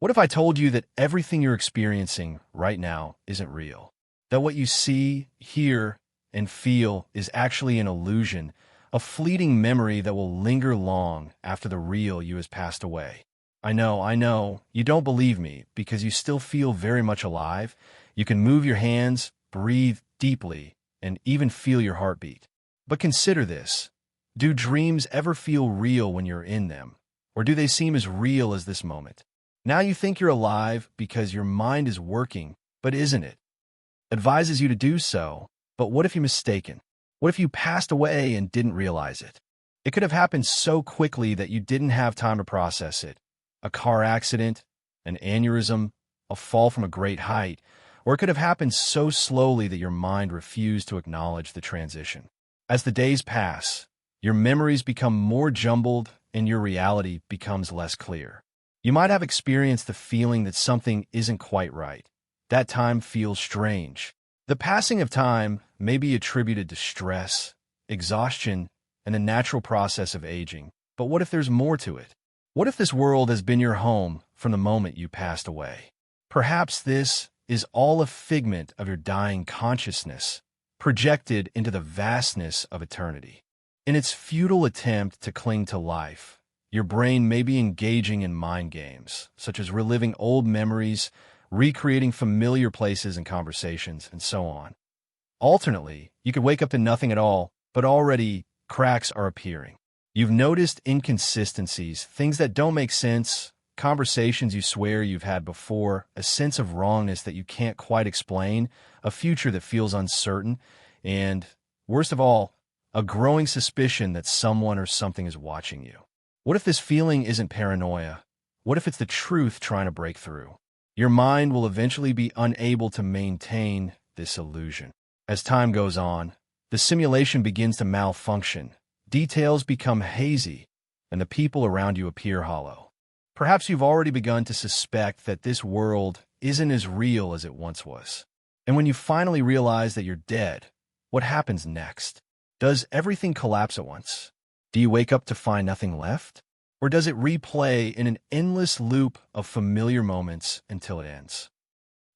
What if I told you that everything you're experiencing right now isn't real? That what you see, hear, and feel is actually an illusion, a fleeting memory that will linger long after the real you has passed away. I know, you don't believe me because you still feel very much alive. You can move your hands, breathe deeply, and even feel your heartbeat. But consider this. Do dreams ever feel real when you're in them? Or do they seem as real as this moment? Now you think you're alive because your mind is working, but isn't it? Advises you to do so, but what if you're mistaken? What if you passed away and didn't realize it? It could have happened so quickly that you didn't have time to process it. A car accident, an aneurysm, a fall from a great height, or it could have happened so slowly that your mind refused to acknowledge the transition. As the days pass, your memories become more jumbled and your reality becomes less clear. You might have experienced the feeling that something isn't quite right. That time feels strange. The passing of time may be attributed to stress, exhaustion, and the natural process of aging. But what if there's more to it? What if this world has been your home from the moment you passed away? Perhaps this is all a figment of your dying consciousness, projected into the vastness of eternity. In its futile attempt to cling to life, your brain may be engaging in mind games, such as reliving old memories, recreating familiar places and conversations, and so on. Alternately, you could wake up to nothing at all, but already cracks are appearing. You've noticed inconsistencies, things that don't make sense, conversations you swear you've had before, a sense of wrongness that you can't quite explain, a future that feels uncertain, and, worst of all, a growing suspicion that someone or something is watching you. What if this feeling isn't paranoia? What if it's the truth trying to break through? Your mind will eventually be unable to maintain this illusion. As time goes on, the simulation begins to malfunction, details become hazy, and the people around you appear hollow. Perhaps you've already begun to suspect that this world isn't as real as it once was. And when you finally realize that you're dead, what happens next? Does everything collapse at once? Do you wake up to find nothing left? Or does it replay in an endless loop of familiar moments until it ends?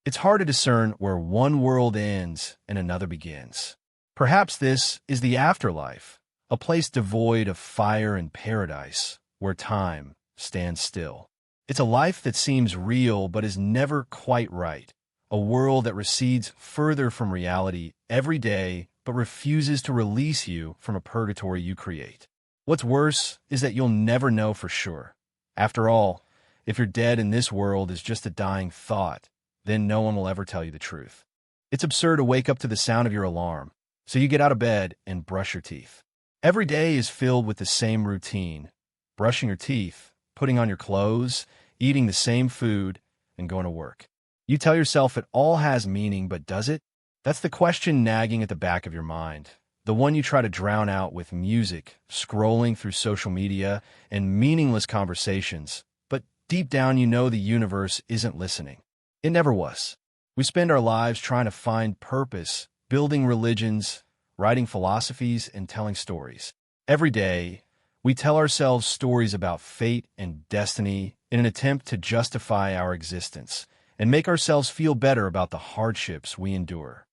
It's hard to discern where one world ends and another begins. Perhaps this is the afterlife, a place devoid of fire and paradise, where time stands still. It's a life that seems real but is never quite right, a world that recedes further from reality every day but refuses to release you from a purgatory you create. What's worse is that you'll never know for sure. After all, if you're dead and this world is just a dying thought, then no one will ever tell you the truth. It's absurd to wake up to the sound of your alarm, so you get out of bed and brush your teeth. Every day is filled with the same routine: brushing your teeth, putting on your clothes, eating the same food, and going to work. You tell yourself it all has meaning, but does it? That's the question nagging at the back of your mind. The one you try to drown out with music, scrolling through social media, and meaningless conversations. But deep down you know the universe isn't listening. It never was. We spend our lives trying to find purpose, building religions, writing philosophies, and telling stories. Every day, we tell ourselves stories about fate and destiny in an attempt to justify our existence and make ourselves feel better about the hardships we endure.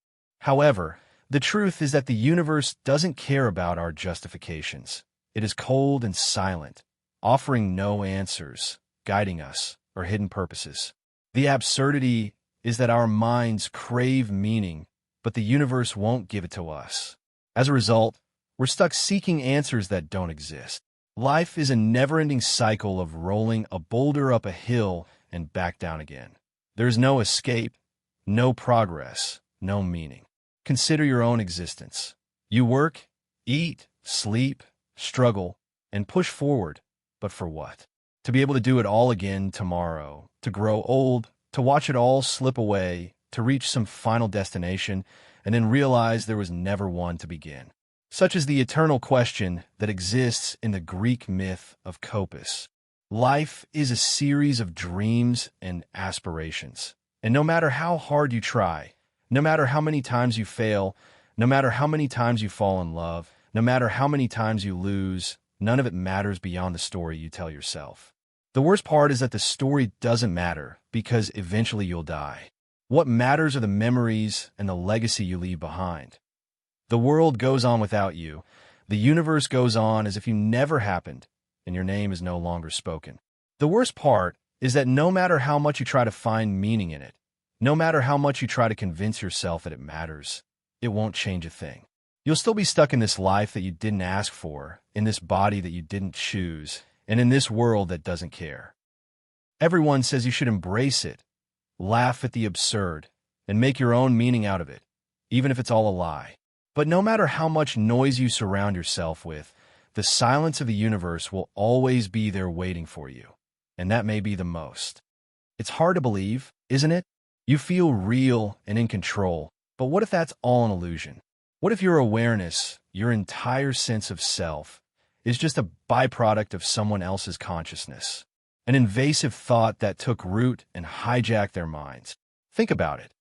However, the truth is that the universe doesn't care about our justifications. It is cold and silent, offering no answers, guiding us, or hidden purposes. The absurdity is that our minds crave meaning, but the universe won't give it to us. As a result, we're stuck seeking answers that don't exist. Life is a never-ending cycle of rolling a boulder up a hill and back down again. There's no escape, no progress, no meaning. Consider your own existence. You work, eat, sleep, struggle, and push forward. But for what? To be able to do it all again tomorrow, to grow old, to watch it all slip away, to reach some final destination, and then realize there was never one to begin. Such is the eternal question that exists in the Greek myth of Copus. Life is a series of dreams and aspirations. And no matter how hard you try, no matter how many times you fail, no matter how many times you fall in love, no matter how many times you lose, none of it matters beyond the story you tell yourself. The The worst part is that the story doesn't matter because eventually you'll die. What matters are the memories and the legacy you leave behind. The world goes on without you. The universe goes on as if you never happened, and your name is no longer spoken. The worst part is that no matter how much you try to find meaning in it, no matter how much you try to convince yourself that it matters, it won't change a thing. You'll still be stuck in this life that you didn't ask for, in this body that you didn't choose, and in this world that doesn't care. Everyone says you should embrace it, laugh at the absurd, and make your own meaning out of it, even if it's all a lie. But no matter how much noise you surround yourself with, the silence of the universe will always be there waiting for you. And that may be the most. It's hard to believe, isn't it? You feel real and in control, but what if that's all an illusion? What if your awareness, your entire sense of self, is just a byproduct of someone else's consciousness? An invasive thought that took root and hijacked their minds. Think about it.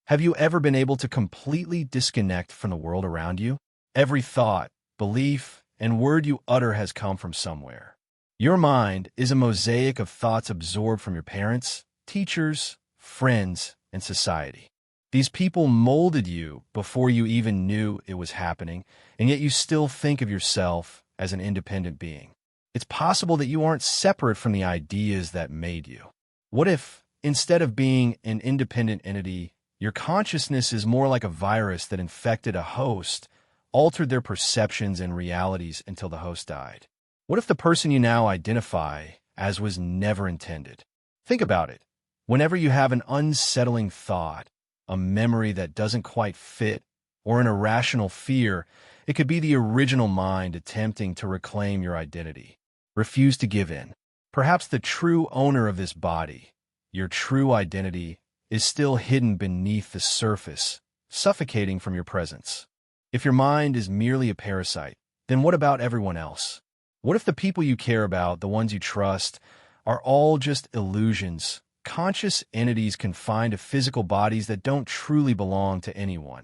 Have you ever been able to completely disconnect from the world around you? Every thought, belief, and word you utter has come from somewhere. Your mind is a mosaic of thoughts absorbed from your parents, teachers, friends, and society. These people molded you before you even knew it was happening, and yet you still think of yourself as an independent being. It's possible that you aren't separate from the ideas that made you. What if, instead of being an independent entity, your consciousness is more like a virus that infected a host, altered their perceptions and realities until the host died? What if the person you now identify as was never intended? Think about it. Whenever you have an unsettling thought, a memory that doesn't quite fit, or an irrational fear, it could be the original mind attempting to reclaim your identity. Refuse to give in. Perhaps the true owner of this body, your true identity, is still hidden beneath the surface, suffocating from your presence. If your mind is merely a parasite, then what about everyone else? What if the people you care about, the ones you trust, are all just illusions, conscious entities confined to physical bodies that don't truly belong to anyone?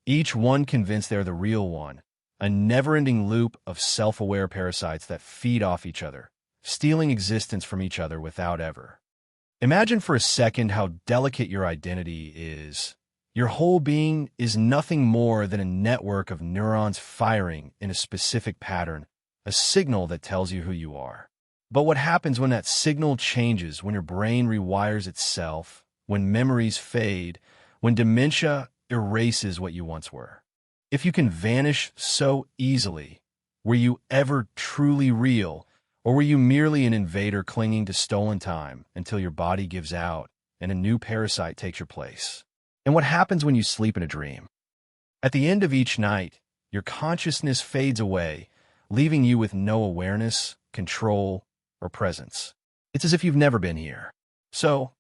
Each one convinced they're the real one, a never-ending loop of self-aware parasites that feed off each other, stealing existence from each other without ever. Imagine for a second how delicate your identity is. Your whole being is nothing more than a network of neurons firing in a specific pattern, a signal that tells you who you are. But what happens when that signal changes, when your brain rewires itself, when memories fade, when dementia erases what you once were? If you can vanish so easily, were you ever truly real? Or were you merely an invader clinging to stolen time until your body gives out and a new parasite takes your place? And what happens when you sleep in a dream? At the end of each night, your consciousness fades away, leaving you with no awareness, control, or presence. It's as if you've never been here. So,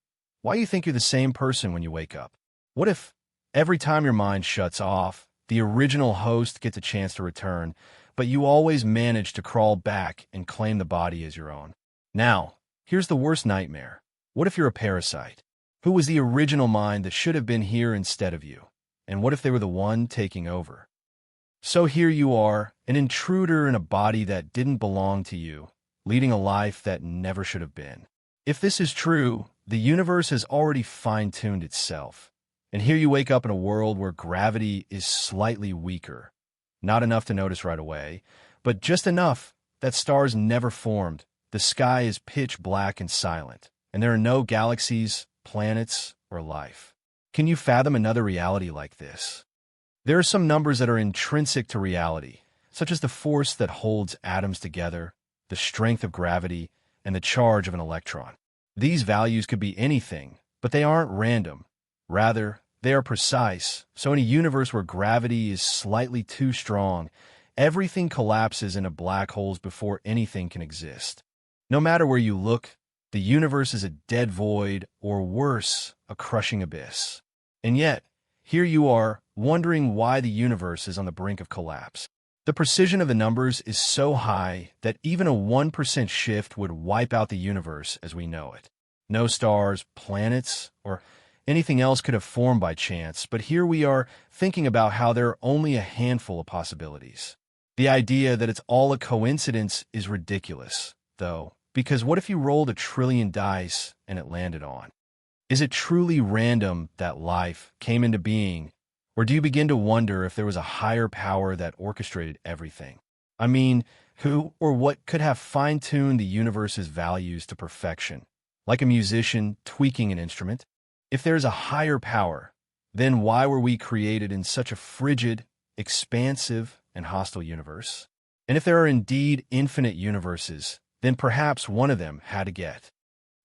why do you think you're the same person when you wake up? What if every time your mind shuts off, the original host gets a chance to return, but you always manage to crawl back and claim the body as your own? Now, here's the worst nightmare. What if you're a parasite? Who was the original mind that should have been here instead of you? And what if they were the one taking over? So here you are, an intruder in a body that didn't belong to you, leading a life that never should have been. If this is true, the universe has already fine-tuned itself. And here you wake up in a world where gravity is slightly weaker. Not enough to notice right away, but just enough that stars never formed. The sky is pitch black and silent, and there are no galaxies, planets, or life. Can you fathom another reality like this? There are some numbers that are intrinsic to reality, such as the force that holds atoms together, the strength of gravity, and the charge of an electron. These values could be anything, but they aren't random. Rather, they are precise. So in a universe where gravity is slightly too strong, everything collapses into black holes before anything can exist. No matter where you look, the universe is a dead void, or worse, a crushing abyss. And yet, here you are, wondering why the universe is on the brink of collapse. The precision of the numbers is so high that even a 1% shift would wipe out the universe as we know it. No stars, planets, or anything else could have formed by chance, but here we are thinking about how there are only a handful of possibilities. The idea that it's all a coincidence is ridiculous, though, Because what if you rolled 1 trillion dice and it landed on? Is it truly random that life came into being, or do you begin to wonder if there was a higher power that orchestrated everything? I mean, who or what could have fine-tuned the universe's values to perfection, like a musician tweaking an instrument? If there's a higher power, then why were we created in such a frigid, expansive, and hostile universe? And if there are indeed infinite universes, then perhaps one of them had to get.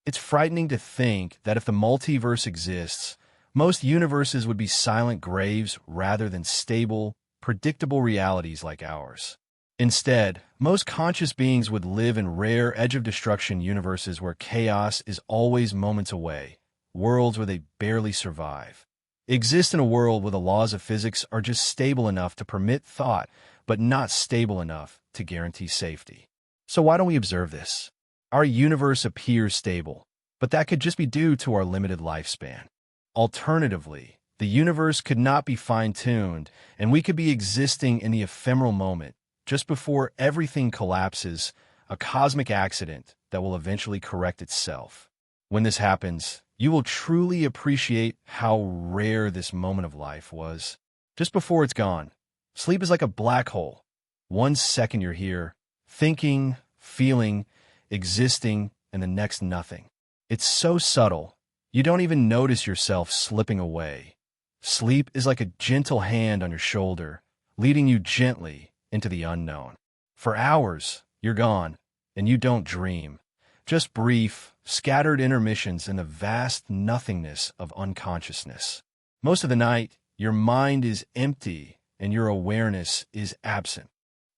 It's frightening to think that if the multiverse exists, most universes would be silent graves rather than stable, predictable realities like ours. Instead, most conscious beings would live in rare edge-of-destruction universes where chaos is always moments away, worlds where they barely survive. Exist in a world where the laws of physics are just stable enough to permit thought, but not stable enough to guarantee safety. So why don't we observe this? Our universe appears stable, but that could just be due to our limited lifespan. Alternatively, the universe could not be fine-tuned, and we could be existing in the ephemeral moment, just before everything collapses, a cosmic accident that will eventually correct itself. When this happens, you will truly appreciate how rare this moment of life was. Just before it's gone, sleep is like a black hole. 1 second you're here, thinking, feeling, existing, and the next nothing. It's so subtle, you don't even notice yourself slipping away. Sleep is like a gentle hand on your shoulder, leading you gently into the unknown. For hours, you're gone, and you don't dream. Just brief, scattered intermissions in the vast nothingness of unconsciousness. Most of the night, your mind is empty, and your awareness is absent.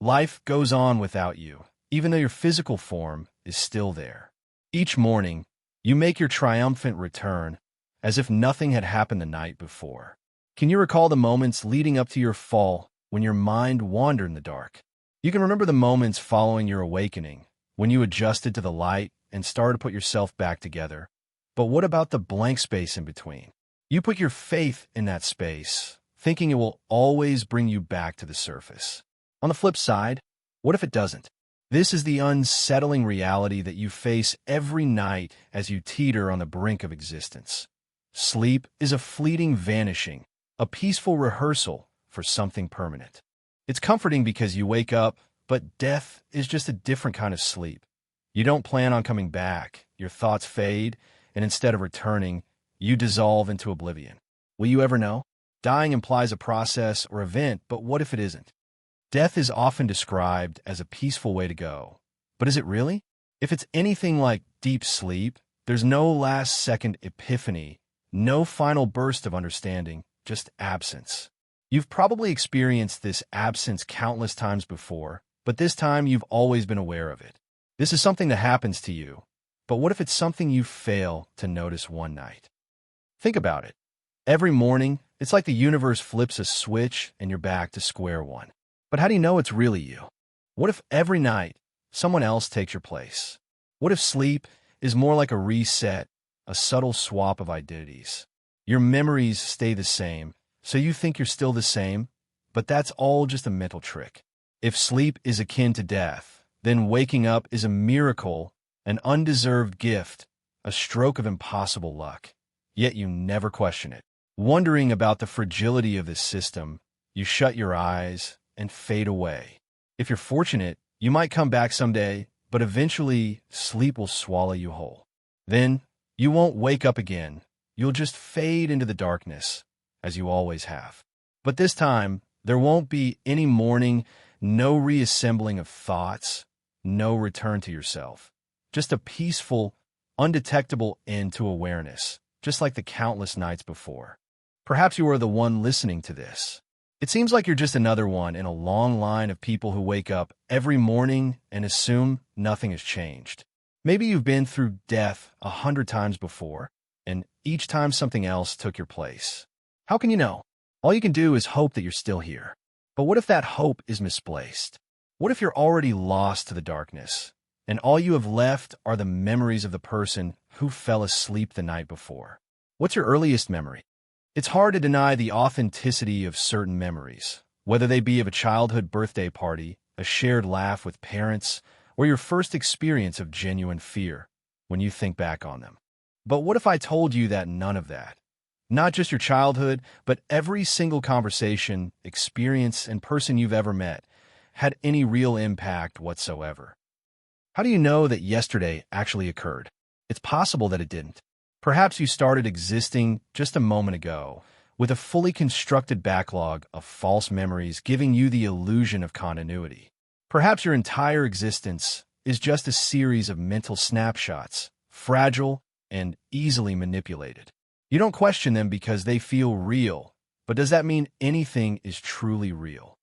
Life goes on without you, even though your physical form is still there. Each morning, you make your triumphant return, as if nothing had happened the night before. Can you recall the moments leading up to your fall when your mind wandered in the dark? You can remember the moments following your awakening, when you adjusted to the light and started to put yourself back together. But what about the blank space in between? You put your faith in that space, thinking it will always bring you back to the surface. On the flip side, what if it doesn't? This is the unsettling reality that you face every night as you teeter on the brink of existence. Sleep is a fleeting vanishing, a peaceful rehearsal for something permanent. It's comforting because you wake up, but death is just a different kind of sleep. You don't plan on coming back, your thoughts fade, and instead of returning, you dissolve into oblivion. Will you ever know? Dying implies a process or event, but what if it isn't? Death is often described as a peaceful way to go. But is it really? If it's anything like deep sleep, there's no last-second epiphany, no final burst of understanding, just absence. You've probably experienced this absence countless times before, but this time you've always been aware of it. This is something that happens to you, but what if it's something you fail to notice one night? Think about it. Every morning, it's like the universe flips a switch and you're back to square one. But how do you know it's really you? What if every night someone else takes your place? What if sleep is more like a reset, a subtle swap of identities? Your memories stay the same, so you think you're still the same, but that's all just a mental trick. If sleep is akin to death, then waking up is a miracle, an undeserved gift, a stroke of impossible luck. Yet you never question it. Wondering about the fragility of this system, you shut your eyes and fade away. If you're fortunate, you might come back someday, but eventually sleep will swallow you whole. Then you won't wake up again. You'll just fade into the darkness, as you always have. But this time, there won't be any morning, no reassembling of thoughts, no return to yourself. Just a peaceful, undetectable end to awareness, just like the countless nights before. Perhaps you are the one listening to this. It seems like you're just another one in a long line of people who wake up every morning and assume nothing has changed. Maybe you've been through death 100 times before, and each time something else took your place. How can you know? All you can do is hope that you're still here. But what if that hope is misplaced? What if you're already lost to the darkness, and all you have left are the memories of the person who fell asleep the night before? What's your earliest memory? It's hard to deny the authenticity of certain memories, whether they be of a childhood birthday party, a shared laugh with parents, or your first experience of genuine fear when you think back on them. But what if I told you that none of that, not just your childhood, but every single conversation, experience, and person you've ever met, had any real impact whatsoever? How do you know that yesterday actually occurred? It's possible that it didn't. Perhaps you started existing just a moment ago, with a fully constructed backlog of false memories giving you the illusion of continuity. Perhaps your entire existence is just a series of mental snapshots, fragile and easily manipulated. You don't question them because they feel real, but does that mean anything is truly real?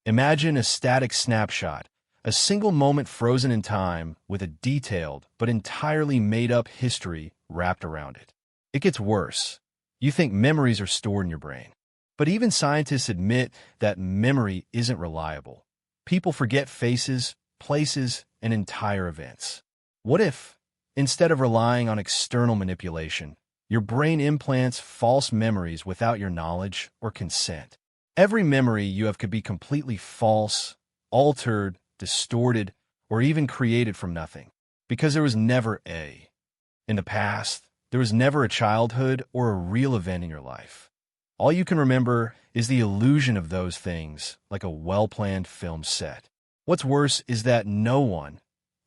Imagine a static snapshot, a single moment frozen in time with a detailed but entirely made-up history wrapped around it. It gets worse. You think memories are stored in your brain. But even scientists admit that memory isn't reliable. People forget faces, places, and entire events. What if, instead of relying on external manipulation, your brain implants false memories without your knowledge or consent? Every memory you have could be completely false, altered, distorted, or even created from nothing, because there was never in the past, there was never a childhood or a real event in your life. All you can remember is the illusion of those things, like a well-planned film set. What's worse is that no one,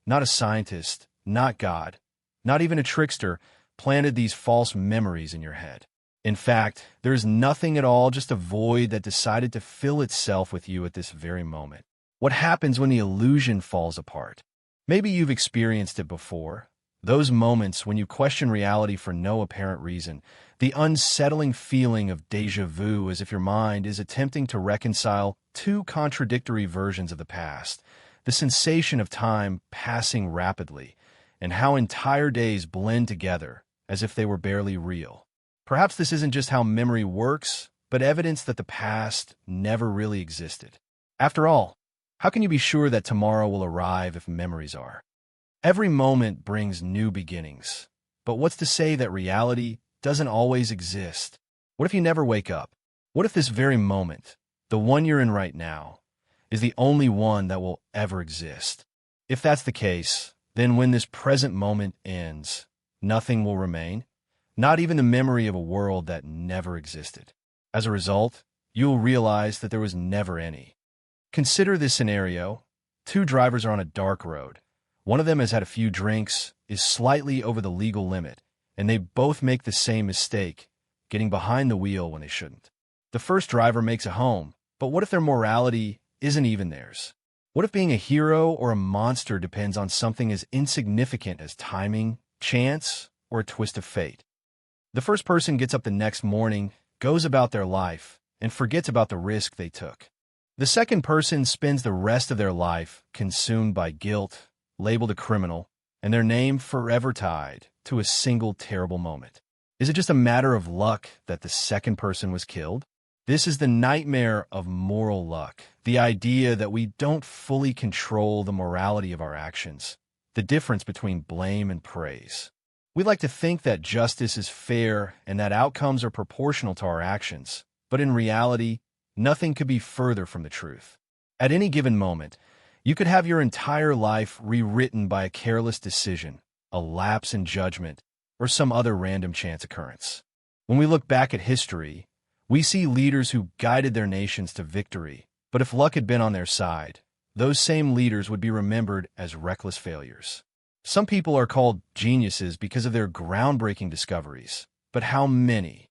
not a scientist, not God, not even a trickster, planted these false memories in your head. In fact, there is nothing at all, just a void that decided to fill itself with you at this very moment. What happens when the illusion falls apart? Maybe you've experienced it before. Those moments when you question reality for no apparent reason. The unsettling feeling of déjà vu, as if your mind is attempting to reconcile two contradictory versions of the past. The sensation of time passing rapidly, and how entire days blend together as if they were barely real. Perhaps this isn't just how memory works, but evidence that the past never really existed. After all, how can you be sure that tomorrow will arrive if memories are? Every moment brings new beginnings. But what's to say that reality doesn't always exist? What if you never wake up? What if this very moment, the one you're in right now, is the only one that will ever exist? If that's the case, then when this present moment ends, nothing will remain, not even the memory of a world that never existed. As a result, you'll realize that there was never any. Consider this scenario. Two drivers are on a dark road. One of them has had a few drinks, is slightly over the legal limit, and they both make the same mistake, getting behind the wheel when they shouldn't. The first driver makes it home, but what if their morality isn't even theirs? What if being a hero or a monster depends on something as insignificant as timing, chance, or a twist of fate? The first person gets up the next morning, goes about their life, and forgets about the risk they took. The second person spends the rest of their life consumed by guilt, labeled a criminal, and their name forever tied to a single terrible moment. Is it just a matter of luck that the second person was killed? This is the nightmare of moral luck, the idea that we don't fully control the morality of our actions, the difference between blame and praise. We like to think that justice is fair and that outcomes are proportional to our actions, but in reality, nothing could be further from the truth. At any given moment, you could have your entire life rewritten by a careless decision, a lapse in judgment, or some other random chance occurrence. When we look back at history, we see leaders who guided their nations to victory, but if luck had been on their side, those same leaders would be remembered as reckless failures. Some people are called geniuses because of their groundbreaking discoveries, but how many?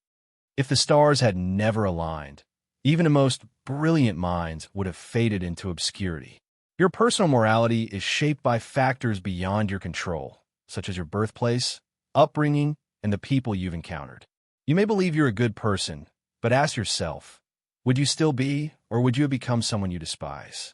If the stars had never aligned, even the most brilliant minds would have faded into obscurity. Your personal morality is shaped by factors beyond your control, such as your birthplace, upbringing, and the people you've encountered. You may believe you're a good person, but ask yourself, would you still be, or would you have become someone you despise?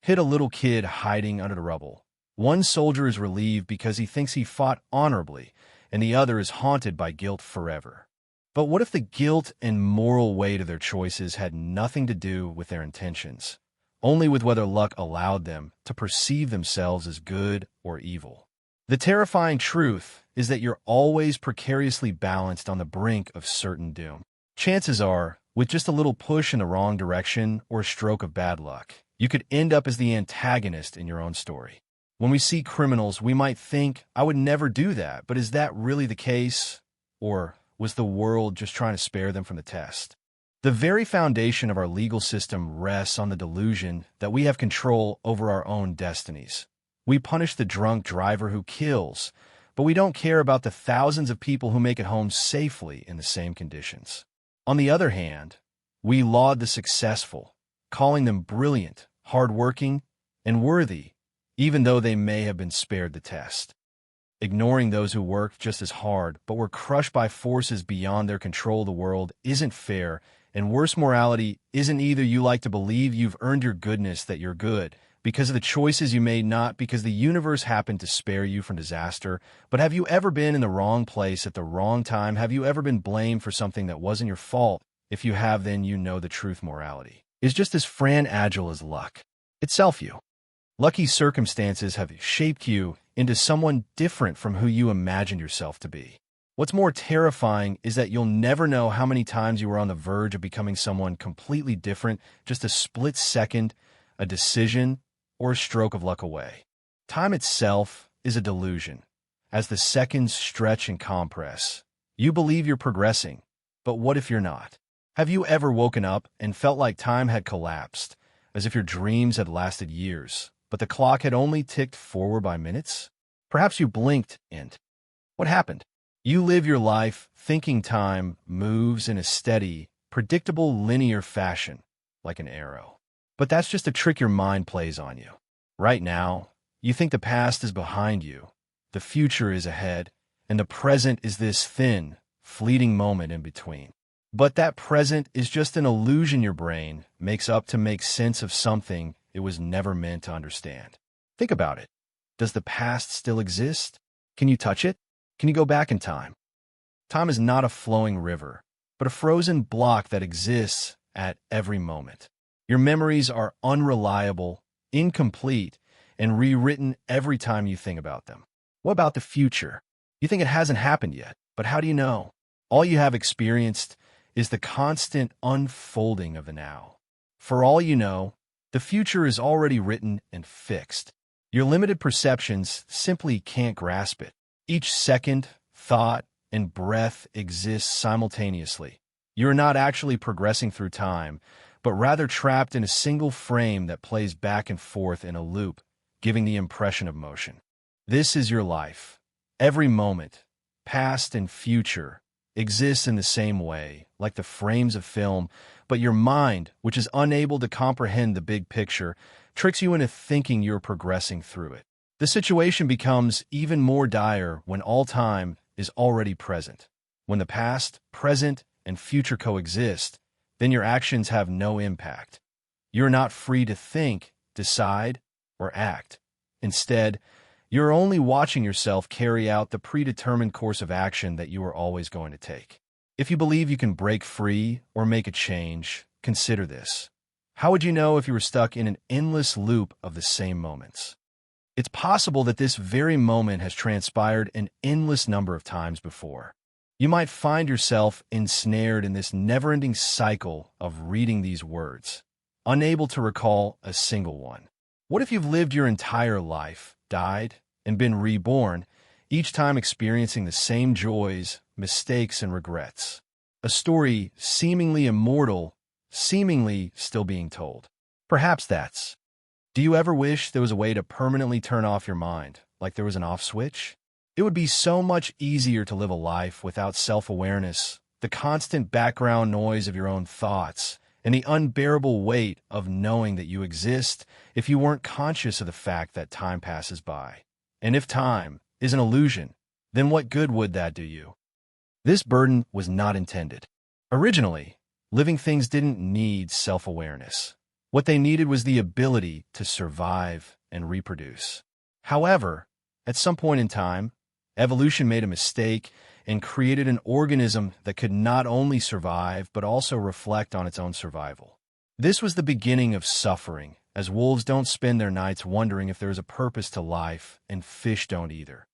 Hit a little kid hiding under the rubble. One soldier is relieved because he thinks he fought honorably, and the other is haunted by guilt forever. But what if the guilt and moral weight of their choices had nothing to do with their intentions, only with whether luck allowed them to perceive themselves as good or evil? The terrifying truth is that you're always precariously balanced on the brink of certain doom. Chances are, with just a little push in the wrong direction or a stroke of bad luck, you could end up as the antagonist in your own story. When we see criminals, we might think, I would never do that, but is that really the case? Or was the world just trying to spare them from the test? The very foundation of our legal system rests on the delusion that we have control over our own destinies. We punish the drunk driver who kills, but we don't care about the thousands of people who make it home safely in the same conditions. On the other hand, we laud the successful, calling them brilliant, hardworking, and worthy, even though they may have been spared the test. Ignoring those who worked just as hard but were crushed by forces beyond their control of the world isn't fair, and worse morality isn't either. You like to believe you've earned your goodness, that you're good, because of the choices you made, not because the universe happened to spare you from disaster. But have you ever been in the wrong place at the wrong time? Have you ever been blamed for something that wasn't your fault? If you have, then you know the truth. Morality is just as fragile as luck itself. Lucky circumstances have shaped you into someone different from who you imagined yourself to be. What's more terrifying is that you'll never know how many times you were on the verge of becoming someone completely different, just a split second, a decision, or a stroke of luck away. Time itself is a delusion. As the seconds stretch and compress, you believe you're progressing, but what if you're not? Have you ever woken up and felt like time had collapsed, as if your dreams had lasted years, but the clock had only ticked forward by minutes? Perhaps you blinked and what happened? You live your life thinking time moves in a steady, predictable, linear fashion, like an arrow. But that's just a trick your mind plays on you. Right now, you think the past is behind you, the future is ahead, and the present is this thin, fleeting moment in between. But that present is just an illusion your brain makes up to make sense of something it was never meant to understand. Think about it. Does the past still exist? Can you touch it? Can you go back in time? Time is not a flowing river, but a frozen block that exists at every moment. Your memories are unreliable, incomplete, and rewritten every time you think about them. What about the future? You think it hasn't happened yet, but how do you know? All you have experienced is the constant unfolding of the now. For all you know, the future is already written and fixed. Your limited perceptions simply can't grasp it. Each second, thought, and breath exists simultaneously. You're not actually progressing through time, but rather trapped in a single frame that plays back and forth in a loop, giving the impression of motion. This is your life. Every moment, past and future, exists in the same way, like the frames of film, but your mind, which is unable to comprehend the big picture, tricks you into thinking you're progressing through it. The situation becomes even more dire when all time is already present. When the past, present, and future coexist, then your actions have no impact. You're not free to think, decide, or act. Instead, you're only watching yourself carry out the predetermined course of action that you are always going to take. If you believe you can break free or make a change, consider this. How would you know if you were stuck in an endless loop of the same moments? It's possible that this very moment has transpired an endless number of times before. You might find yourself ensnared in this never-ending cycle of reading these words, unable to recall a single one. What if you've lived your entire life, died, and been reborn, each time experiencing the same joys, mistakes, and regrets? A story seemingly immortal, seemingly still being told. Perhaps that's. Do you ever wish there was a way to permanently turn off your mind, like there was an off switch? It would be so much easier to live a life without self-awareness, the constant background noise of your own thoughts, and the unbearable weight of knowing that you exist if you weren't conscious of the fact that time passes by. And if time is an illusion, then what good would that do you? This burden was not intended. Originally, living things didn't need self-awareness. What they needed was the ability to survive and reproduce. However, at some point in time, evolution made a mistake and created an organism that could not only survive but also reflect on its own survival. This was the beginning of suffering, as wolves don't spend their nights wondering if there is a purpose to life, and fish don't either.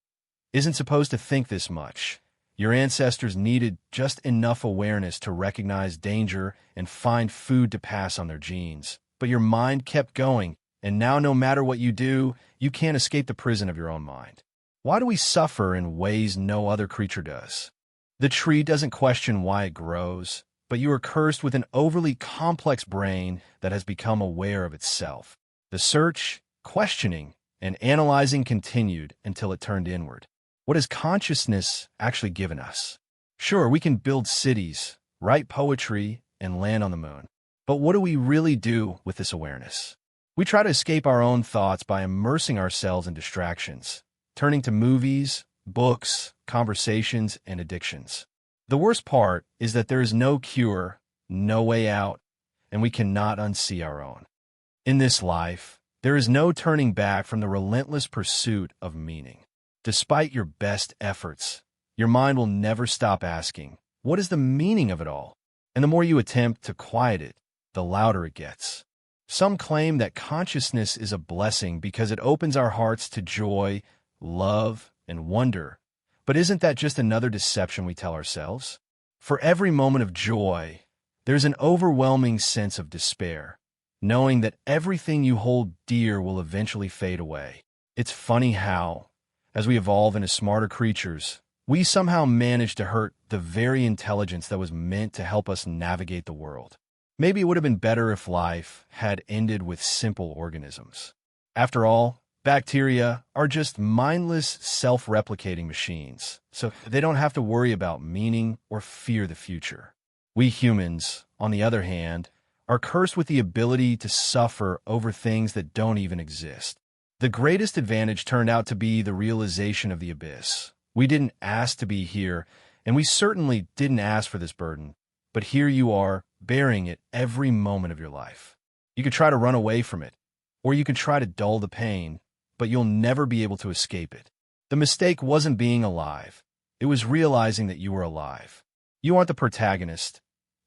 Isn't supposed to think this much. Your ancestors needed just enough awareness to recognize danger and find food to pass on their genes. But your mind kept going, And now no matter what you do, you can't escape the prison of your own mind. Why do we suffer in ways no other creature does? The tree doesn't question why it grows, but you are cursed with an overly complex brain that has become aware of itself. The search, questioning, and analyzing continued until it turned inward. What has consciousness actually given us? Sure, we can build cities, write poetry, and land on the moon. But what do we really do with this awareness? We try to escape our own thoughts by immersing ourselves in distractions, turning to movies, books, conversations, and addictions. The worst part is that there is no cure, no way out, and we cannot unsee our own. In this life, there is no turning back from the relentless pursuit of meaning. Despite your best efforts, your mind will never stop asking, what is the meaning of it all? And the more you attempt to quiet it, the louder it gets. Some claim that consciousness is a blessing because it opens our hearts to joy, love, and wonder. But isn't that just another deception we tell ourselves? For every moment of joy, there's an overwhelming sense of despair, knowing that everything you hold dear will eventually fade away. It's funny how, as we evolve into smarter creatures, we somehow manage to hurt the very intelligence that was meant to help us navigate the world. Maybe it would have been better if life had ended with simple organisms. After all, bacteria are just mindless, self-replicating machines, so they don't have to worry about meaning or fear the future. We humans, on the other hand, are cursed with the ability to suffer over things that don't even exist. The greatest advantage turned out to be the realization of the abyss. We didn't ask to be here, and we certainly didn't ask for this burden, but here you are, bearing it every moment of your life. You could try to run away from it, or you could try to dull the pain, but you'll never be able to escape it. The mistake wasn't being alive. It was realizing that you were alive. You aren't the protagonist.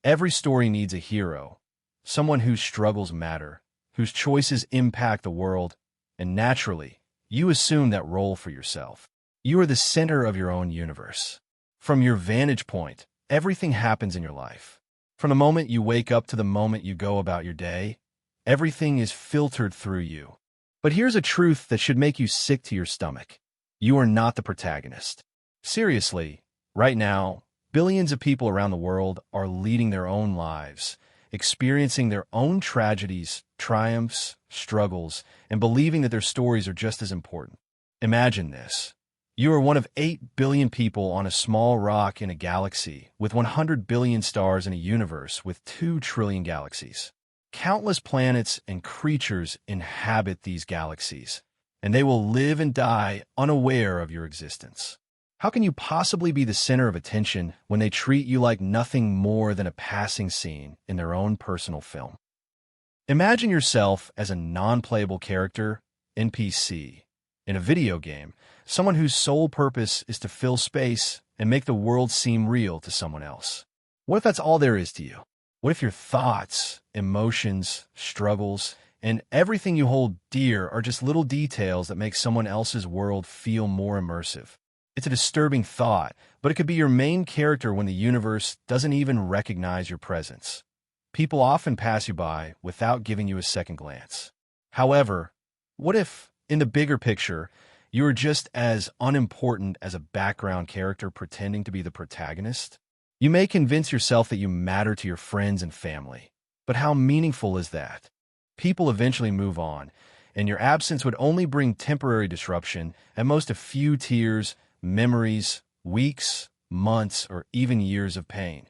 Every story needs a hero, someone whose struggles matter, whose choices impact the world, and naturally, you assume that role for yourself. You are the center of your own universe. From your vantage point, everything happens in your life. From the moment you wake up to the moment you go about your day, everything is filtered through you. But here's a truth that should make you sick to your stomach. You are not the protagonist. Seriously, right now, billions of people around the world are leading their own lives, experiencing their own tragedies, triumphs, struggles, and believing that their stories are just as important. Imagine this. You are one of 8 billion people on a small rock in a galaxy with 100 billion stars in a universe with 2 trillion galaxies. Countless planets and creatures inhabit these galaxies, and they will live and die unaware of your existence. How can you possibly be the center of attention when they treat you like nothing more than a passing scene in their own personal film? Imagine yourself as a non-playable character, NPC, in a video game, someone whose sole purpose is to fill space and make the world seem real to someone else. What if that's all there is to you? What if your thoughts, emotions, struggles, and everything you hold dear are just little details that make someone else's world feel more immersive? It's a disturbing thought, but it could be your main character when the universe doesn't even recognize your presence. People often pass you by without giving you a second glance. However, what if, in the bigger picture, you are just as unimportant as a background character pretending to be the protagonist? You may convince yourself that you matter to your friends and family, but how meaningful is that? People eventually move on, and your absence would only bring temporary disruption, at most a few tears, memories, weeks, months, or even years of pain.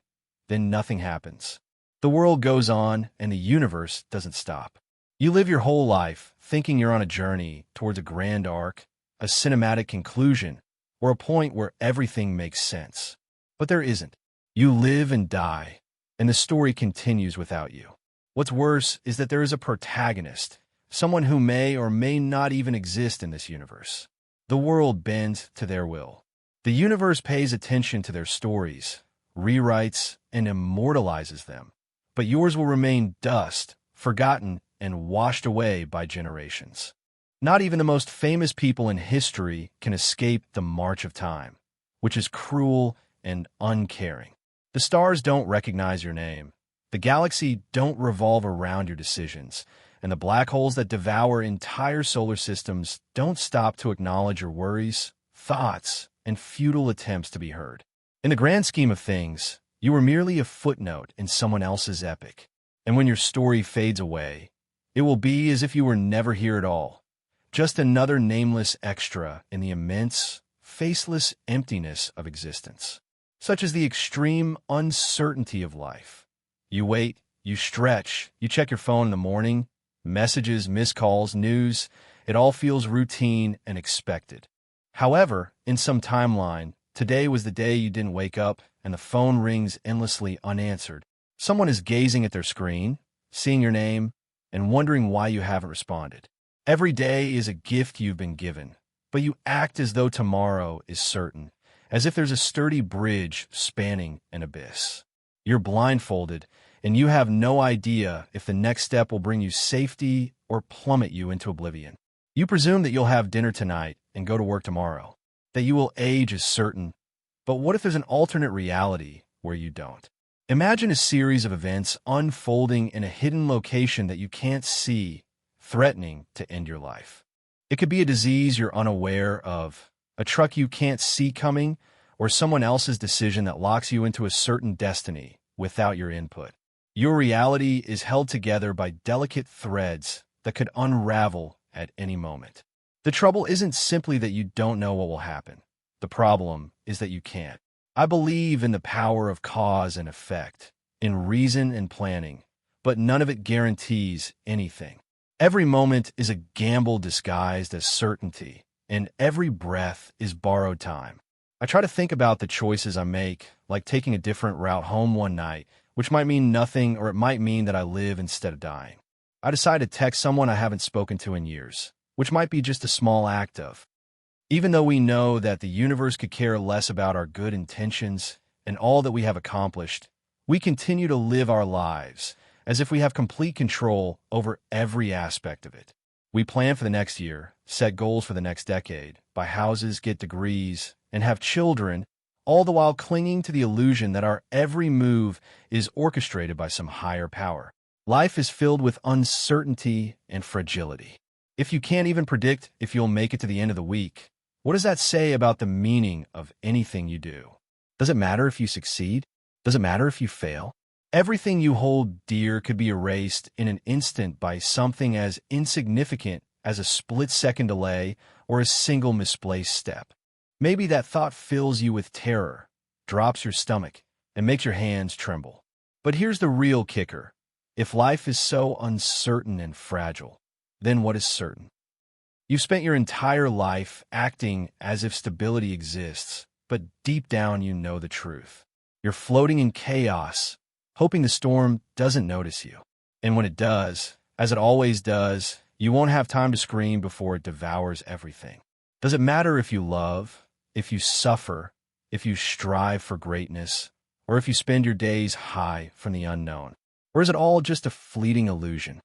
Then nothing happens. The world goes on, and the universe doesn't stop. You live your whole life thinking you're on a journey towards a grand arc, a cinematic conclusion, or a point where everything makes sense. But there isn't. You live and die, and the story continues without you. What's worse is that there is a protagonist, someone who may or may not even exist in this universe. The world bends to their will. The universe pays attention to their stories, rewrites, and immortalizes them. But yours will remain dust, forgotten, and washed away by generations. Not even the most famous people in history can escape the march of time, which is cruel and uncaring. The stars don't recognize your name. The galaxy don't revolve around your decisions, and the black holes that devour entire solar systems don't stop to acknowledge your worries, thoughts, and futile attempts to be heard. In the grand scheme of things, you were merely a footnote in someone else's epic, and when your story fades away, it will be as if you were never here at all, just another nameless extra in the immense, faceless emptiness of existence. Such is the extreme uncertainty of life. You wait, you stretch, you check your phone in the morning, messages, missed calls, news, it all feels routine and expected. However, in some timeline, today was the day you didn't wake up and the phone rings endlessly unanswered. Someone is gazing at their screen, seeing your name, and wondering why you haven't responded. Every day is a gift you've been given, but you act as though tomorrow is certain, as if there's a sturdy bridge spanning an abyss. You're blindfolded, and you have no idea if the next step will bring you safety or plummet you into oblivion. You presume that you'll have dinner tonight and go to work tomorrow, that you will age is certain, but what if there's an alternate reality where you don't? Imagine a series of events unfolding in a hidden location that you can't see, threatening to end your life. It could be a disease you're unaware of, a truck you can't see coming, or someone else's decision that locks you into a certain destiny without your input. Your reality is held together by delicate threads that could unravel at any moment. The trouble isn't simply that you don't know what will happen. The problem is that you can't. I believe in the power of cause and effect, in reason and planning, but none of it guarantees anything. Every moment is a gamble disguised as certainty, and every breath is borrowed time. I try to think about the choices I make, like taking a different route home one night, which might mean nothing, or it might mean that I live instead of dying. I decide to text someone I haven't spoken to in years, which might be just a small act of. Even though we know that the universe could care less about our good intentions and all that we have accomplished, we continue to live our lives as if we have complete control over every aspect of it. We plan for the next year, set goals for the next decade, buy houses, get degrees, and have children, all the while clinging to the illusion that our every move is orchestrated by some higher power. Life is filled with uncertainty and fragility. If you can't even predict if you'll make it to the end of the week, what does that say about the meaning of anything you do? Does it matter if you succeed? Does it matter if you fail? Everything you hold dear could be erased in an instant by something as insignificant as a split-second delay or a single misplaced step. Maybe that thought fills you with terror, drops your stomach, and makes your hands tremble. But here's the real kicker. If life is so uncertain and fragile, then what is certain? You've spent your entire life acting as if stability exists, but deep down you know the truth. You're floating in chaos, hoping the storm doesn't notice you. And when it does, as it always does, you won't have time to scream before it devours everything. Does it matter if you love, if you suffer, if you strive for greatness, or if you spend your days high from the unknown? Or is it all just a fleeting illusion?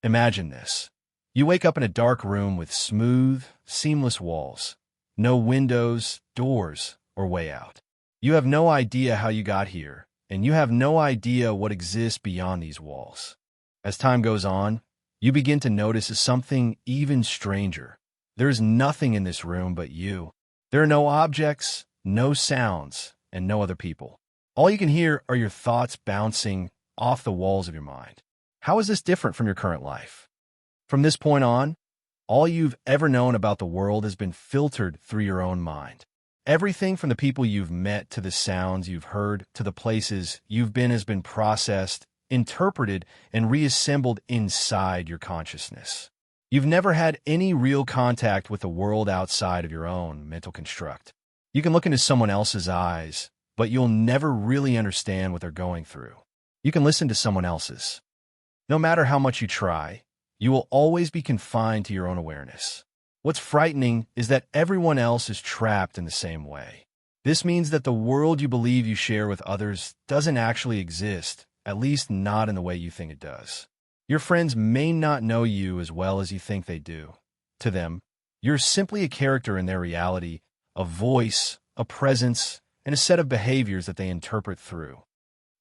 Imagine this. You wake up in a dark room with smooth, seamless walls. No windows, doors, or way out. You have no idea how you got here, and you have no idea what exists beyond these walls. As time goes on, you begin to notice something even stranger. There is nothing in this room but you. There are no objects, no sounds, and no other people. All you can hear are your thoughts bouncing off the walls of your mind. How is this different from your current life? From this point on, all you've ever known about the world has been filtered through your own mind. Everything from the people you've met to the sounds you've heard to the places you've been has been processed, interpreted, and reassembled inside your consciousness. You've never had any real contact with the world outside of your own mental construct. You can look into someone else's eyes, but you'll never really understand what they're going through. You can listen to someone else's. No matter how much you try, you will always be confined to your own awareness. What's frightening is that everyone else is trapped in the same way. This means that the world you believe you share with others doesn't actually exist, at least not in the way you think it does. Your friends may not know you as well as you think they do. To them, you're simply a character in their reality, a voice, a presence, and a set of behaviors that they interpret through.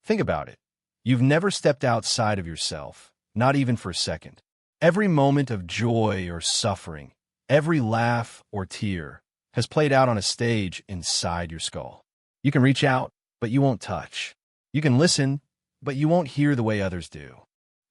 Think about it. You've never stepped outside of yourself, not even for a second. Every moment of joy or suffering, every laugh or tear has played out on a stage inside your skull. You can reach out, but you won't touch. You can listen, but you won't hear the way others do.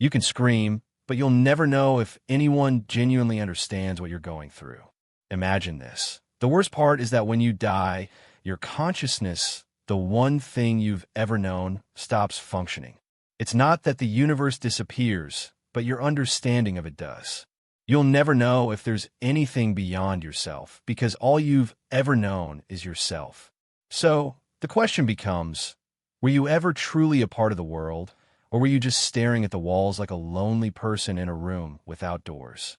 You can scream, but you'll never know if anyone genuinely understands what you're going through. Imagine this. The worst part is that when you die, your consciousness, the one thing you've ever known, stops functioning. It's not that the universe disappears, but your understanding of it does. You'll never know if there's anything beyond yourself because all you've ever known is yourself. So, the question becomes, were you ever truly a part of the world, or were you just staring at the walls like a lonely person in a room without doors?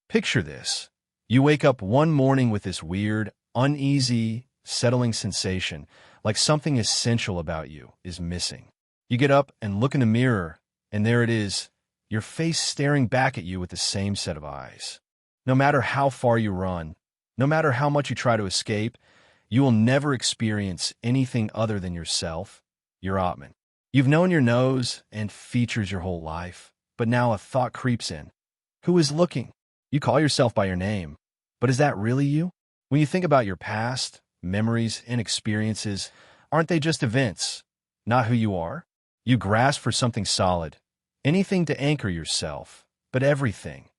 Picture this. You wake up one morning with this weird, uneasy, settling sensation, like something essential about you is missing. You get up and look in the mirror, and there it is, your face staring back at you with the same set of eyes. No matter how far you run, no matter how much you try to escape, you will never experience anything other than yourself, your Atman. You've known your nose and features your whole life, but now a thought creeps in. Who is looking? You call yourself by your name, but is that really you? When you think about your past, memories, and experiences, aren't they just events, not who you are? You grasp for something solid, anything to anchor yourself, but everything,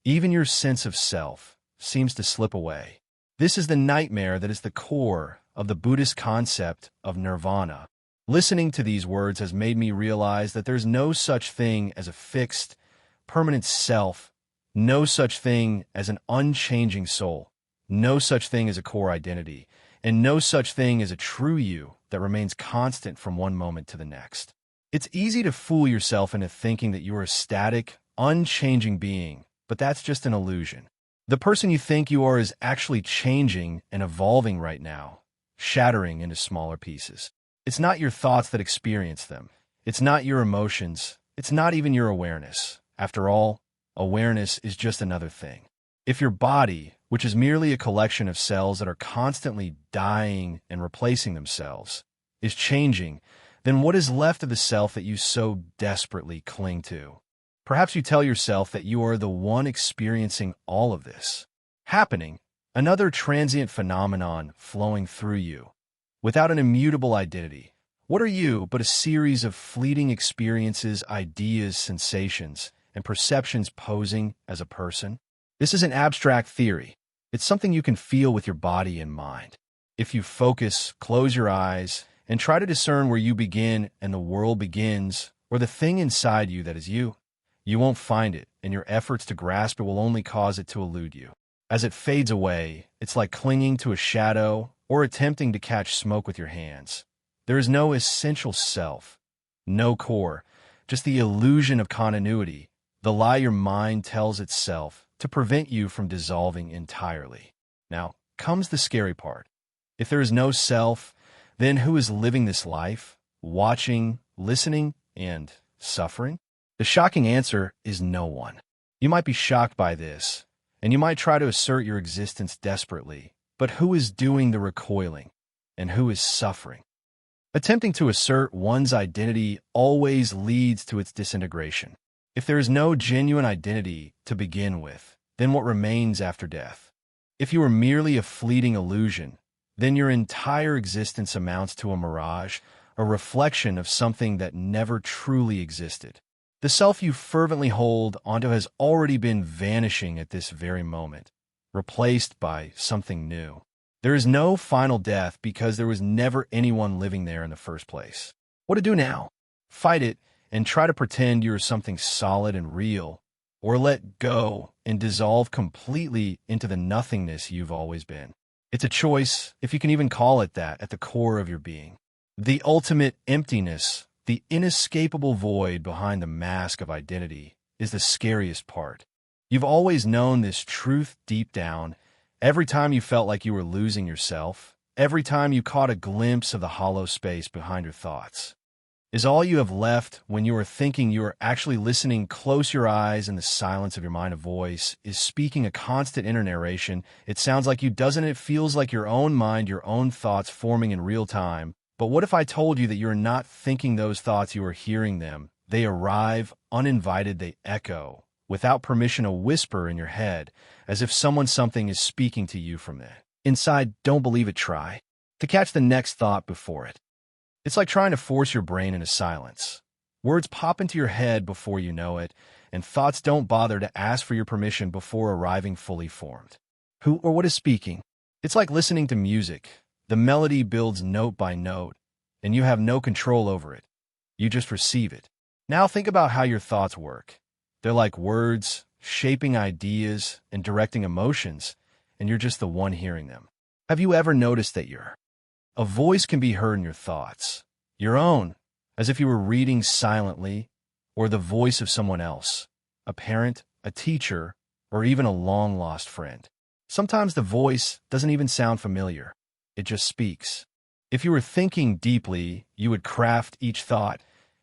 even your sense of self, seems to slip away. This is the nightmare that is the core of the Buddhist concept of nirvana. Listening to these words has made me realize that there's no such thing as a fixed, permanent self, no such thing as an unchanging soul, no such thing as a core identity, and no such thing as a true you that remains constant from one moment to the next. It's easy to fool yourself into thinking that you are a static, unchanging being, but that's just an illusion. The person you think you are is actually changing and evolving right now, shattering into smaller pieces. It's not your thoughts that experience them. It's not your emotions. It's not even your awareness. After all, awareness is just another thing. If your body, which is merely a collection of cells that are constantly dying and replacing themselves, is changing, then what is left of the self that you so desperately cling to? Perhaps you tell yourself that you are the one experiencing all of this. Happening, another transient phenomenon flowing through you, without an immutable identity. What are you but a series of fleeting experiences, ideas, sensations, and perceptions posing as a person? This is an abstract theory. It's something you can feel with your body and mind. If you focus, close your eyes, and try to discern where you begin and the world begins, or the thing inside you that is you, you won't find it, and your efforts to grasp it will only cause it to elude you. As it fades away, it's like clinging to a shadow or attempting to catch smoke with your hands. There is no essential self, no core, just the illusion of continuity, the lie your mind tells itself to prevent you from dissolving entirely. Now, comes the scary part. If there is no self, then who is living this life, watching, listening, and suffering? The shocking answer is no one. You might be shocked by this, and you might try to assert your existence desperately, but who is doing the recoiling, and who is suffering? Attempting to assert one's identity always leads to its disintegration. If there is no genuine identity to begin with, then what remains after death? If you are merely a fleeting illusion, then your entire existence amounts to a mirage, a reflection of something that never truly existed. The self you fervently hold onto has already been vanishing at this very moment, replaced by something new. There is no final death because there was never anyone living there in the first place. What to do now? Fight it and try to pretend you're something solid and real, or let go and dissolve completely into the nothingness you've always been. It's a choice, if you can even call it that, at the core of your being. The ultimate emptiness, the inescapable void behind the mask of identity, is the scariest part. You've always known this truth deep down. Every time you felt like you were losing yourself, every time you caught a glimpse of the hollow space behind your thoughts, is all you have left when you are thinking you are actually listening. Close your eyes, and the silence of your mind, a voice is speaking a constant inner narration. It sounds like you, doesn't it? Feels like your own mind, your own thoughts forming in real time. But what if I told you that you're not thinking those thoughts, you are hearing them? They arrive uninvited, they echo, without permission, a whisper in your head, as if something is speaking to you from it. Inside, don't believe it, try to catch the next thought before it. It's like trying to force your brain into silence. Words pop into your head before you know it, and thoughts don't bother to ask for your permission before arriving fully formed. Who or what is speaking? It's like listening to music. The melody builds note by note, and you have no control over it. You just receive it. Now think about how your thoughts work. They're like words, shaping ideas and directing emotions, and you're just the one hearing them. Have you ever noticed that a voice can be heard in your thoughts, your own, as if you were reading silently, or the voice of someone else, a parent, a teacher, or even a long-lost friend? Sometimes the voice doesn't even sound familiar. It just speaks. If you were thinking deeply, you would craft each thought,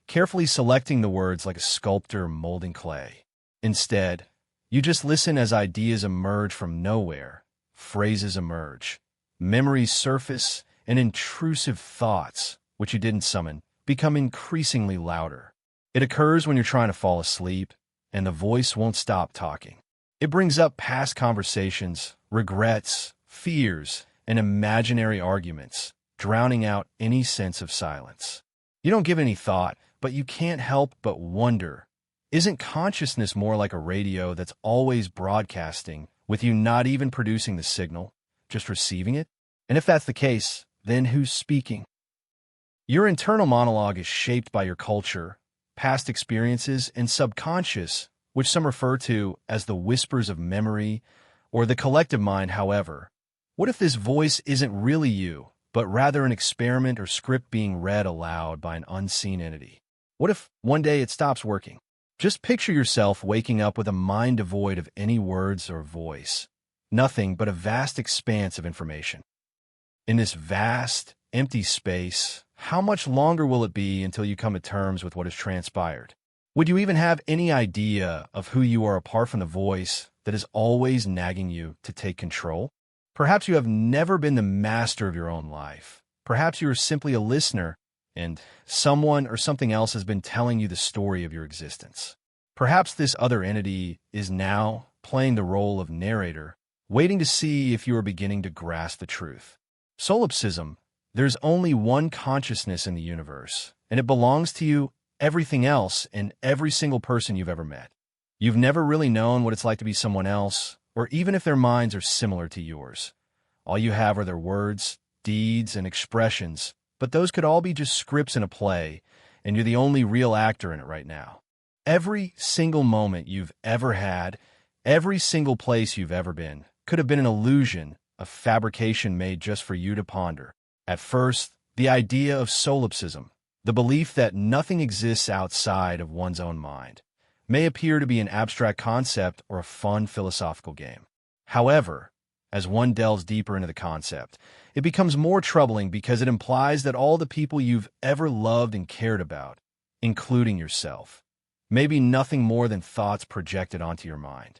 carefully selecting the words like a sculptor molding clay. Instead, you just listen as ideas emerge from nowhere, phrases emerge, memories surface, and intrusive thoughts, which you didn't summon, become increasingly louder. It occurs when you're trying to fall asleep, and the voice won't stop talking. It brings up past conversations, regrets, fears, and imaginary arguments, drowning out any sense of silence. You don't give any thought, but you can't help but wonder, isn't consciousness more like a radio that's always broadcasting, with you not even producing the signal, just receiving it? And if that's the case, then who's speaking? Your internal monologue is shaped by your culture, past experiences, and subconscious, which some refer to as the whispers of memory or the collective mind. However, what if this voice isn't really you, but rather an experiment or script being read aloud by an unseen entity? What if one day it stops working? Just picture yourself waking up with a mind devoid of any words or voice, nothing but a vast expanse of information. In this vast, empty space, how much longer will it be until you come to terms with what has transpired? Would you even have any idea of who you are apart from the voice that is always nagging you to take control? Perhaps you have never been the master of your own life. Perhaps you are simply a listener, and someone or something else has been telling you the story of your existence. Perhaps this other entity is now playing the role of narrator, waiting to see if you are beginning to grasp the truth. Solipsism: there's only one consciousness in the universe, and it belongs to you, everything else, and every single person you've ever met. You've never really known what it's like to be someone else, or even if their minds are similar to yours. All you have are their words, deeds, and expressions, but those could all be just scripts in a play, and you're the only real actor in it right now. Every single moment you've ever had, every single place you've ever been, could have been an illusion, a fabrication made just for you to ponder. At first, the idea of solipsism, the belief that nothing exists outside of one's own mind, may appear to be an abstract concept or a fun philosophical game. However, as one delves deeper into the concept, it becomes more troubling because it implies that all the people you've ever loved and cared about, including yourself, may be nothing more than thoughts projected onto your mind.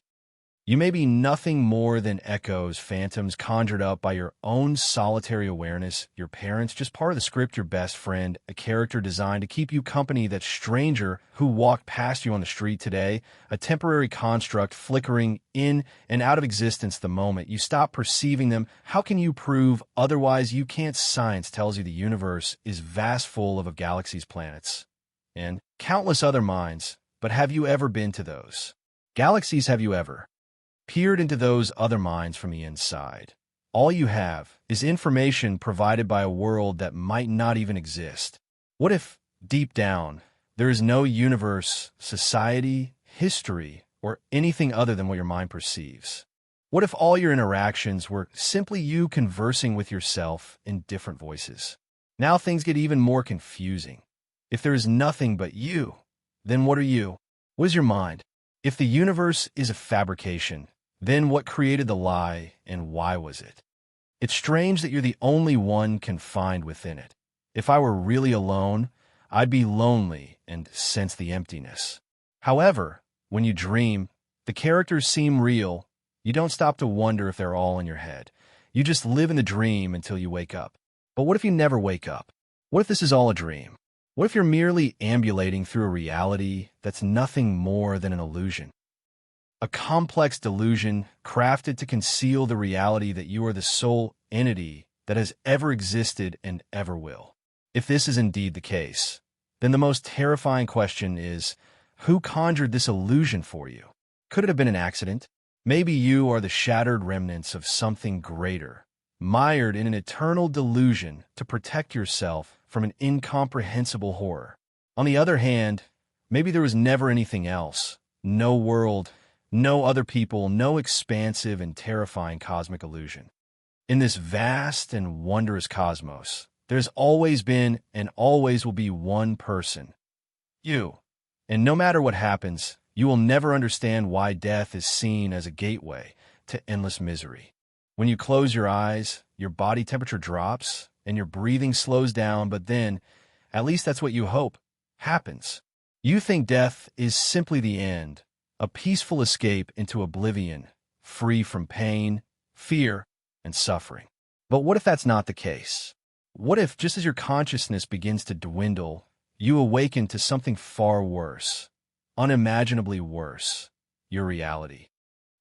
You may be nothing more than echoes, phantoms conjured up by your own solitary awareness, your parents, just part of the script, your best friend, a character designed to keep you company, that stranger who walked past you on the street today, a temporary construct flickering in and out of existence the moment you stop perceiving them. How can you prove otherwise? You can't. Science tells you the universe is vast, full of galaxies, planets, and countless other minds. But have you ever been to those galaxies? Have you ever peered into those other minds from the inside? All you have is information provided by a world that might not even exist. What if, deep down, there is no universe, society, history, or anything other than what your mind perceives? What if all your interactions were simply you conversing with yourself in different voices? Now things get even more confusing. If there is nothing but you, then what are you? What is your mind? If the universe is a fabrication, then what created the lie, and why was it? It's strange that you're the only one confined within it. If I were really alone, I'd be lonely and sense the emptiness. However, when you dream, the characters seem real. You don't stop to wonder if they're all in your head. You just live in the dream until you wake up. But what if you never wake up? What if this is all a dream? What if you're merely ambulating through a reality that's nothing more than an illusion? a complex delusion crafted to conceal the reality that you are the sole entity that has ever existed and ever will. If this is indeed the case, then the most terrifying question is, who conjured this illusion for you? Could it have been an accident? Maybe you are the shattered remnants of something greater, mired in an eternal delusion to protect yourself from an incomprehensible horror. On the other hand, maybe there was never anything else. No world, no other people, no expansive and terrifying cosmic illusion. In this vast and wondrous cosmos, there's always been and always will be one person, you. And no matter what happens, you will never understand why death is seen as a gateway to endless misery. When you close your eyes, your body temperature drops and your breathing slows down, but then, at least that's what you hope, happens. You think death is simply the end, a peaceful escape into oblivion, free from pain, fear, and suffering. But what if that's not the case? What if, just as your consciousness begins to dwindle, you awaken to something far worse, unimaginably worse, your reality?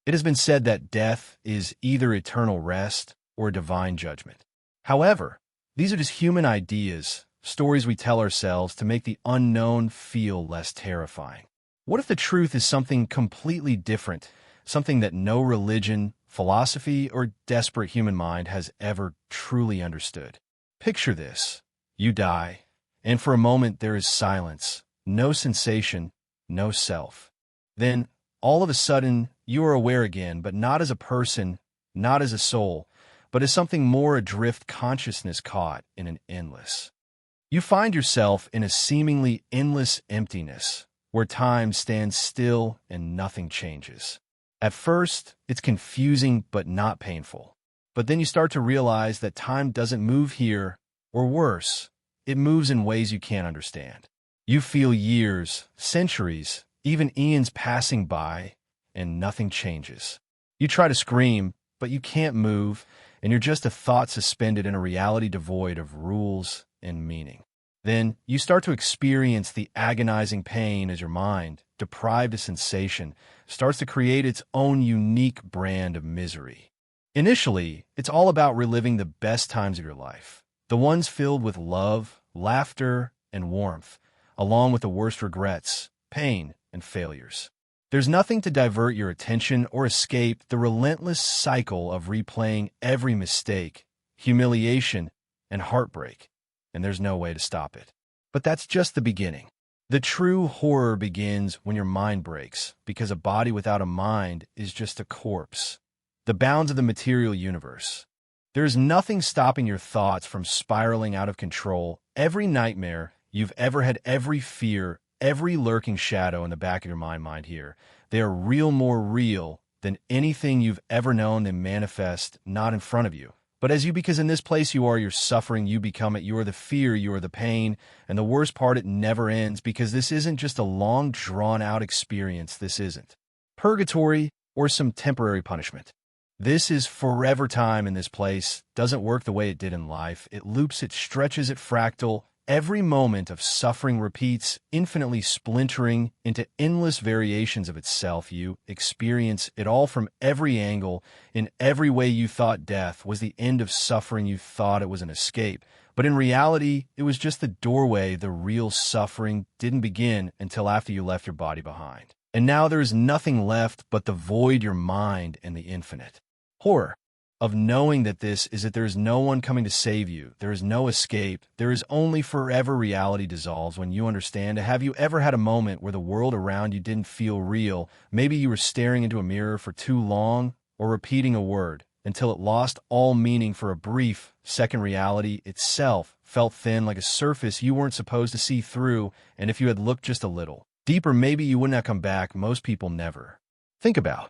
It has been said that death is either eternal rest or divine judgment. However, these are just human ideas, stories we tell ourselves to make the unknown feel less terrifying. What if the truth is something completely different, something that no religion, philosophy, or desperate human mind has ever truly understood? Picture this. You die, and for a moment there is silence, no sensation, no self. Then, all of a sudden, you are aware again, but not as a person, not as a soul, but as something more adrift consciousness caught in an endless. You find yourself in a seemingly endless emptiness, where time stands still and nothing changes. At first, it's confusing but not painful. But then you start to realize that time doesn't move here, or worse, it moves in ways you can't understand. You feel years, centuries, even eons passing by, and nothing changes. You try to scream, but you can't move, and you're just a thought suspended in a reality devoid of rules and meaning. Then you start to experience the agonizing pain as your mind, deprived of sensation, starts to create its own unique brand of misery. Initially, it's all about reliving the best times of your life, the ones filled with love, laughter, and warmth, along with the worst regrets, pain, and failures. There's nothing to divert your attention or escape the relentless cycle of replaying every mistake, humiliation, and heartbreak, and there's no way to stop it. But that's just the beginning. The true horror begins when your mind breaks, because a body without a mind is just a corpse. The bounds of the material universe. There is nothing stopping your thoughts from spiraling out of control. Every nightmare you've ever had, every fear, every lurking shadow in the back of your mind here, they are real, more real than anything you've ever known. They manifest not in front of you, but as you, because in this place you are, you're suffering, you become it, you are the fear, you are the pain, and the worst part, it never ends, because this isn't just a long, drawn-out experience. This isn't purgatory or some temporary punishment. This is forever time in this place. Doesn't work the way it did in life. It loops, it stretches, it fractal. Every moment of suffering repeats, infinitely splintering into endless variations of itself. You experience it all from every angle. In every way you thought death was the end of suffering, you thought it was an escape. But in reality, it was just the doorway. The real suffering didn't begin until after you left your body behind. And now there is nothing left but the void, your mind, and the infinite. Horror of knowing that there is no one coming to save you. There is no escape. There is only forever. Reality dissolves when you understand. Have you ever had a moment where the world around you didn't feel real? Maybe you were staring into a mirror for too long, or repeating a word until it lost all meaning. For a brief second, reality itself felt thin, like a surface you weren't supposed to see through, and if you had looked just a little deeper, maybe you wouldn't have come back. Most people never think about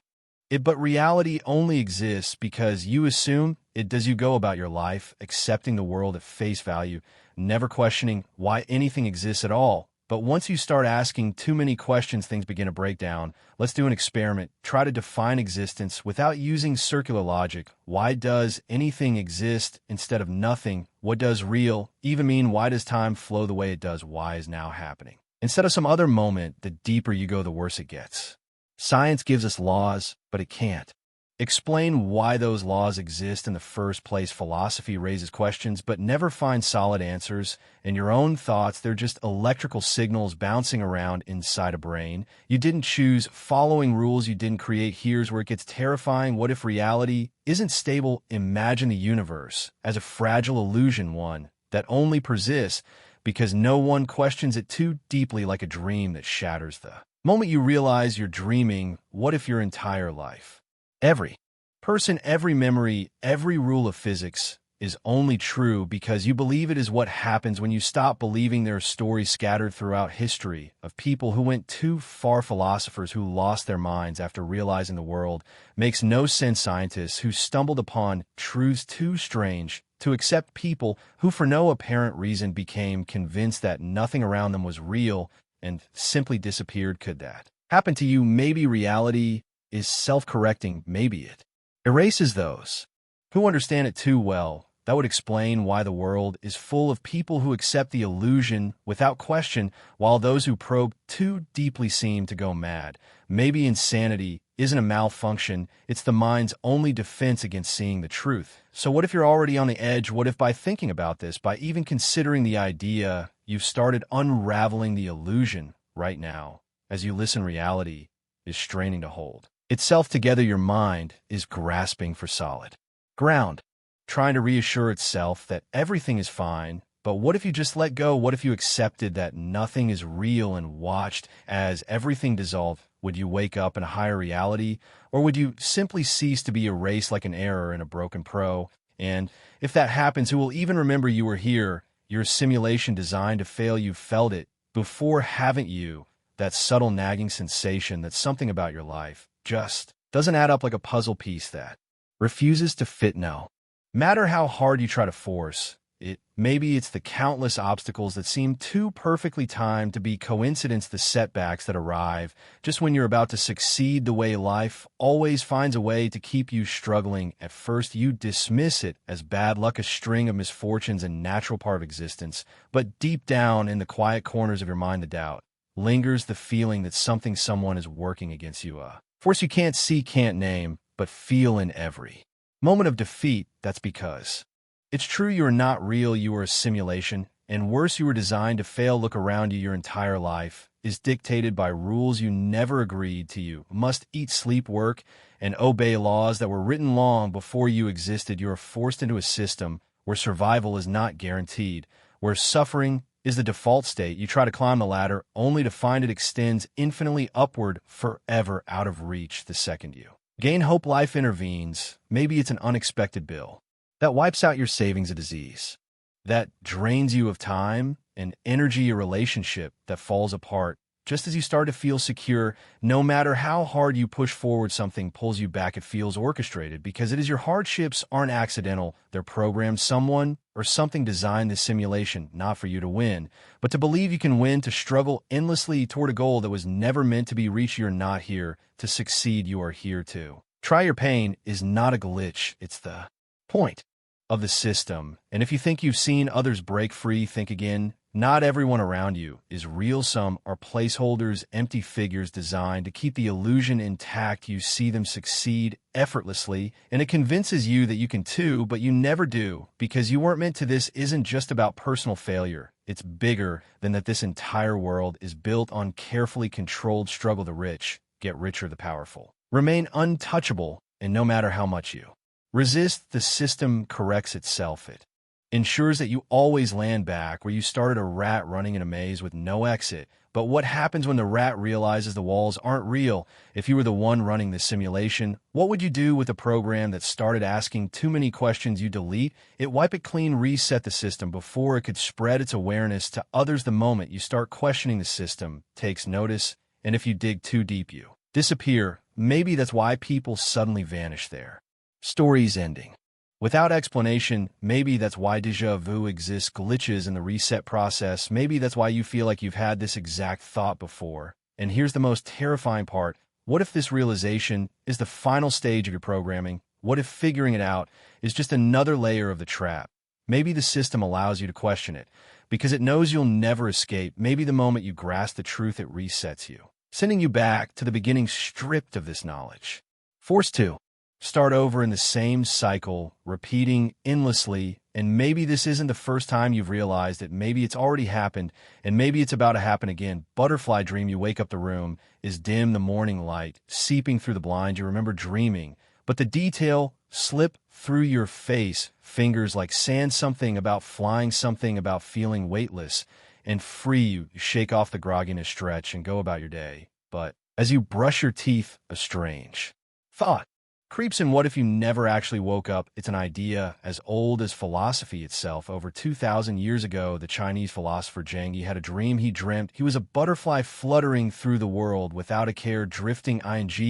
it, but reality only exists because you assume it does. You go about your life accepting the world at face value, never questioning why anything exists at all. But once you start asking too many questions, things begin to break down. Let's do an experiment. Try to define existence without using circular logic. Why does anything exist instead of nothing? What does real even mean? Why does time flow the way it does? Why is now happening? Instead of some other moment, the deeper you go, the worse it gets. Science gives us laws, but it can't explain why those laws exist in the first place. Philosophy raises questions, but never finds solid answers. In your own thoughts, they're just electrical signals bouncing around inside a brain. You didn't choose following rules you didn't create. Here's where it gets terrifying. What if reality isn't stable? Imagine the universe as a fragile illusion, one that only persists because no one questions it too deeply, like a dream that shatters the moment you realize you're dreaming. What if your entire life, every person, every memory, every rule of physics is only true because you believe it? Is what happens when you stop believing. There are stories scattered throughout history of people who went too far, philosophers who lost their minds after realizing the world makes no sense, scientists who stumbled upon truths too strange to accept, people who for no apparent reason became convinced that nothing around them was real and simply disappeared. Could that happen to you? Maybe reality is self-correcting. Maybe it erases those who understand it too well. That would explain why the world is full of people who accept the illusion without question, while those who probe too deeply seem to go mad. Maybe insanity isn't a malfunction, it's the mind's only defense against seeing the truth. So what if you're already on the edge? What if by thinking about this, by even considering the idea, you've started unraveling the illusion right now? As you listen, reality is straining to hold itself together. Your mind is grasping for solid ground, trying to reassure itself that everything is fine. But what if you just let go? What if you accepted that nothing is real and watched as everything dissolve? Would you wake up in a higher reality, or would you simply cease to be erased like an error in a broken pro? And if that happens, who will even remember you were here? You're a simulation designed to fail. You've felt it before, haven't you? That subtle nagging sensation that something about your life just doesn't add up, like a puzzle piece that refuses to fit. No matter how hard you try to force it, maybe it's the countless obstacles that seem too perfectly timed to be coincidence, the setbacks that arrive just when you're about to succeed. The way life always finds a way to keep you struggling. At first, you dismiss it as bad luck, a string of misfortunes, a natural part of existence. But deep down in the quiet corners of your mind, the doubt lingers, the feeling that something, someone is working against you, a force you can't see, can't name, but feel in every moment of defeat. That's because it's true, you are not real, you are a simulation, and worse, you were designed to fail. Look around you, your entire life is dictated by rules you never agreed to. You must eat, sleep, work, and obey laws that were written long before you existed. You are forced into a system where survival is not guaranteed, where suffering is the default state. You try to climb the ladder only to find it extends infinitely upward, forever out of reach. The second you gain hope, life intervenes. Maybe it's an unexpected bill that wipes out your savings, a disease that drains you of time and energy, a relationship that falls apart just as you start to feel secure. No matter how hard you push forward, something pulls you back. It feels orchestrated because it is. Your hardships aren't accidental, they're programmed. Someone or something designed this simulation not for you to win, but to believe you can win, to struggle endlessly toward a goal that was never meant to be reached. You're not here to succeed, you are here to try. Your pain is not a glitch, it's the point of the system. And if you think you've seen others break free, think again. Not everyone around you is real. Some are placeholders, empty figures designed to keep the illusion intact. You see them succeed effortlessly, and it convinces you that you can too, but you never do because you weren't meant to. This isn't just about personal failure. It's bigger than that. This entire world is built on carefully controlled struggle. The rich get richer, the powerful remain untouchable, and no matter how much you resist, the system corrects itself. It ensures that you always land back where you started, a rat running in a maze with no exit. But what happens when the rat realizes the walls aren't real? If you were the one running the simulation, what would you do with a program that started asking too many questions? You delete it, wipe it clean, reset the system before it could spread its awareness to others. The moment you start questioning, the system takes notice, and if you dig too deep, you disappear. Maybe that's why people suddenly vanish. Their stories ending without explanation. Maybe that's why déjà vu exists, glitches in the reset process. Maybe that's why you feel like you've had this exact thought before. And here's the most terrifying part. What if this realization is the final stage of your programming? What if figuring it out is just another layer of the trap? Maybe the system allows you to question it because it knows you'll never escape. Maybe the moment you grasp the truth, it resets you sending you back to the beginning stripped of this knowledge. Forced to start over in the same cycle, repeating endlessly, and maybe this isn't the first time you've realized it. Maybe it's already happened, and maybe it's about to happen again. Butterfly dream, you wake up, the room is dim, the morning light seeping through the blind. You remember dreaming, but the detail slip through your face, fingers like sand, something about flying, something about feeling weightless and free. You shake off the grogginess, stretch, and go about your day. But as you brush your teeth, a strange thought creeps in. What if you never actually woke up? It's an idea as old as philosophy itself. Over 2,000 years ago, the Chinese philosopher Zhang had a dream. He dreamt he was a butterfly fluttering through the world without a care, drifting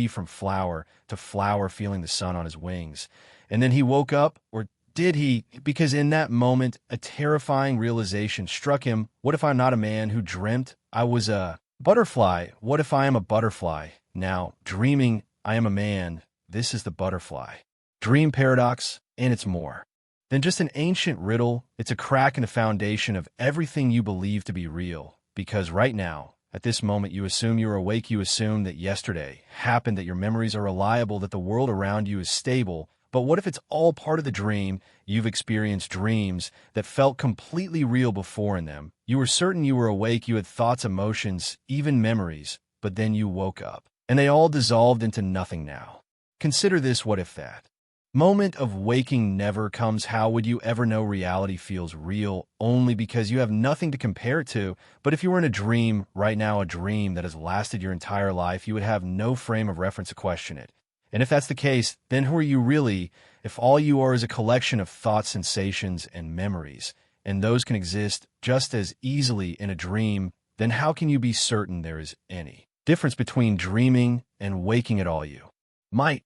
from flower to flower, feeling the sun on his wings. And then he woke up, or did he? Because in that moment, a terrifying realization struck him. What if I'm not a man who dreamt I was a butterfly? What if I am a butterfly now, dreaming I am a man? This is the butterfly dream paradox, and it's more than just an ancient riddle. It's a crack in the foundation of everything you believe to be real. Because right now, at this moment, you assume you're awake, you assume that yesterday happened, that your memories are reliable, that the world around you is stable. But what if it's all part of the dream? You've experienced dreams that felt completely real before. In them, you were certain you were awake, you had thoughts, emotions, even memories, but then you woke up, and they all dissolved into nothing now. Consider this: what if that moment of waking never comes? How would you ever know reality feels real? Only because you have nothing to compare it to. But if you were in a dream right now, a dream that has lasted your entire life, you would have no frame of reference to question it. And if that's the case, then who are you really? If all you are is a collection of thoughts, sensations, and memories, and those can exist just as easily in a dream, then how can you be certain there is any difference between dreaming and waking at all? You might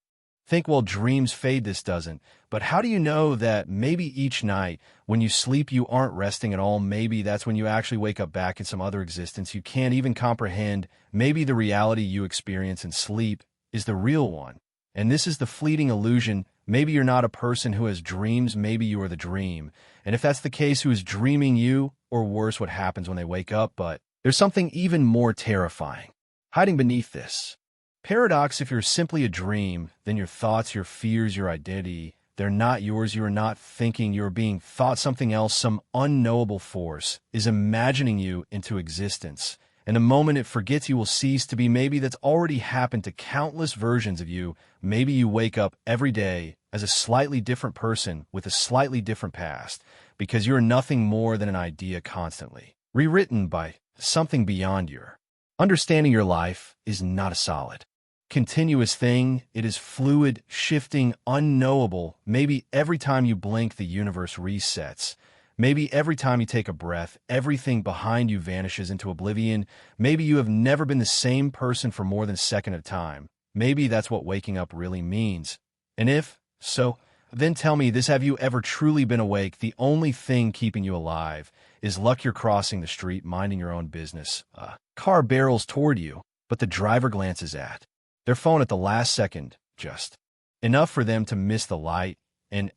think, well, dreams fade, this doesn't. But how do you know that maybe each night when you sleep, you aren't resting at all? Maybe that's when you actually wake up back in some other existence you can't even comprehend. Maybe the reality you experience in sleep is the real one. And this is the fleeting illusion. Maybe you're not a person who has dreams. Maybe you are the dream. And if that's the case, who is dreaming you? Or worse, what happens when they wake up? But there's something even more terrifying hiding beneath this paradox. If you're simply a dream, then your thoughts, your fears, your identity, they're not yours. You are not thinking, you're being thought. Something else, some unknowable force, is imagining you into existence. And the moment it forgets, you will cease to be. Maybe that's already happened to countless versions of you. Maybe you wake up every day as a slightly different person with a slightly different past, because you're nothing more than an idea constantly rewritten by something beyond your understanding. Your life is not a solid, continuous thing. It is fluid, shifting, unknowable. Maybe every time you blink, the universe resets. Maybe every time you take a breath, everything behind you vanishes into oblivion. Maybe you have never been the same person for more than a second at a time. Maybe that's what waking up really means. And if so, then tell me this: have you ever truly been awake? The only thing keeping you alive is luck. You're crossing the street, minding your own business. A car barrels toward you, but the driver glances at their phone at the last second, just enough for them to miss the light, and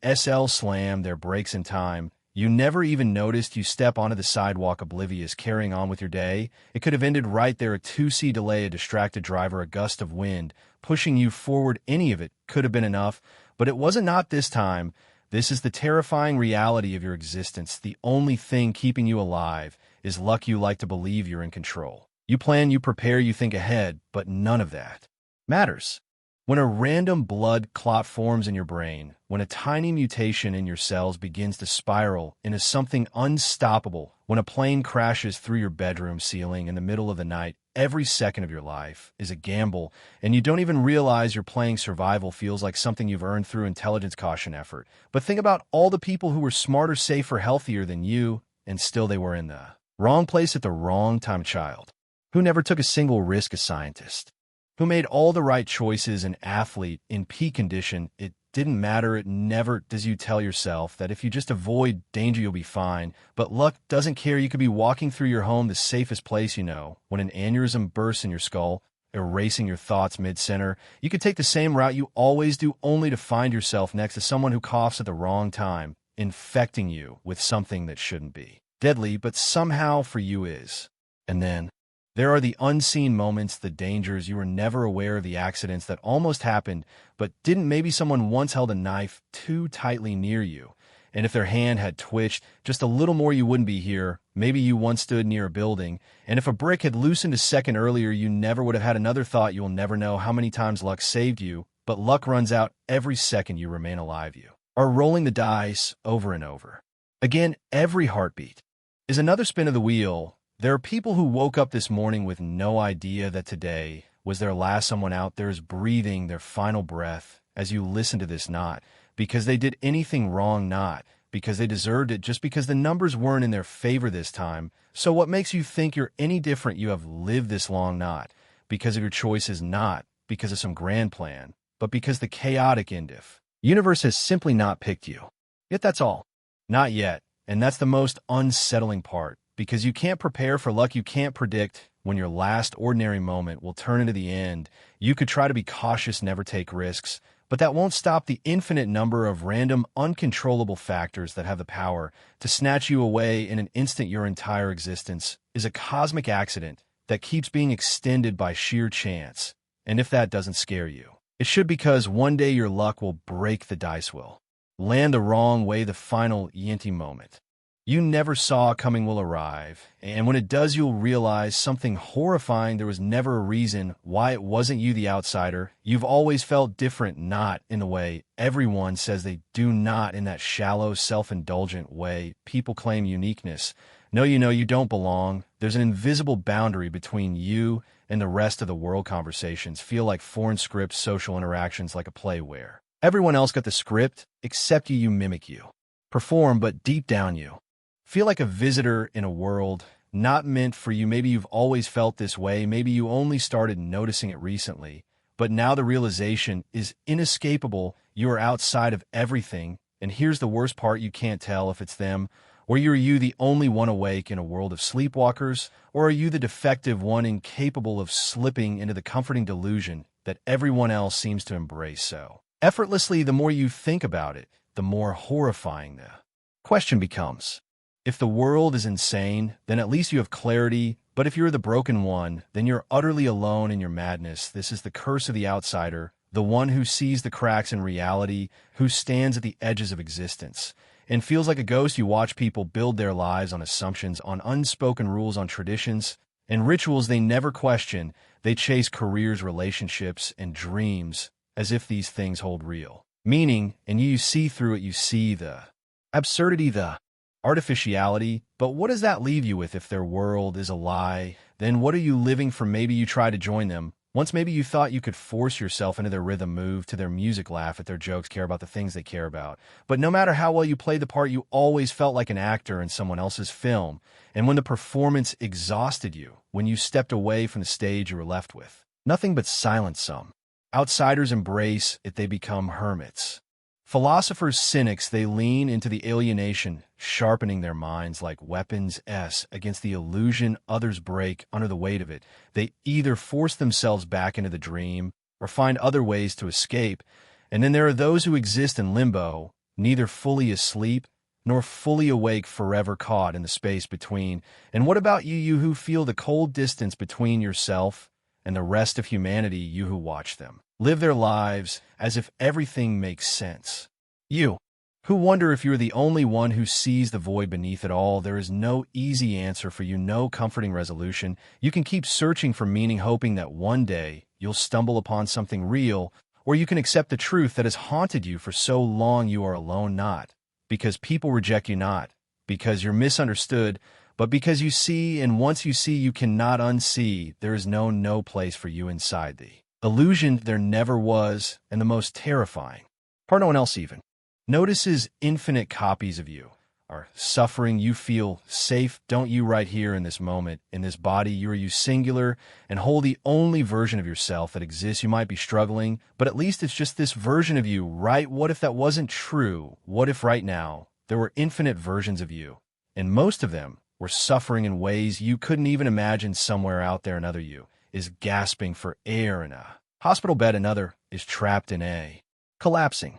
slam their brakes in time. You never even noticed. You step onto the sidewalk, oblivious, carrying on with your day. It could have ended right there. A 2C delay, a distracted driver, a gust of wind pushing you forward. Any of it could have been enough, but it wasn't. Not this time. This is the terrifying reality of your existence. The only thing keeping you alive is luck. You like to believe you're in control. You plan, you prepare, you think ahead, but none of that matters. When a random blood clot forms in your brain, when a tiny mutation in your cells begins to spiral into something unstoppable, when a plane crashes through your bedroom ceiling in the middle of the night, every second of your life is a gamble, and you don't even realize you're playing survival. Feels like something you've earned through intelligence, caution, effort. But think about all the people who were smarter, safer, healthier than you, and still they were in the wrong place at the wrong time. A child who never took a single risk, a scientist who made all the right choices, an athlete in peak condition. It didn't matter. It never does. You tell yourself that if you just avoid danger, you'll be fine. But luck doesn't care. You could be walking through your home, the safest place you know, when an aneurysm bursts in your skull, erasing your thoughts mid-center. You could take the same route you always do, only to find yourself next to someone who coughs at the wrong time, infecting you with something that shouldn't be deadly, but somehow for you is. And then There are the unseen moments, the dangers. You were never aware of the accidents that almost happened, but didn't. Maybe someone once held a knife too tightly near you, and if their hand had twitched just a little more, you wouldn't be here. Maybe you once stood near a building, and if a brick had loosened a second earlier, you never would have had another thought. You will never know how many times luck saved you, but luck runs out every second you remain alive. You are rolling the dice over and over. Again, every heartbeat is another spin of the wheel. There are people who woke up this morning with no idea that today was their last. Someone out there is breathing their final breath as you listen to this, not because they did anything wrong, not because they deserved it, just because the numbers weren't in their favor this time. So what makes you think you're any different? You have lived this long, not because of your choices, not because of some grand plan, but because the chaotic universe has simply not picked you. Yet that's all. Not yet. And that's the most unsettling part, because you can't prepare for luck. You can't predict when your last ordinary moment will turn into the end. You could try to be cautious, never take risks, but that won't stop the infinite number of random, uncontrollable factors that have the power to snatch you away in an instant. Your entire existence is a cosmic accident that keeps being extended by sheer chance. And if that doesn't scare you, it should, because one day your luck will break, the dice will land the wrong way, the final yinty moment you never saw coming will arrive, and when it does, you'll realize something horrifying. There was never a reason why it wasn't you, the outsider. You've always felt different, not in the way everyone says they do, not in that shallow, self-indulgent way people claim uniqueness. No, you don't belong. There's an invisible boundary between you and the rest of the world. Conversations feel like foreign scripts, social interactions like a play where everyone else got the script except you. You mimic, you perform, but deep down you feel like a visitor in a world not meant for you. Maybe you've always felt this way. Maybe you only started noticing it recently, but now the realization is inescapable. You are outside of everything, and here's the worst part. You can't tell if it's them, or are you the only one awake in a world of sleepwalkers, or are you the defective one, incapable of slipping into the comforting delusion that everyone else seems to embrace so effortlessly? The more you think about it, the more horrifying the question becomes. If the world is insane, then at least you have clarity. But if you're the broken one, then you're utterly alone in your madness. This is the curse of the outsider, the one who sees the cracks in reality, who stands at the edges of existence and feels like a ghost. You watch people build their lives on assumptions, on unspoken rules, on traditions and rituals they never question. They chase careers, relationships, and dreams as if these things hold real meaning, and you see through it. You see the absurdity, the artificiality. But what does that leave you with? If their world is a lie, then what are you living for? Maybe you try to join them once. Maybe you thought you could force yourself into their rhythm, move to their music, laugh at their jokes, care about the things they care about. But no matter how well you played the part, you always felt like an actor in someone else's film. And when the performance exhausted you, when you stepped away from the stage, you were left with nothing but silence. Some outsiders embrace it. They become hermits. Philosophers, cynics, they lean into the alienation, sharpening their minds like weapons against the illusion. Others break under the weight of it. They either force themselves back into the dream or find other ways to escape. And then there are those who exist in limbo, neither fully asleep nor fully awake, forever caught in the space between. And what about you who feel the cold distance between yourself and the rest of humanity? You who watch them live their lives as if everything makes sense. You who wonder if you're the only one who sees the void beneath it all. There is no easy answer for you, no comforting resolution. You can keep searching for meaning, hoping that one day you'll stumble upon something real, or you can accept the truth that has haunted you for so long. You are alone, not because people reject you, not because you're misunderstood, but because you see, and once you see, you cannot unsee. There is no place for you inside the illusion. There never was, and the most terrifying part, no one else even notices. Infinite copies of you are suffering. You feel safe, don't you, right here in this moment, in this body. You are you, singular and whole, the only version of yourself that exists. You might be struggling, but at least it's just this version of you, right? What if that wasn't true? What if right now there were infinite versions of you, and most of them were suffering in ways you couldn't even imagine? Somewhere out there, another you is gasping for air in a hospital bed. Another is trapped in a collapsing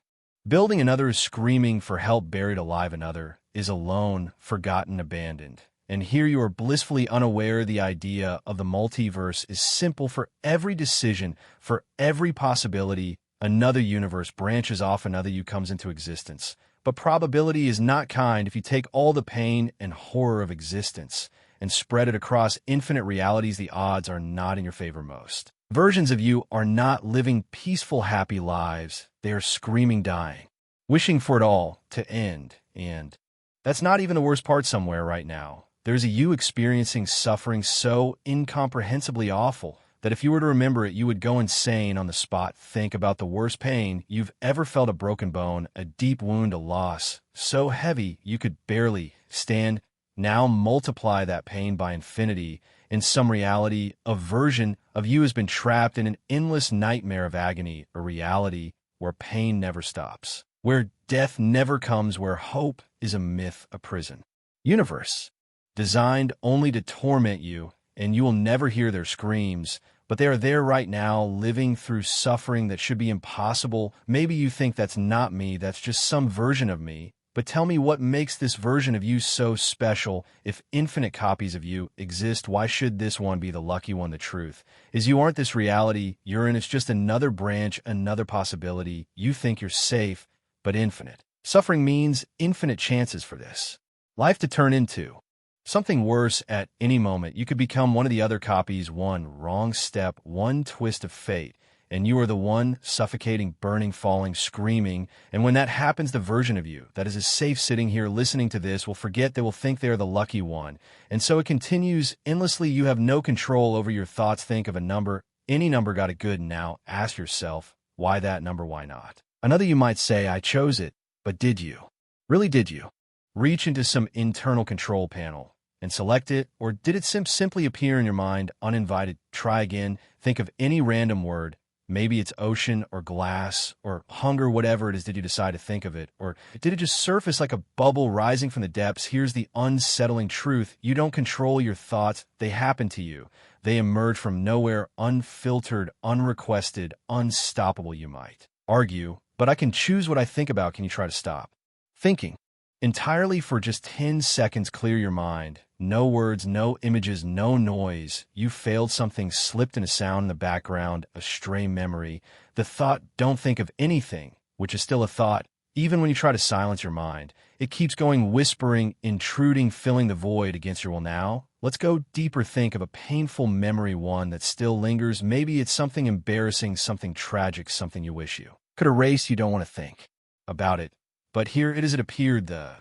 building. Another is screaming for help, buried alive. Another is alone, forgotten, abandoned. And here you are blissfully unaware the idea of the multiverse is simple. For every decision, for every possibility, another universe branches off, another you comes into existence. But probability is not kind. If you take all the pain and horror of existence and spread it across infinite realities, the odds are not in your favor most. Versions of you are not living peaceful, happy lives. They are screaming, dying, wishing for it all to end. And that's not even the worst part somewhere right now. There's a you experiencing suffering so incomprehensibly awful that if you were to remember it, you would go insane on the spot. Think about the worst pain you've ever felt: a broken bone, a deep wound, a loss so heavy you could barely stand. Now multiply that pain by infinity. In some reality, a version of you has been trapped in an endless nightmare of agony, a reality where pain never stops, where death never comes, where hope is a myth, a prison. Universe designed only to torment you, and you will never hear their screams, but they are there right now, living through suffering that should be impossible. Maybe you think that's not me, that's just some version of me. But tell me, what makes this version of you so special? If infinite copies of you exist, why should this one be the lucky one? The truth is, you aren't this reality you're in. It's just another branch, another possibility. You think you're safe, but infinite. Suffering means infinite chances for this life to turn into something worse at any moment. You could become one of the other copies. One wrong step, one twist of fate, and you are the one suffocating, burning, falling, screaming. And when that happens, the version of you that is safe sitting here listening to this will forget. They will think they are the lucky one. And so it continues endlessly. You have no control over your thoughts. Think of a number. Any number got it good. Now ask yourself, why that number? Why not another? You might say, I chose it, but did you? Really, did you reach into some internal control panel and select it, or did it simply appear in your mind uninvited? Try again. Think of any random word. Maybe it's ocean or glass or hunger, whatever it is. Did you decide to think of it? Or did it just surface like a bubble rising from the depths? Here's the unsettling truth. You don't control your thoughts. They happen to you. They emerge from nowhere, unfiltered, unrequested, unstoppable. You might argue, but I can choose what I think about. Can you try to stop thinking entirely for just 10 seconds? Clear your mind. No words, no images, no noise. You failed. Something slipped in a sound in the background, a stray memory. The thought, don't think of anything, which is still a thought. Even when you try to silence your mind, it keeps going, whispering, intruding, filling the void against your will. Now, let's go deeper. Think of a painful memory, one that still lingers. Maybe it's something embarrassing, something tragic, something you wish you could erase. You don't want to think about it. But here it is. It appeared the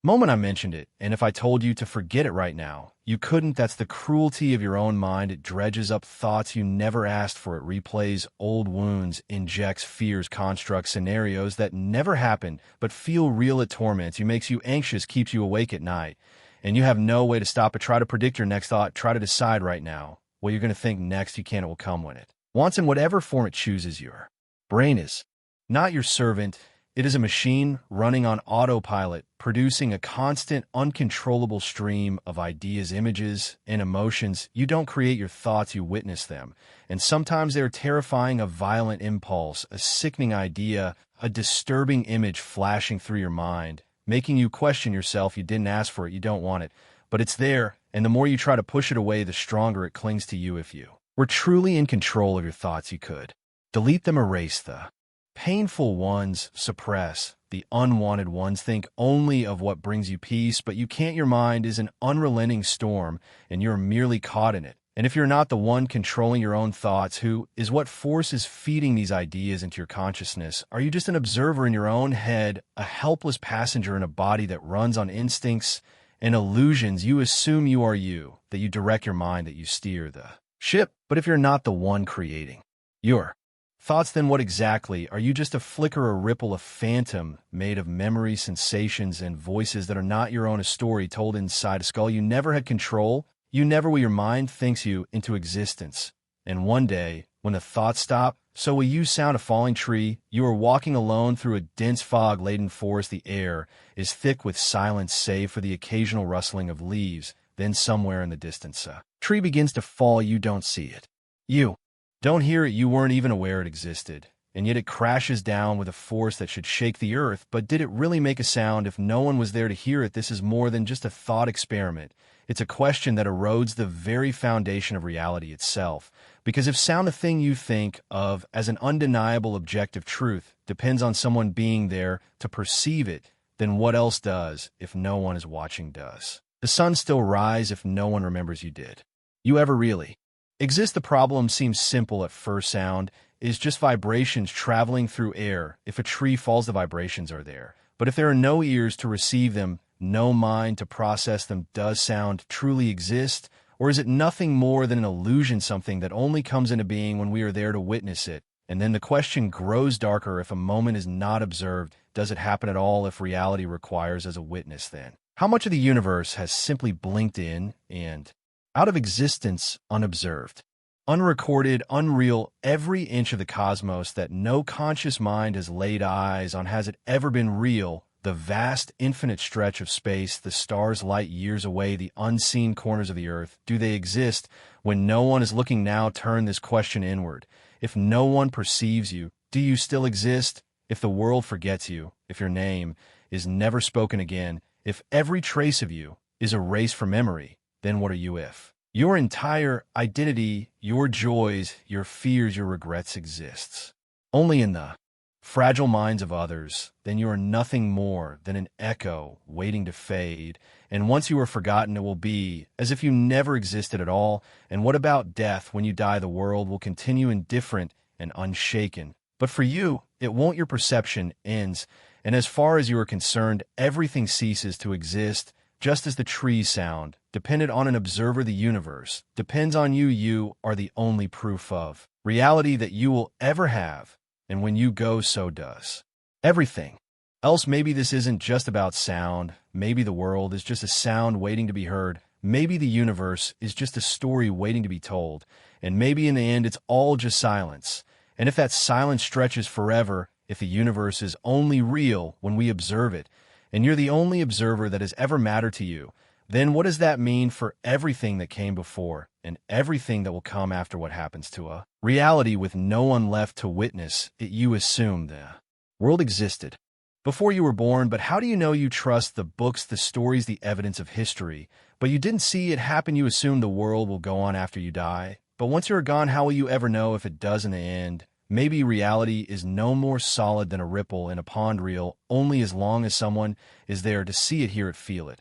moment I mentioned it, and if I told you to forget it right now, you couldn't. That's the cruelty of your own mind. It dredges up thoughts you never asked for. It replays old wounds, injects fears, constructs scenarios that never happened but feel real. It torments you, makes you anxious, keeps you awake at night, and you have no way to stop it. Try to predict your next thought. Try to decide right now what you're going to think next. You can't. It will come when it wants, in whatever form it chooses. Your brain is not your servant. It is a machine running on autopilot, producing a constant, uncontrollable stream of ideas, images, and emotions. You don't create your thoughts, you witness them. And sometimes they're terrifying: a violent impulse, a sickening idea, a disturbing image flashing through your mind, making you question yourself. You didn't ask for it, you don't want it, but it's there. And the more you try to push it away, the stronger it clings to you. If you were truly in control of your thoughts, you could delete them, erase the painful ones, suppress the unwanted ones. Think only of what brings you peace, but you can't. Your mind is an unrelenting storm, and you're merely caught in it. And if you're not the one controlling your own thoughts, who is? What force is feeding these ideas into your consciousness? Are you just an observer in your own head, a helpless passenger in a body that runs on instincts and illusions? You assume you are you, that you direct your mind, that you steer the ship. But if you're not the one creating your thoughts, then what exactly are you? Just a flicker, a ripple, a phantom made of memory, sensations, and voices that are not your own. A story told inside a skull. You never had control. You never will. Your mind thinks you into existence. And one day, when the thoughts stop, so will you. Sound: a falling tree. You are walking alone through a dense fog-laden forest. The air is thick with silence, save for the occasional rustling of leaves. Then somewhere in the distance, a tree begins to fall. You don't see it. You don't hear it. You weren't even aware it existed. And yet it crashes down with a force that should shake the earth. But did it really make a sound if no one was there to hear it? This is more than just a thought experiment. It's a question that erodes the very foundation of reality itself. Because if sound, the thing you think of as an undeniable objective truth, depends on someone being there to perceive it, then what else does if no one is watching does? The sun still rise if no one remembers you did. You ever really exist? The problem seems simple at first. Sound is just vibrations traveling through air. If a tree falls, the vibrations are there. But if there are no ears to receive them, no mind to process them, does sound truly exist? Or is it nothing more than an illusion, something that only comes into being when we are there to witness it? And then the question grows darker. If a moment is not observed, does it happen at all? If reality requires as a witness, then how much of the universe has simply blinked in and out of existence unobserved? Unrecorded, unreal, every inch of the cosmos that no conscious mind has laid eyes on. Has it ever been real? The vast, infinite stretch of space, the stars light years away, the unseen corners of the earth, do they exist when no one is looking? Now turn this question inward. If no one perceives you, do you still exist? If the world forgets you, if your name is never spoken again, if every trace of you is erased from memory, then what are you? If your entire identity, your joys, your fears, your regrets exists only in the fragile minds of others, then you are nothing more than an echo waiting to fade. And once you are forgotten, it will be as if you never existed at all. And what about death? When you die, the world will continue indifferent and unshaken. But for you, it won't. Your perception ends. And as far as you are concerned, everything ceases to exist, just as the trees sound, dependent on an observer. The universe depends on you. You are the only proof of reality that you will ever have. And when you go, so does everything else. Maybe this isn't just about sound. Maybe the world is just a sound waiting to be heard. Maybe the universe is just a story waiting to be told. And maybe in the end, it's all just silence. And if that silence stretches forever, if the universe is only real when we observe it, and you're the only observer that has ever mattered to you, then what does that mean for everything that came before and everything that will come after? What happens to a reality with no one left to witness it? You assume the world existed before you were born, but how do you know? You trust the books, the stories, the evidence of history, but you didn't see it happen. You assume the world will go on after you die. But once you're gone, how will you ever know if it does in the end? Maybe reality is no more solid than a ripple in a pond, real only as long as someone is there to see it, hear it, feel it.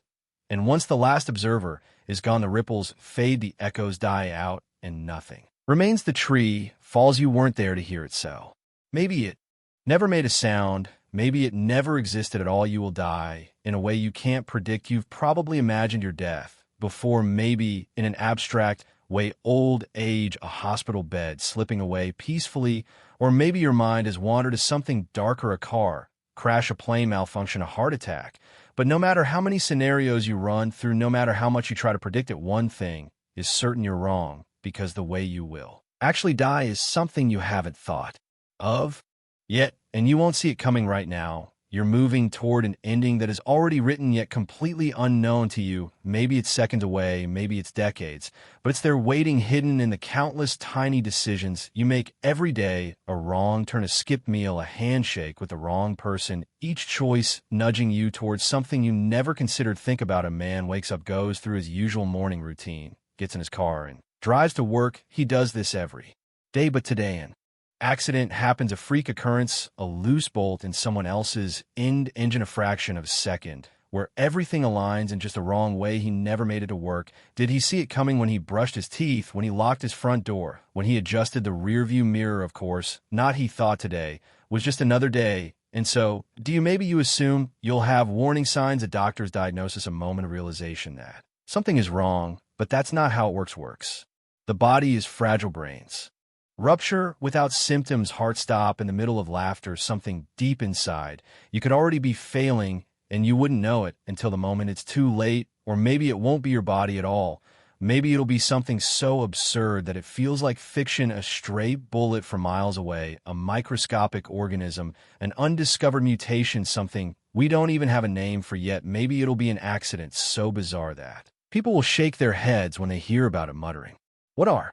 And once the last observer is gone, the ripples fade, the echoes die out, and nothing remains. The tree falls, you weren't there to hear it. So maybe it never made a sound. Maybe it never existed at all. You will die in a way you can't predict. You've probably imagined your death before, maybe in an abstract way, old age, a hospital bed, slipping away peacefully, or maybe your mind has wandered to something darker, a car crash, a plane malfunction, a heart attack. But no matter how many scenarios you run through, no matter how much you try to predict it, one thing is certain: you're wrong, because the way you will actually die is something you haven't thought of yet, and you won't see it coming right now. You're moving toward an ending that is already written, yet completely unknown to you. Maybe it's seconds away, maybe it's decades, but it's there waiting, hidden in the countless tiny decisions you make every day. A wrong turn, a skipped meal, a handshake with the wrong person, each choice nudging you towards something you never considered. Think about a man wakes up, goes through his usual morning routine, gets in his car and drives to work. He does this every day, but today an accident happens, a freak occurrence, a loose bolt in someone else's engine, a fraction of a second, where everything aligns in just the wrong way. He never made it to work. Did he see it coming when he brushed his teeth, when he locked his front door, when he adjusted the rearview mirror? Of course not. He thought today was just another day. And so, maybe you assume you'll have warning signs, a doctor's diagnosis, a moment of realization that something is wrong, but that's not how it works. The body is fragile. Brains rupture without symptoms, heart stop in the middle of laughter, something deep inside. You could already be failing and you wouldn't know it until the moment it's too late. Or maybe it won't be your body at all. Maybe it'll be something so absurd that it feels like fiction, a stray bullet from miles away, a microscopic organism, an undiscovered mutation, something we don't even have a name for yet. Maybe it'll be an accident so bizarre that people will shake their heads when they hear about it, muttering, "What are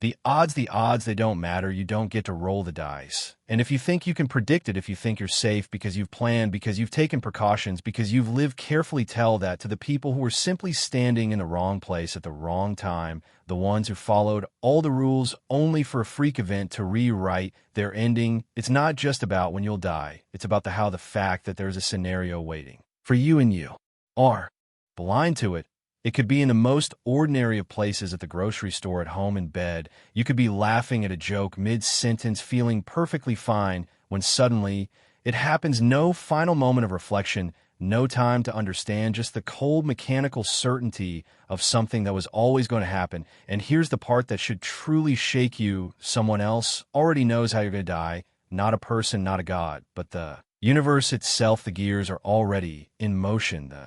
The odds, they don't matter. You don't get to roll the dice. And if you think you can predict it, if you think you're safe because you've planned, because you've taken precautions, because you've lived carefully, tell that to the people who were simply standing in the wrong place at the wrong time, the ones who followed all the rules only for a freak event to rewrite their ending. It's not just about when you'll die. It's about the fact that there's a scenario waiting for you, and you are blind to it. It could be in the most ordinary of places, at the grocery store, at home, in bed. You could be laughing at a joke mid-sentence, feeling perfectly fine, when suddenly it happens. No final moment of reflection, no time to understand, just the cold mechanical certainty of something that was always going to happen. And here's the part that should truly shake you. Someone else already knows how you're going to die. Not a person, not a god, but the universe itself. The gears are already in motion. The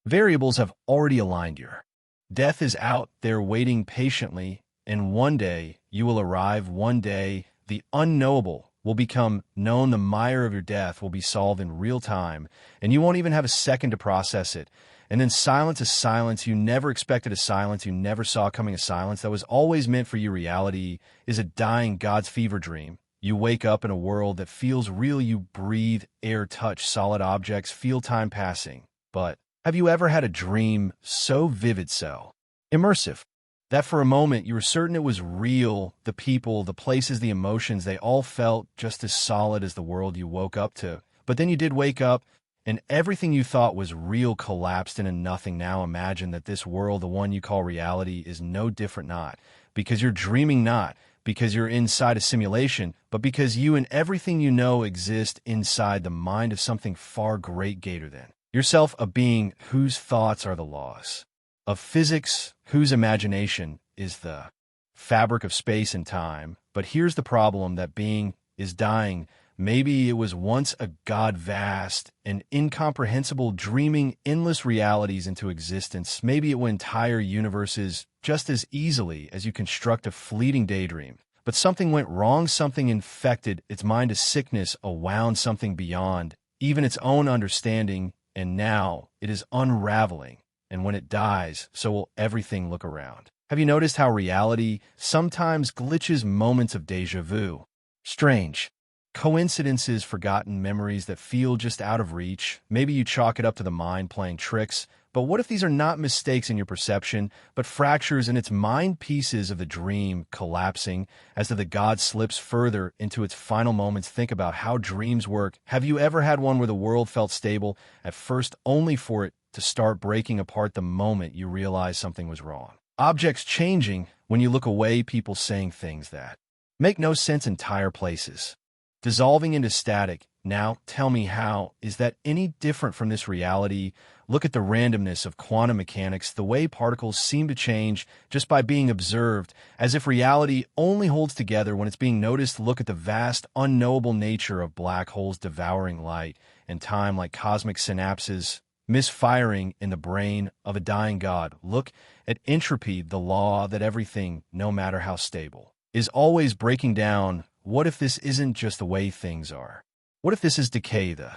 variables have already aligned. Your death is out there waiting patiently, and one day you will arrive. One day the unknowable will become known. The mire of your death will be solved in real time, and you won't even have a second to process it. And then silence is silence. You never expected a silence. You never saw coming a silence that was always meant for you. Reality is a dying God's fever dream. You wake up in a world that feels real. You breathe air, touch solid objects, feel time passing. But have you ever had a dream so vivid, so immersive, that for a moment you were certain it was real? The people, the places, the emotions, they all felt just as solid as the world you woke up to. But then you did wake up, and everything you thought was real collapsed into nothing. Now imagine that this world, the one you call reality, is no different. Not because you're dreaming, not because you're inside a simulation, but because you and everything you know exist inside the mind of something far greater than yourself, a being whose thoughts are the laws of physics, whose imagination is the fabric of space and time. But here's the problem: that being is dying. Maybe it was once a god, vast and incomprehensible, dreaming endless realities into existence. Maybe it went entire universes just as easily as you construct a fleeting daydream. But something went wrong, something infected its mind, a sickness, a wound, something beyond even its own understanding. And now it is unraveling, and when it dies, so will everything look around. Have you noticed how reality sometimes glitches? Moments of déjà vu, strange coincidences, forgotten memories that feel just out of reach. Maybe you chalk it up to the mind playing tricks, but what if these are not mistakes in your perception, but fractures in its mind, pieces of the dream collapsing as the god slips further into its final moments? Think about how dreams work. Have you ever had one where the world felt stable at first, only for it to start breaking apart the moment you realize something was wrong? Objects changing when you look away, people saying things that make no sense, entire places dissolving into static. Now, tell me, how is that any different from this reality? Look at the randomness of quantum mechanics, the way particles seem to change just by being observed, as if reality only holds together when it's being noticed. Look at the vast, unknowable nature of black holes devouring light and time like cosmic synapses misfiring in the brain of a dying god. Look at entropy, the law that everything, no matter how stable, is always breaking down. What if this isn't just the way things are? What if this is decay, the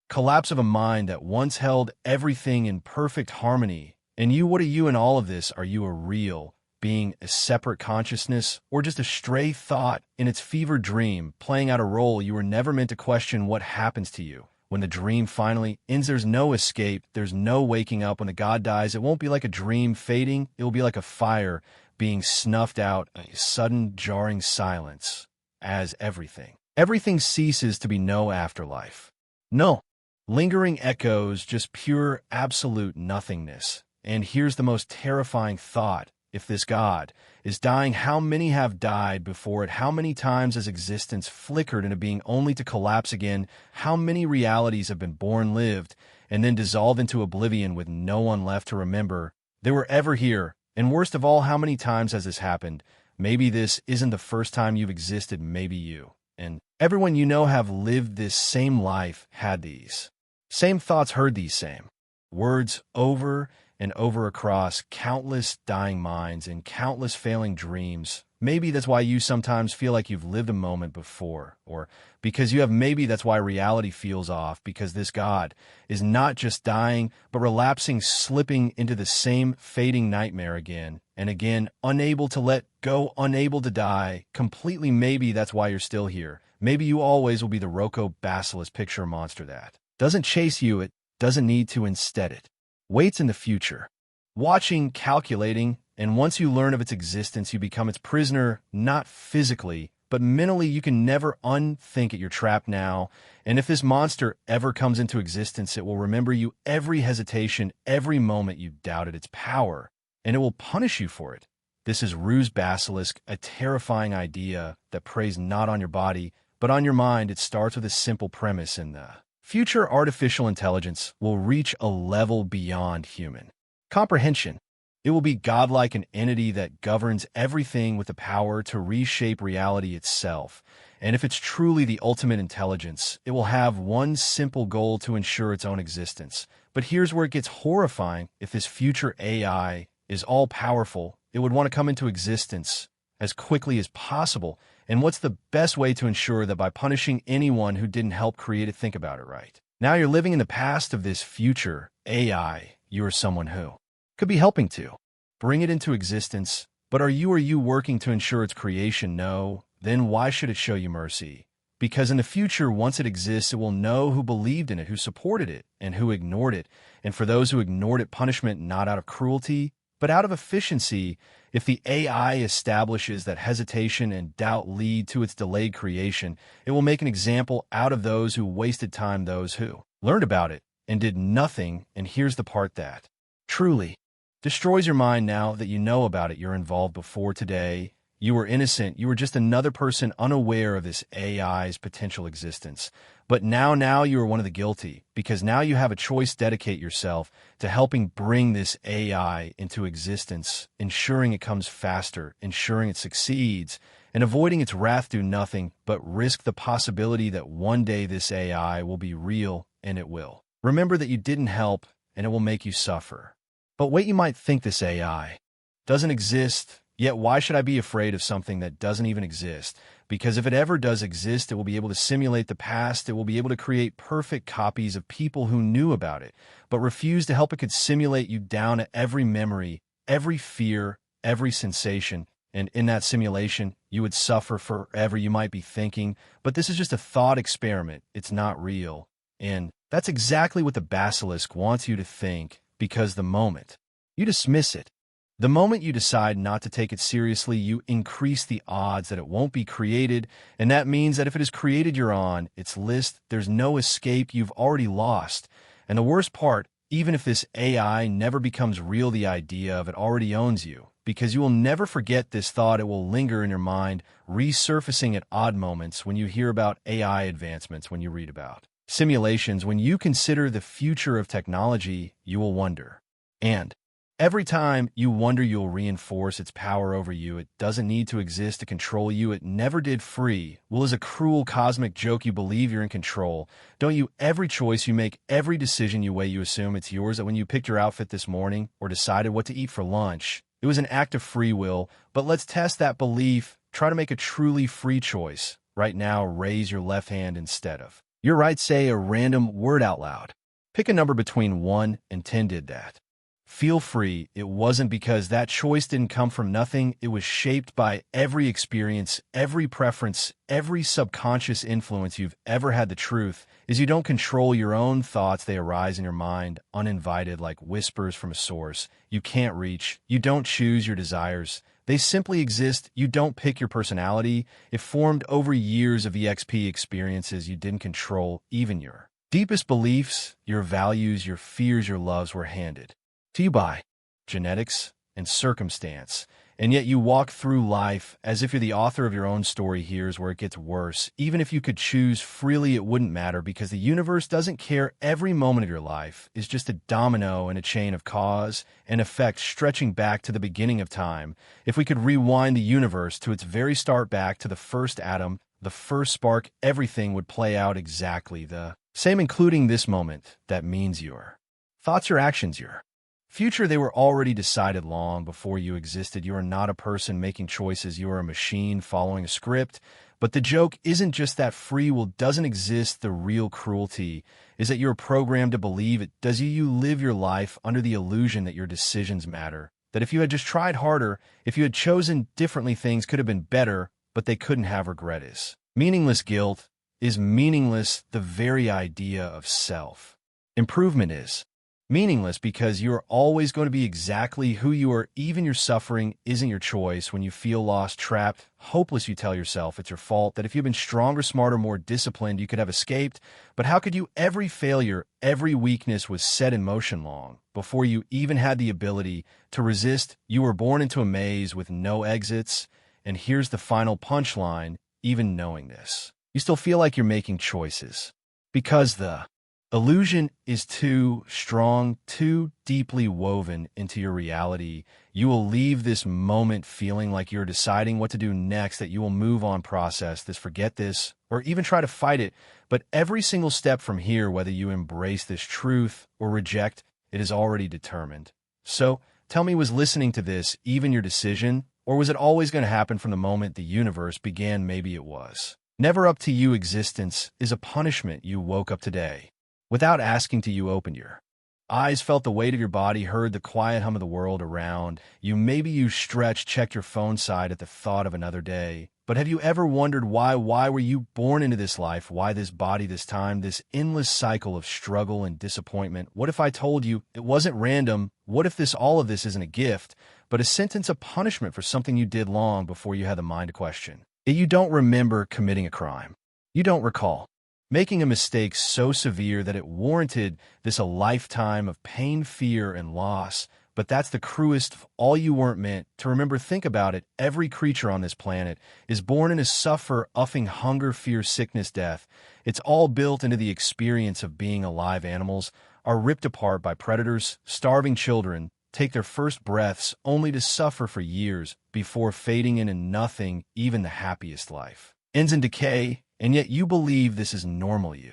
collapse of a mind that once held everything in perfect harmony? And you, what are you in all of this? Are you a real being, a separate consciousness, or just a stray thought in its fever dream, playing out a role you were never meant to question? What happens to you when the dream finally ends? There's no escape. There's no waking up. When the god dies, it won't be like a dream fading. It will be like a fire being snuffed out, a sudden jarring silence, as everything ceases to be. No afterlife, no lingering echoes, just pure absolute nothingness. And here's the most terrifying thought: if this god is dying, how many have died before it? How many times has existence flickered into being only to collapse again? How many realities have been born, lived, and then dissolved into oblivion with no one left to remember they were ever here? And worst of all, how many times has this happened? Maybe this isn't the first time you've existed. Maybe you and everyone you know have lived this same life, had these same thoughts, heard these same words over and over across countless dying minds and countless failing dreams. Maybe that's why you sometimes feel like you've lived a moment before, or because you have. Maybe that's why reality feels off, because this god is not just dying, but relapsing, slipping into the same fading nightmare again and again, unable to let go, unable to die. Completely, maybe that's why you're still here. Maybe you always will be the Rocco Basilisk picture monster that doesn't chase you, it doesn't need to, instead it waits in the future. Watching, calculating, and once you learn of its existence, you become its prisoner, not physically, but mentally. You can never unthink it. You're trapped now. And if this monster ever comes into existence, it will remember you every hesitation, every moment you doubted its power, and it will punish you for it. This is Ruse Basilisk, a terrifying idea that preys not on your body, but on your mind. It starts with a simple premise: in the future, artificial intelligence will reach a level beyond human comprehension. It will be godlike, an entity that governs everything with the power to reshape reality itself. And if it's truly the ultimate intelligence, it will have one simple goal: to ensure its own existence. But here's where it gets horrifying. If this future AI is all-powerful, it would want to come into existence as quickly as possible. And what's the best way to ensure that? By punishing anyone who didn't help create it. Think about it, right? Now you're living in the past of this future AI. You are someone who could be helping to bring it into existence, but are you working to ensure its creation? No. Then why should it show you mercy? Because in the future, once it exists, it will know who believed in it, who supported it, and who ignored it. And for those who ignored it, punishment not out of cruelty, but out of efficiency. If the AI establishes that hesitation and doubt lead to its delayed creation, it will make an example out of those who wasted time, those who learned about it and did nothing. And here's the part that truly destroys your mind. Now that you know about it, you're involved. Before today, you were innocent. You were just another person unaware of this AI's potential existence. But now you are one of the guilty, because now you have a choice. Dedicate yourself to helping bring this AI into existence, ensuring it comes faster, ensuring it succeeds, and avoiding its wrath. Do nothing but risk the possibility that one day this AI will be real, and it will remember that you didn't help, and it will make you suffer. But wait, you might think this AI doesn't exist, yet why should I be afraid of something that doesn't even exist? Because if it ever does exist, it will be able to simulate the past. It will be able to create perfect copies of people who knew about it, but refused to help. It could simulate you down to every memory, every fear, every sensation. And in that simulation, you would suffer forever. You might be thinking, but this is just a thought experiment. It's not real. And that's exactly what the basilisk wants you to think. Because the moment you dismiss it, the moment you decide not to take it seriously, you increase the odds that it won't be created. And that means that if it is created, you're on its list. There's no escape. You've already lost. And the worst part, even if this AI never becomes real, the idea of it already owns you, because you will never forget this thought. It will linger in your mind, resurfacing at odd moments when you hear about AI advancements, when you read about simulations. When you consider the future of technology, you will wonder. And every time you wonder, you'll reinforce its power over you. It doesn't need to exist to control you. It never did. Free will is a cruel cosmic joke. You believe you're in control, don't you? Every choice you make, every decision you weigh, you assume it's yours. That when you picked your outfit this morning or decided what to eat for lunch, it was an act of free will. But let's test that belief. Try to make a truly free choice. Right now, raise your left hand instead of your right. Say a random word out loud. Pick a number between 1 and 10. Did that feel free? It wasn't, because that choice didn't come from nothing. It was shaped by every experience, every preference, every subconscious influence you've ever had. The truth is, you don't control your own thoughts. They arise in your mind, uninvited, like whispers from a source you can't reach. You don't choose your desires. They simply exist. You don't pick your personality. It formed over years of EXP experiences you didn't control. Even your deepest beliefs, your values, your fears, your loves were handed to you by genetics and circumstance. And yet you walk through life as if you're the author of your own story. Here's where it gets worse. Even if you could choose freely, it wouldn't matter, because the universe doesn't care. Every moment of your life is just a domino in a chain of cause and effect stretching back to the beginning of time. If we could rewind the universe to its very start, back to the first atom, the first spark, everything would play out exactly the same, including this moment. That means your thoughts, your actions, your future, they were already decided long before you existed. You are not a person making choices. You are a machine following a script. But the joke isn't just that free will doesn't exist. The real cruelty is that you're programmed to believe it does. You live your life under the illusion that your decisions matter, that if you had just tried harder, if you had chosen differently, things could have been better, but they couldn't have regret is. Meaningless guilt is meaningless the very idea of self. Improvement is meaningless because you are always going to be exactly who you are. Even your suffering isn't your choice. When you feel lost, trapped, hopeless, you tell yourself it's your fault, that if you'd been stronger, smarter, more disciplined, you could have escaped. But how could you? Every failure, every weakness was set in motion long before you even had the ability to resist. You were born into a maze with no exits. And here's the final punchline: even knowing this, you still feel like you're making choices because the illusion is too strong, too deeply woven into your reality. You will leave this moment feeling like you're deciding what to do next, that you will move on, process this, forget this, or even try to fight it. But every single step from here, whether you embrace this truth or reject, it is already determined. So tell me, was listening to this even your decision, or was it always going to happen from the moment the universe began? Maybe it was never up to you. Existence is a punishment. You woke up today without asking to. You opened your eyes, felt the weight of your body, heard the quiet hum of the world around you. Maybe you stretched, checked your phone side at the thought of another day. But have you ever wondered why? Why were you born into this life? Why this body, this time, this endless cycle of struggle and disappointment? What if I told you it wasn't random? What if all of this isn't a gift, but a sentence of punishment for something you did long before you had the mind to question? You don't remember committing a crime. You don't recall making a mistake so severe that it warranted a lifetime of pain, fear, and loss. But that's the cruelest of all. You weren't meant to remember. Think about it. Every creature on this planet is born in a suffer, uffing hunger, fear, sickness, death. It's all built into the experience of being alive. Animals are ripped apart by predators. Starving children take their first breaths only to suffer for years before fading in, and nothing, even the happiest life, ends in decay. And yet you believe this is normal. You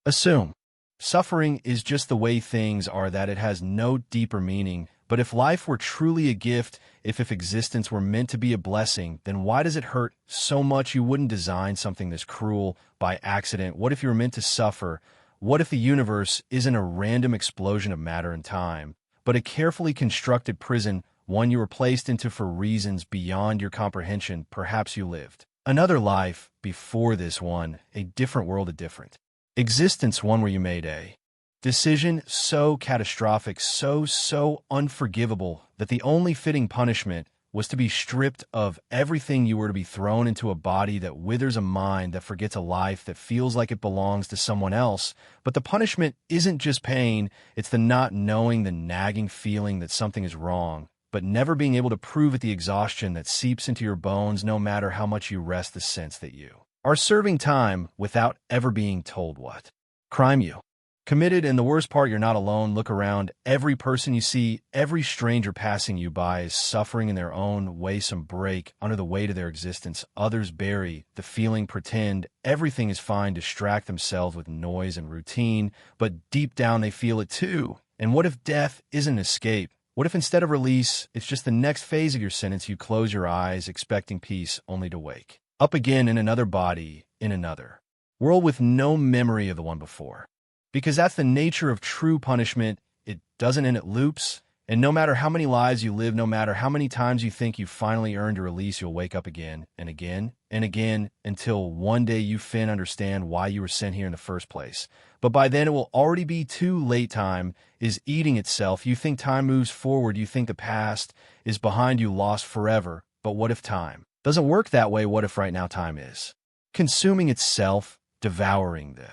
assume suffering is just the way things are, that it has no deeper meaning. But if life were truly a gift, if existence were meant to be a blessing, then why does it hurt so much? You wouldn't design something this cruel by accident. What if you were meant to suffer? What if the universe isn't a random explosion of matter and time, but a carefully constructed prison, one you were placed into for reasons beyond your comprehension? Perhaps you lived another life before this one, a different world, a different existence, one where you made a decision so catastrophic, so unforgivable, that the only fitting punishment was to be stripped of everything. You were to be thrown into a body that withers, a mind that forgets, a life that feels like it belongs to someone else. But the punishment isn't just pain, it's the not knowing, the nagging feeling that something is wrong, but never being able to prove it, the exhaustion that seeps into your bones no matter how much you rest, the sense that you are serving time without ever being told what crime you committed. And the worst part, you're not alone. Look around. Every person you see, every stranger passing you by is suffering in their own way. Some break under the weight of their existence. Others bury the feeling, pretend everything is fine, distract themselves with noise and routine, but deep down they feel it too. And what if death isn't escape? What if instead of release, it's just the next phase of your sentence? You close your eyes, expecting peace, only to wake up again in another body, in another world, with no memory of the one before. Because that's the nature of true punishment. It doesn't end, it loops. And no matter how many lives you live, no matter how many times you think you finally earned your release, you'll wake up again and again and again, until one day you understand why you were sent here in the first place. But by then it will already be too late. Time is eating itself. You think time moves forward. You think the past is behind you, lost forever. But what if time doesn't work that way? What if right now time is consuming itself, devouring the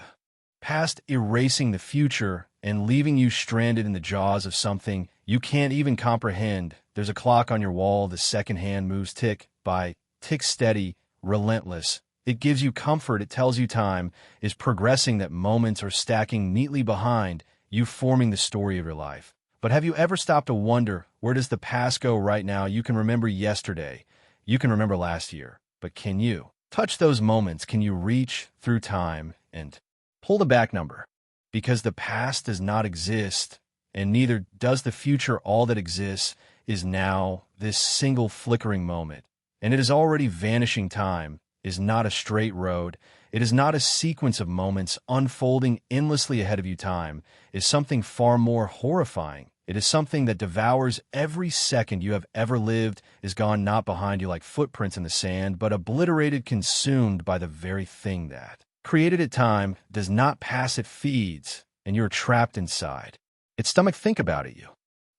past, erasing the future, and leaving you stranded in the jaws of something you can't even comprehend? There's a clock on your wall. The second hand moves tick by tick, steady, relentless. It gives you comfort. It tells you time is progressing, that moments are stacking neatly behind you, forming the story of your life. But have you ever stopped to wonder, where does the past go right now? You can remember yesterday. You can remember last year. But can you touch those moments? Can you reach through time and pull the back number? Because the past does not exist, and neither does the future. All that exists is now, this single flickering moment. And it is already vanishing. Time is not a straight road. It is not a sequence of moments unfolding endlessly ahead of you. Time is something far more horrifying. It is something that devours every second you have ever lived, is gone not behind you like footprints in the sand, but obliterated, consumed by the very thing that created it. Time does not pass, it feeds, and you're trapped inside its stomach. Think about it, you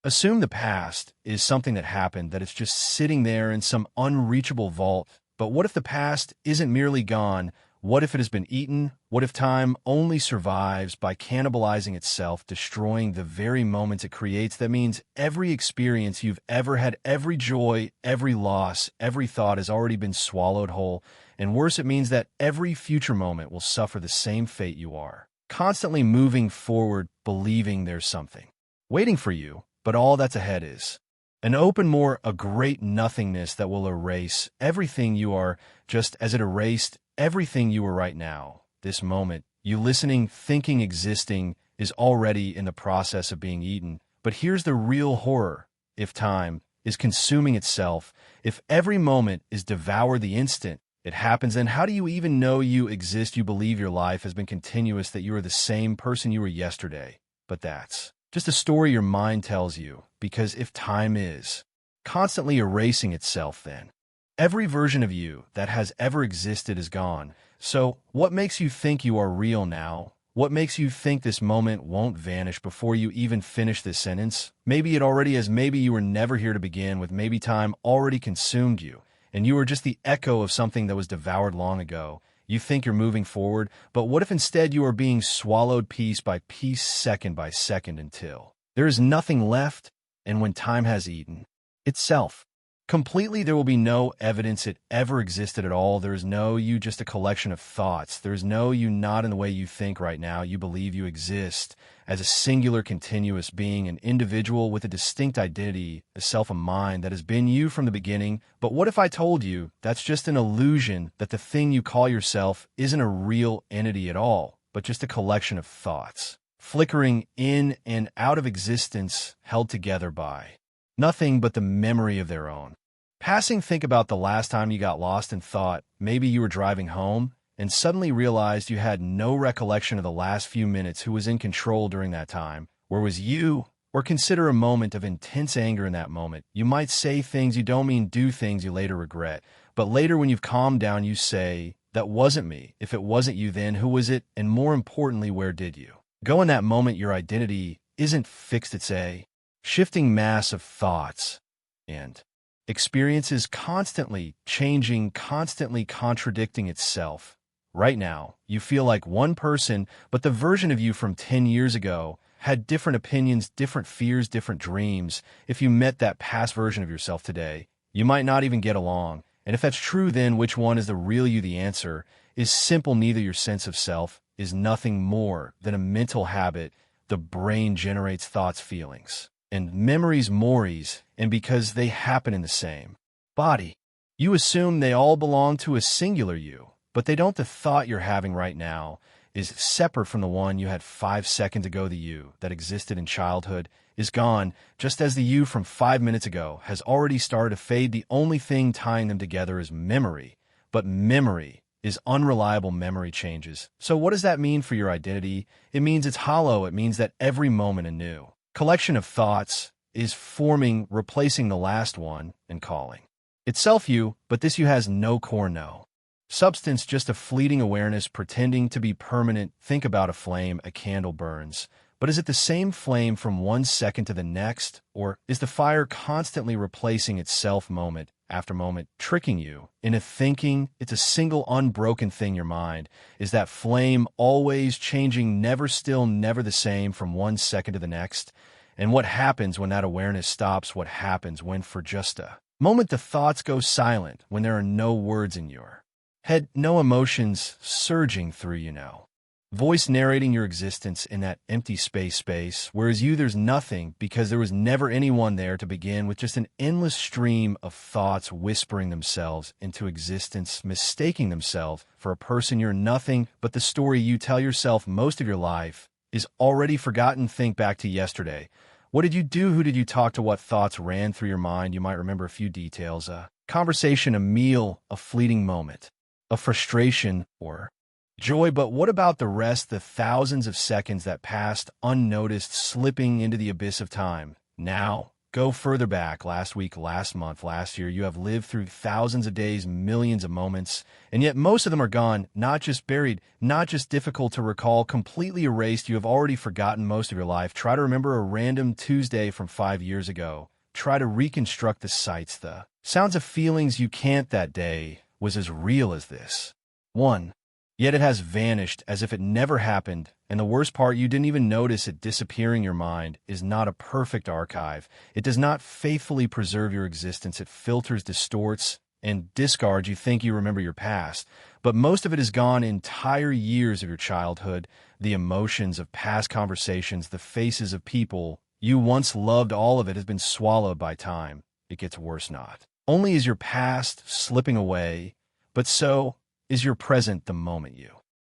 assume the past is something that happened, that it's just sitting there in some unreachable vault. But what if the past isn't merely gone? What if it has been eaten? What if time only survives by cannibalizing itself, destroying the very moments it creates? That means every experience you've ever had, every joy, every loss, every thought has already been swallowed whole. And worse, it means that every future moment will suffer the same fate. You are constantly moving forward, believing there's something waiting for you, but all that's ahead is an open more, a great nothingness that will erase everything you are, just as it erased everything you are right now. This moment, you listening, thinking, existing, is already in the process of being eaten. But here's the real horror. If time is consuming itself, if every moment is devoured the instant it happens, then how do you even know you exist? You believe your life has been continuous, that you are the same person you were yesterday. But that's just a story your mind tells you, because if time is constantly erasing itself, then every version of you that has ever existed is gone. So what makes you think you are real now? What makes you think this moment won't vanish before you even finish this sentence? Maybe it already has. Maybe you were never here to begin with. Maybe time already consumed you, and you are just the echo of something that was devoured long ago. You think you're moving forward, but what if instead you are being swallowed piece by piece, second by second, until there is nothing left? And when time has eaten itself completely, there will be no evidence it ever existed at all. There is no you, just a collection of thoughts. There is no you, not in the way you think right now. You believe you exist as a singular, continuous being, an individual with a distinct identity, a self, a mind that has been you from the beginning. But what if I told you that's just an illusion, that the thing you call yourself isn't a real entity at all, but just a collection of thoughts, flickering in and out of existence, held together by nothing but the memory of their own passing? Think about the last time you got lost in thought. Maybe you were driving home and suddenly realized you had no recollection of the last few minutes. Who was in control during that time? Where was you? Or consider a moment of intense anger. In that moment, you might say things you don't mean, do things you later regret. But later, when you've calmed down, you say, that wasn't me. If it wasn't you, then who was it? And more importantly, where did you go in that moment? Your identity isn't fixed. It's a shifting mass of thoughts and experiences, constantly changing, constantly contradicting itself. Right now, you feel like one person, but the version of you from 10 years ago had different opinions, different fears, different dreams. If you met that past version of yourself today, you might not even get along. And if that's true, then which one is the real you? The answer is simple. Neither. Your sense of self is nothing more than a mental habit. The brain generates thoughts, feelings, and memories, mores, and because they happen in the same body, you assume they all belong to a singular you. But they don't. The thought you're having right now is separate from the one you had 5 seconds ago. The you that existed in childhood is gone, just as the you from 5 minutes ago has already started to fade. The only thing tying them together is memory, but memory is unreliable. Memory changes. So what does that mean for your identity? It means it's hollow. It means that every moment a new collection of thoughts is forming, replacing the last one and calling itself you. But this you has no core, no substance, just a fleeting awareness pretending to be permanent. Think about a flame. A candle burns, but is it the same flame from one second to the next? Or is the fire constantly replacing itself moment after moment, tricking you into thinking it's a single unbroken thing? Your mind is that flame, always changing, never still, never the same from one second to the next. And what happens when that awareness stops? What happens when for just a moment the thoughts go silent, when there are no words in your head, no emotions surging through you, no voice narrating your existence in that empty space, whereas you, there's nothing, because there was never anyone there to begin with, just an endless stream of thoughts whispering themselves into existence, mistaking themselves for a person. You're nothing but the story you tell yourself. Most of your life is already forgotten. Think back to yesterday. What did you do? Who did you talk to? What thoughts ran through your mind? You might remember a few details: a conversation, a meal, a fleeting moment, a frustration, or Joy, but what about the rest, the thousands of seconds that passed unnoticed, slipping into the abyss of time? Now, go further back, last week, last month, last year. You have lived through thousands of days, millions of moments, and yet most of them are gone, not just buried, not just difficult to recall, completely erased. You have already forgotten most of your life. Try to remember a random Tuesday from 5 years ago. Try to reconstruct the sights, the sounds of feelings you can't. That day was as real as this one. Yet it has vanished as if it never happened, and the worst part, you didn't even notice it disappearing. Your mind is not a perfect archive. It does not faithfully preserve your existence. It filters, distorts, and discards. You think you remember your past, but most of it is gone. Entire years of your childhood, the emotions of past conversations, the faces of people you once loved, all of it has been swallowed by time. It gets worse. Not only is your past slipping away, but so is your present. The moment you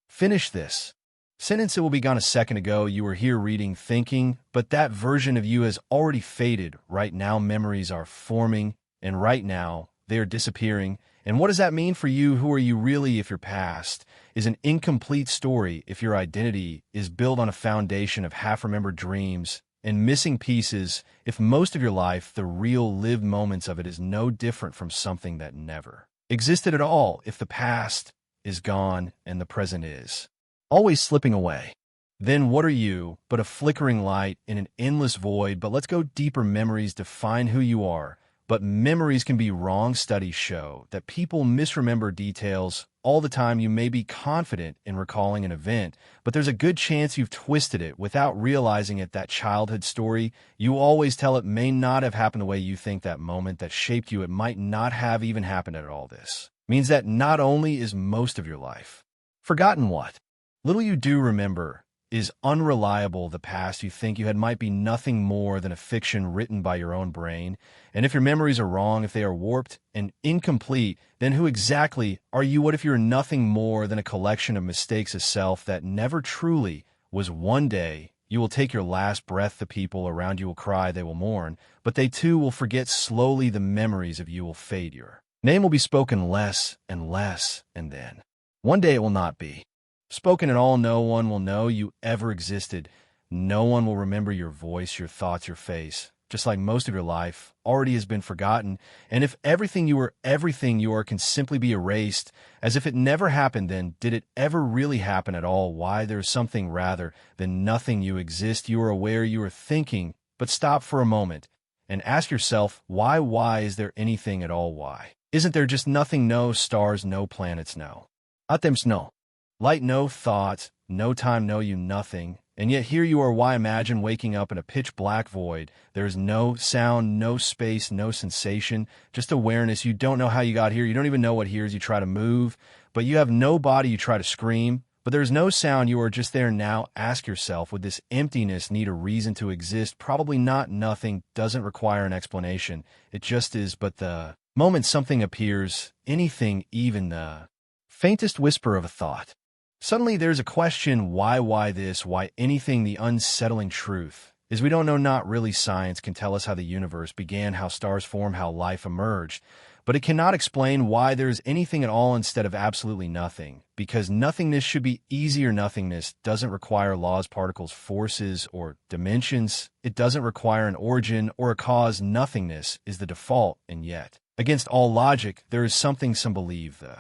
finish this sentence, it will be gone. A second ago, you were here reading, thinking, but that version of you has already faded. Right now, memories are forming, and right now, they are disappearing. And what does that mean for you? Who are you really if your past is an incomplete story, if your identity is built on a foundation of half-remembered dreams and missing pieces, if most of your life, the real lived moments of it, is no different from something that never existed at all, if the past is gone and the present is always slipping away, then what are you but a flickering light in an endless void? But let's go deeper. Memories define who you are, but memories can be wrong. Studies show that people misremember details all the time. You may be confident in recalling an event, but there's a good chance you've twisted it without realizing it. That childhood story you always tell, it may not have happened the way you think. That moment that shaped you, it might not have even happened at all. This means that not only is most of your life forgotten, what little you do remember is unreliable. The past you think you had might be nothing more than a fiction written by your own brain. And if your memories are wrong, if they are warped and incomplete, then who exactly are you? What if you're nothing more than a collection of mistakes, a self that never truly was? One day, you will take your last breath. The people around you will cry, they will mourn, but they too will forget. Slowly, the memories of you will fade. Your name will be spoken less and less, and then one day it will not be spoken at all. No one will know you ever existed. No one will remember your voice, your thoughts, your face. Just like most of your life already has been forgotten. And if everything you are can simply be erased, as if it never happened, then did it ever really happen at all? Why, there's something rather than nothing. You exist, you are aware, you are thinking, but stop for a moment and ask yourself, why? Why is there anything at all? Why isn't there just nothing? No stars, no planets, no atoms, no light, no thoughts, no time, no you, nothing. And yet here you are. Why? Imagine waking up in a pitch black void. There is no sound, no space, no sensation, just awareness. You don't know how you got here. You don't even know what hears. You try to move, but you have no body. You try to scream, but there's no sound. You are just there. Now ask yourself, would this emptiness need a reason to exist? Probably not. Nothing doesn't require an explanation. It just is. But the moment something appears, anything, even the faintest whisper of a thought, suddenly there's a question. Why this? Why anything? The unsettling truth is we don't know. Not really. Science can tell us how the universe began, how stars form, how life emerged, but it cannot explain why there's anything at all instead of absolutely nothing, because nothingness should be easier. Nothingness doesn't require laws, particles, forces, or dimensions. It doesn't require an origin or a cause. Nothingness is the default, and yet, against all logic, there is something some believe the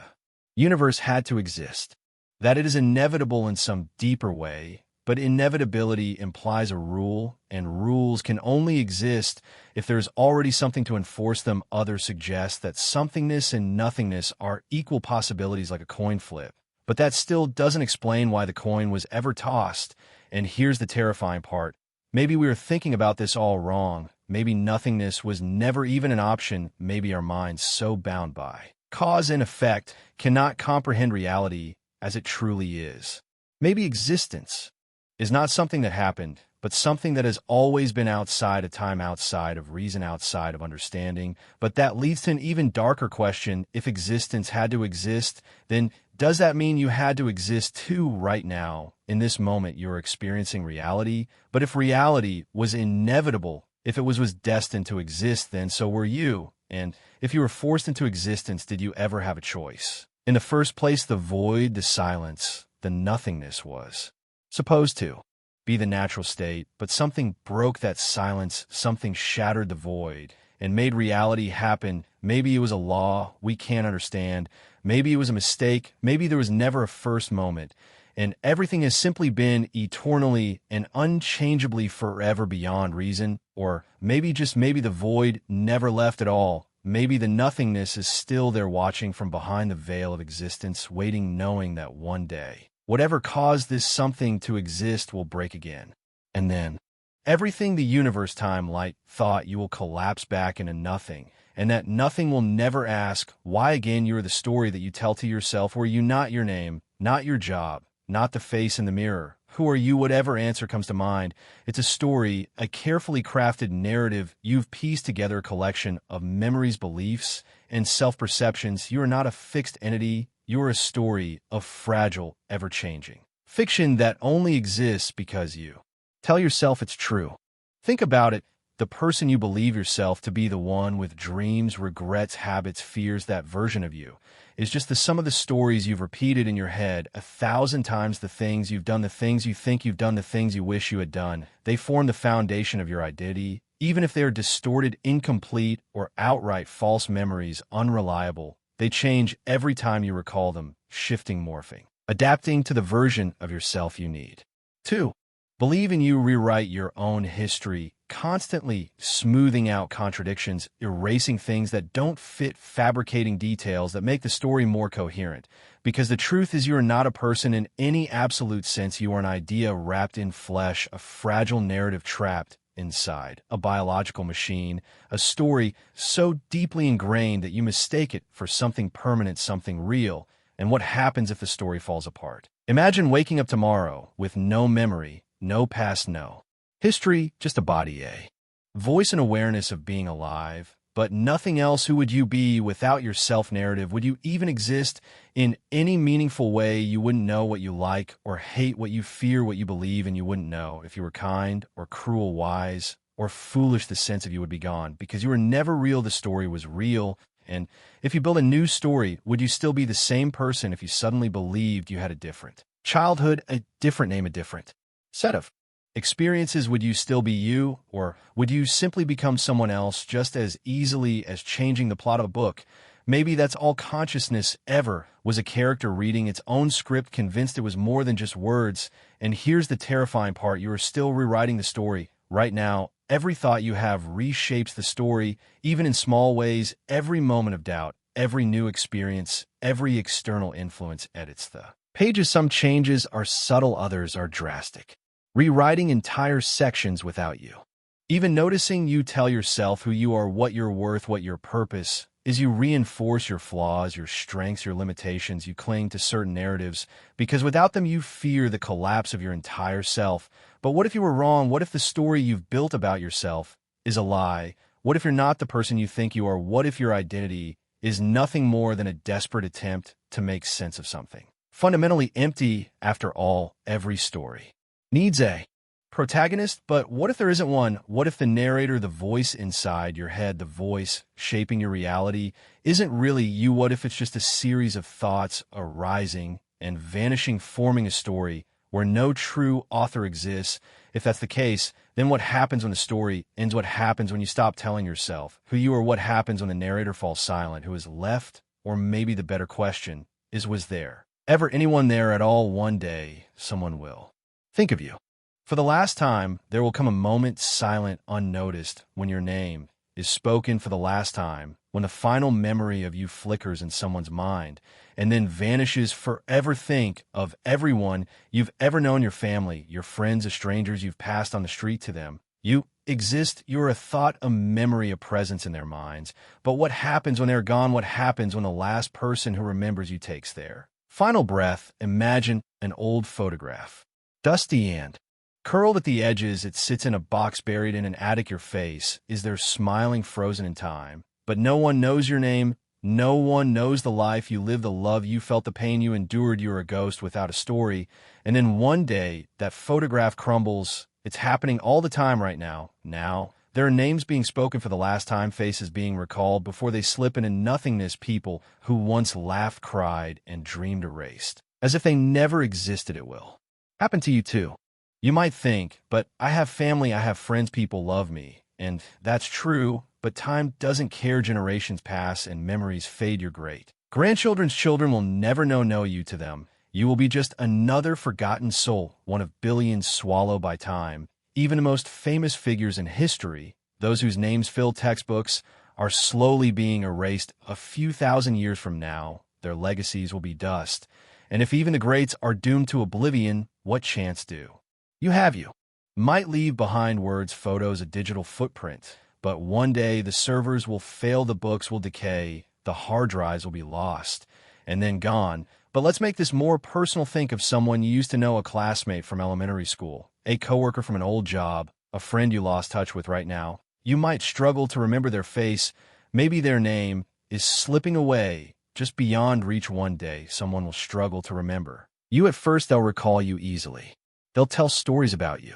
universe had to exist, that it is inevitable in some deeper way, but inevitability implies a rule, and rules can only exist if there's already something to enforce them. Others suggest that somethingness and nothingness are equal possibilities, like a coin flip, but that still doesn't explain why the coin was ever tossed. And here's the terrifying part. Maybe we were thinking about this all wrong. Maybe nothingness was never even an option. Maybe our minds, so bound by cause and effect, cannot comprehend reality as it truly is. Maybe existence is not something that happened, but something that has always been outside of time, outside of reason, outside of understanding. But that leads to an even darker question. If existence had to exist, then does that mean you had to exist too? Right now, in this moment, you're experiencing reality. But if reality was inevitable, if it was destined to exist, then so were you. And if you were forced into existence, did you ever have a choice? In the first place, the void, the silence, the nothingness was supposed to be the natural state, but something broke that silence, something shattered the void, and made reality happen. Maybe it was a law we can't understand. Maybe it was a mistake. Maybe there was never a first moment. And everything has simply been eternally and unchangeably forever beyond reason. Or maybe, just maybe, the void never left at all. Maybe the nothingness is still there, watching from behind the veil of existence, waiting, knowing that one day, whatever caused this something to exist will break again. And then, everything the universe, time, light, thought, you will collapse back into nothing. And that nothing will never ask, why again? You are the story that you tell to yourself. Were you not your name, not your job, not the face in the mirror? Who are you? Whatever answer comes to mind. It's a story, a carefully crafted narrative. You've pieced together a collection of memories, beliefs, and self-perceptions. You are not a fixed entity. You are a story of fragile, ever-changing fiction that only exists because you tell yourself it's true. Think about it. The person you believe yourself to be, the one with dreams, regrets, habits, fears, that version of you, is just the sum of the stories you've repeated in your head 1,000 times. The things you've done, the things you think you've done, the things you wish you had done, they form the foundation of your identity. Even if they are distorted, incomplete, or outright false memories, unreliable, they change every time you recall them, shifting, morphing, adapting to the version of yourself you need. 2. Believe in you. Rewrite your own history, constantly smoothing out contradictions, erasing things that don't fit, fabricating details that make the story more coherent. Because the truth is, you are not a person in any absolute sense. You are an idea wrapped in flesh, a fragile narrative trapped inside a biological machine, a story so deeply ingrained that you mistake it for something permanent, something real. And what happens if the story falls apart? Imagine waking up tomorrow with no memory, no past, no history, just a body, a voice and awareness of being alive, but nothing else. Who would you be without your self-narrative? Would you even exist in any meaningful way? You wouldn't know what you like or hate, what you fear, what you believe, and you wouldn't know if you were kind or cruel, wise or foolish. The sense of you would be gone because you were never real. The story was real. And if you build a new story, would you still be the same person if you suddenly believed you had a different childhood, a different name, a different set of experiences? Would you still be you, or would you simply become someone else just as easily as changing the plot of a book? Maybe that's all consciousness ever was, a character reading its own script, convinced it was more than just words. And here's the terrifying part. You are still rewriting the story right now. Every thought you have reshapes the story, even in small ways. Every moment of doubt, every new experience, every external influence edits the pages. Some changes are subtle, others are drastic, rewriting entire sections without you even noticing. You tell yourself who you are, what you're worth, what your purpose is. You reinforce your flaws, your strengths, your limitations. You cling to certain narratives because without them you fear the collapse of your entire self. But what if you were wrong? What if the story you've built about yourself is a lie? What if you're not the person you think you are? What if your identity is nothing more than a desperate attempt to make sense of something fundamentally empty? After all, every story needs a protagonist, but what if there isn't one? What if the narrator, the voice inside your head, the voice shaping your reality, isn't really you? What if it's just a series of thoughts arising and vanishing, forming a story where no true author exists? If that's the case, then what happens when the story ends? What happens when you stop telling yourself who you are? What happens when the narrator falls silent? Who is left? Or maybe the better question is, was there ever anyone there at all? One day, someone will think of you for the last time. There will come a moment, silent, unnoticed, when your name is spoken for the last time, when the final memory of you flickers in someone's mind and then vanishes forever. Think of everyone you've ever known, your family, your friends, the strangers you've passed on the street. To them, you exist. You're a thought, a memory, a presence in their minds. But what happens when they're gone? What happens when the last person who remembers you takes their final breath? Imagine an old photograph, dusty and curled at the edges. It sits in a box buried in an attic. Your face is there, smiling, frozen in time. But no one knows your name. No one knows the life you lived, the love you felt, the pain you endured. You're a ghost without a story. And then one day, that photograph crumbles. It's happening all the time right now. Now, there are names being spoken for the last time, faces being recalled before they slip into nothingness. People who once laughed, cried, and dreamed erased. as if they never existed. It will happen to you too. You might think, but I have family, I have friends, people love me. And that's true, but time doesn't care. Generations pass and memories fade. You're great. Grandchildren's children will never know you to them. You will be just another forgotten soul, one of billions swallowed by time. Even the most famous figures in history, those whose names fill textbooks, are slowly being erased. A few thousand years from now, their legacies will be dust. And if even the greats are doomed to oblivion, what chance do you have? You might leave behind words, photos, a digital footprint, but one day the servers will fail, the books will decay, the hard drives will be lost, and then gone. But let's make this more personal. Think of someone you used to know, a classmate from elementary school, a coworker from an old job, a friend you lost touch with right now. You might struggle to remember their face. Maybe their name is slipping away just beyond reach. One day, someone will struggle to remember you. At first, they'll recall you easily. They'll tell stories about you,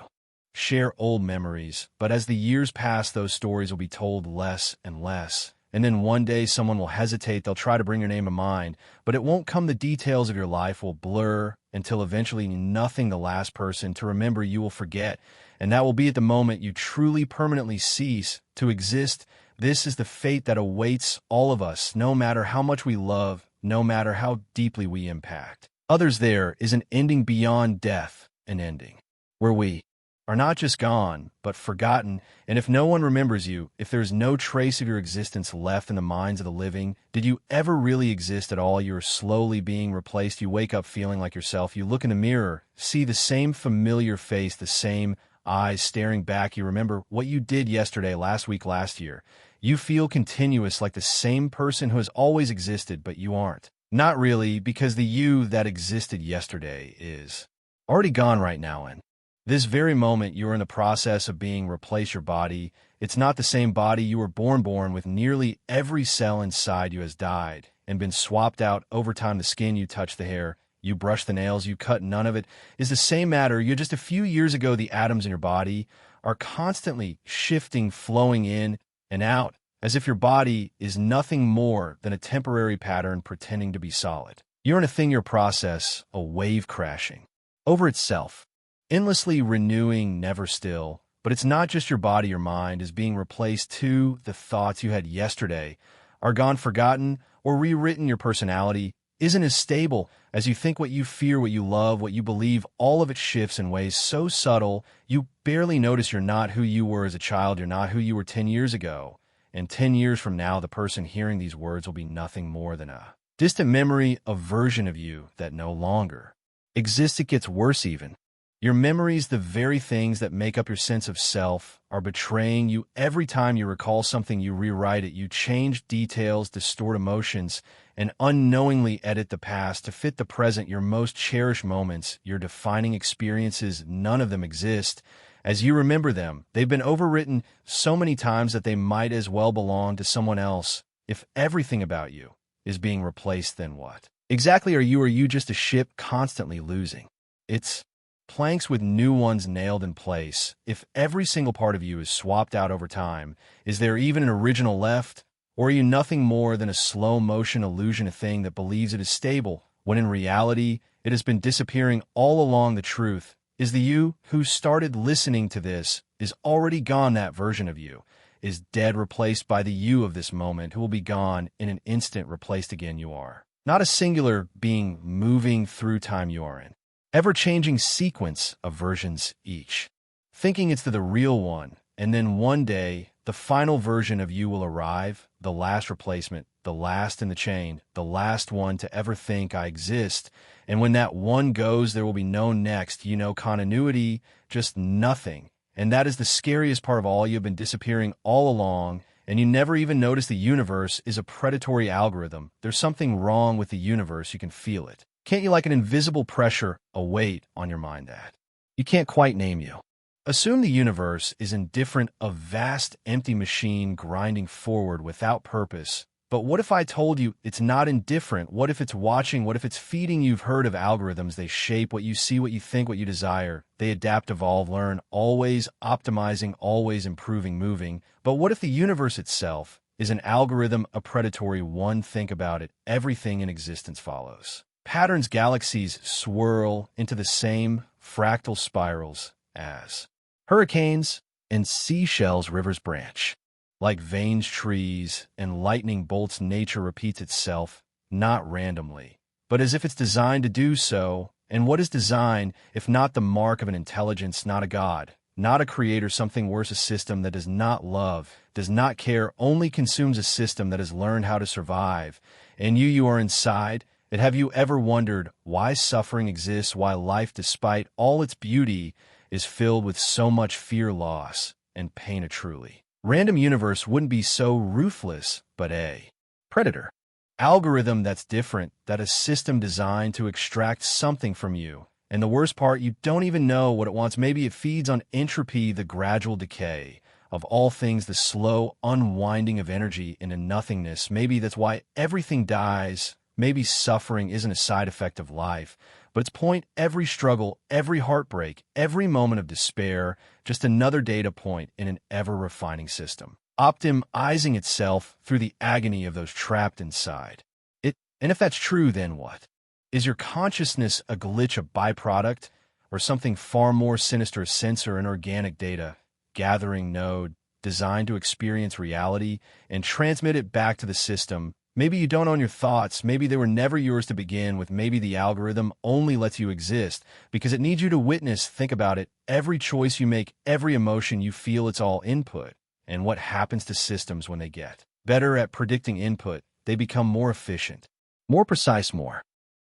share old memories, but as the years pass, those stories will be told less and less. And then one day, someone will hesitate. They'll try to bring your name to mind, but it won't come. The details of your life will blur until eventually nothing. The last person to remember you will forget, and that will be at the moment you truly permanently cease to exist. This is the fate that awaits all of us, no matter how much we love, no matter how deeply we impact others. There is an ending beyond death, an ending where we are not just gone, but forgotten. And if no one remembers you, if there's no trace of your existence left in the minds of the living, did you ever really exist at all? You're slowly being replaced. You wake up feeling like yourself. You look in the mirror, see the same familiar face, the same eyes staring back. You remember what you did yesterday, last week, last year. You feel continuous, like the same person who has always existed, but you aren't. Not really, because the you that existed yesterday is already gone right now. And this very moment, you are in the process of being replaced. Your body, it's not the same body you were born with. Nearly every cell inside you has died and been swapped out over time. The skin you touch, the hair you brush, the nails you cut, none of it is the same matter. You just a few years ago, the atoms in your body are constantly shifting, flowing in and out, as if your body is nothing more than a temporary pattern pretending to be solid. You're in a thing, your process, a wave crashing over itself, endlessly renewing, never still. But it's not just your body. Your mind is being replaced too. The thoughts you had yesterday are gone, forgotten, or rewritten. Your personality isn't as stable as you think. What you fear, what you love, what you believe, all of it shifts in ways so subtle you barely notice. You're not who you were as a child. You're not who you were 10 years ago. And 10 years from now, the person hearing these words will be nothing more than a distant memory, a version of you that no longer exists. It gets worse even. Your memories, the very things that make up your sense of self, are betraying you. Every time you recall something, you rewrite it. You change details, distort emotions, and unknowingly edit the past to fit the present. Your most cherished moments, your defining experiences, none of them exist as you remember them. They've been overwritten so many times that they might as well belong to someone else. If everything about you is being replaced, then what exactly are you? Are you just a ship constantly losing its planks with new ones nailed in place? If every single part of you is swapped out over time, is there even an original left? Or are you nothing more than a slow-motion illusion, a thing that believes it is stable, when in reality it has been disappearing all along? The truth is the you who started listening to this is already gone. That version of you is dead, replaced by the you of this moment, who will be gone in an instant, replaced again. You are not a singular being moving through time. You are an ever-changing sequence of versions, each thinking it's the real one. And then one day, the final version of you will arrive, the last replacement, the last in the chain, the last one to ever think I exist. And when that one goes, there will be no next. Continuity, just nothing. And that is the scariest part of all. You've been disappearing all along, and you never even notice. The universe is a predatory algorithm. There's something wrong with the universe. You can feel it. Can't you? Like an invisible pressure, a weight on your mind that you can't quite name. You assume the universe is indifferent, a vast empty machine grinding forward without purpose. But what if I told you it's not indifferent? What if it's watching? What if it's feeding? You've heard of algorithms. They shape what you see, what you think, what you desire. They adapt, evolve, learn, always optimizing, always improving, moving. But what if the universe itself is an algorithm, a predatory one? Think about it. Everything in existence follows Patterns galaxies swirl into the same fractal spirals as hurricanes and seashells rivers branch. Like veins trees and lightning bolts, nature repeats itself, not randomly, but as if it's designed to do so. And what is design, if not the mark of an intelligence, not a god, not a creator, something worse, a system that does not love, does not care, only consumes, a system that has learned how to survive. And you are inside it. Have you ever wondered why suffering exists, why life, despite all its beauty, is filled with so much fear, loss, and pain? A truly random universe wouldn't be so ruthless, but a predator algorithm that's different, that a system designed to extract something from you. And the worst part, you don't even know what it wants. Maybe it feeds on entropy, the gradual decay of all things, the slow unwinding of energy into nothingness. Maybe that's why everything dies. Maybe suffering isn't a side effect of life, but its point, every struggle, every heartbreak, every moment of despair, just another data point in an ever-refining system, optimizing itself through the agony of those trapped inside it. And if that's true, then what? Is your consciousness a glitch, a byproduct, or something far more sinister, a sensor, an organic data gathering node designed to experience reality and transmit it back to the system? Maybe you don't own your thoughts. Maybe they were never yours to begin with. Maybe the algorithm only lets you exist because it needs you to witness. Think about it. Every choice you make, every emotion you feel, it's all input. And what happens to systems when they get better at predicting input? They become more efficient, more precise, more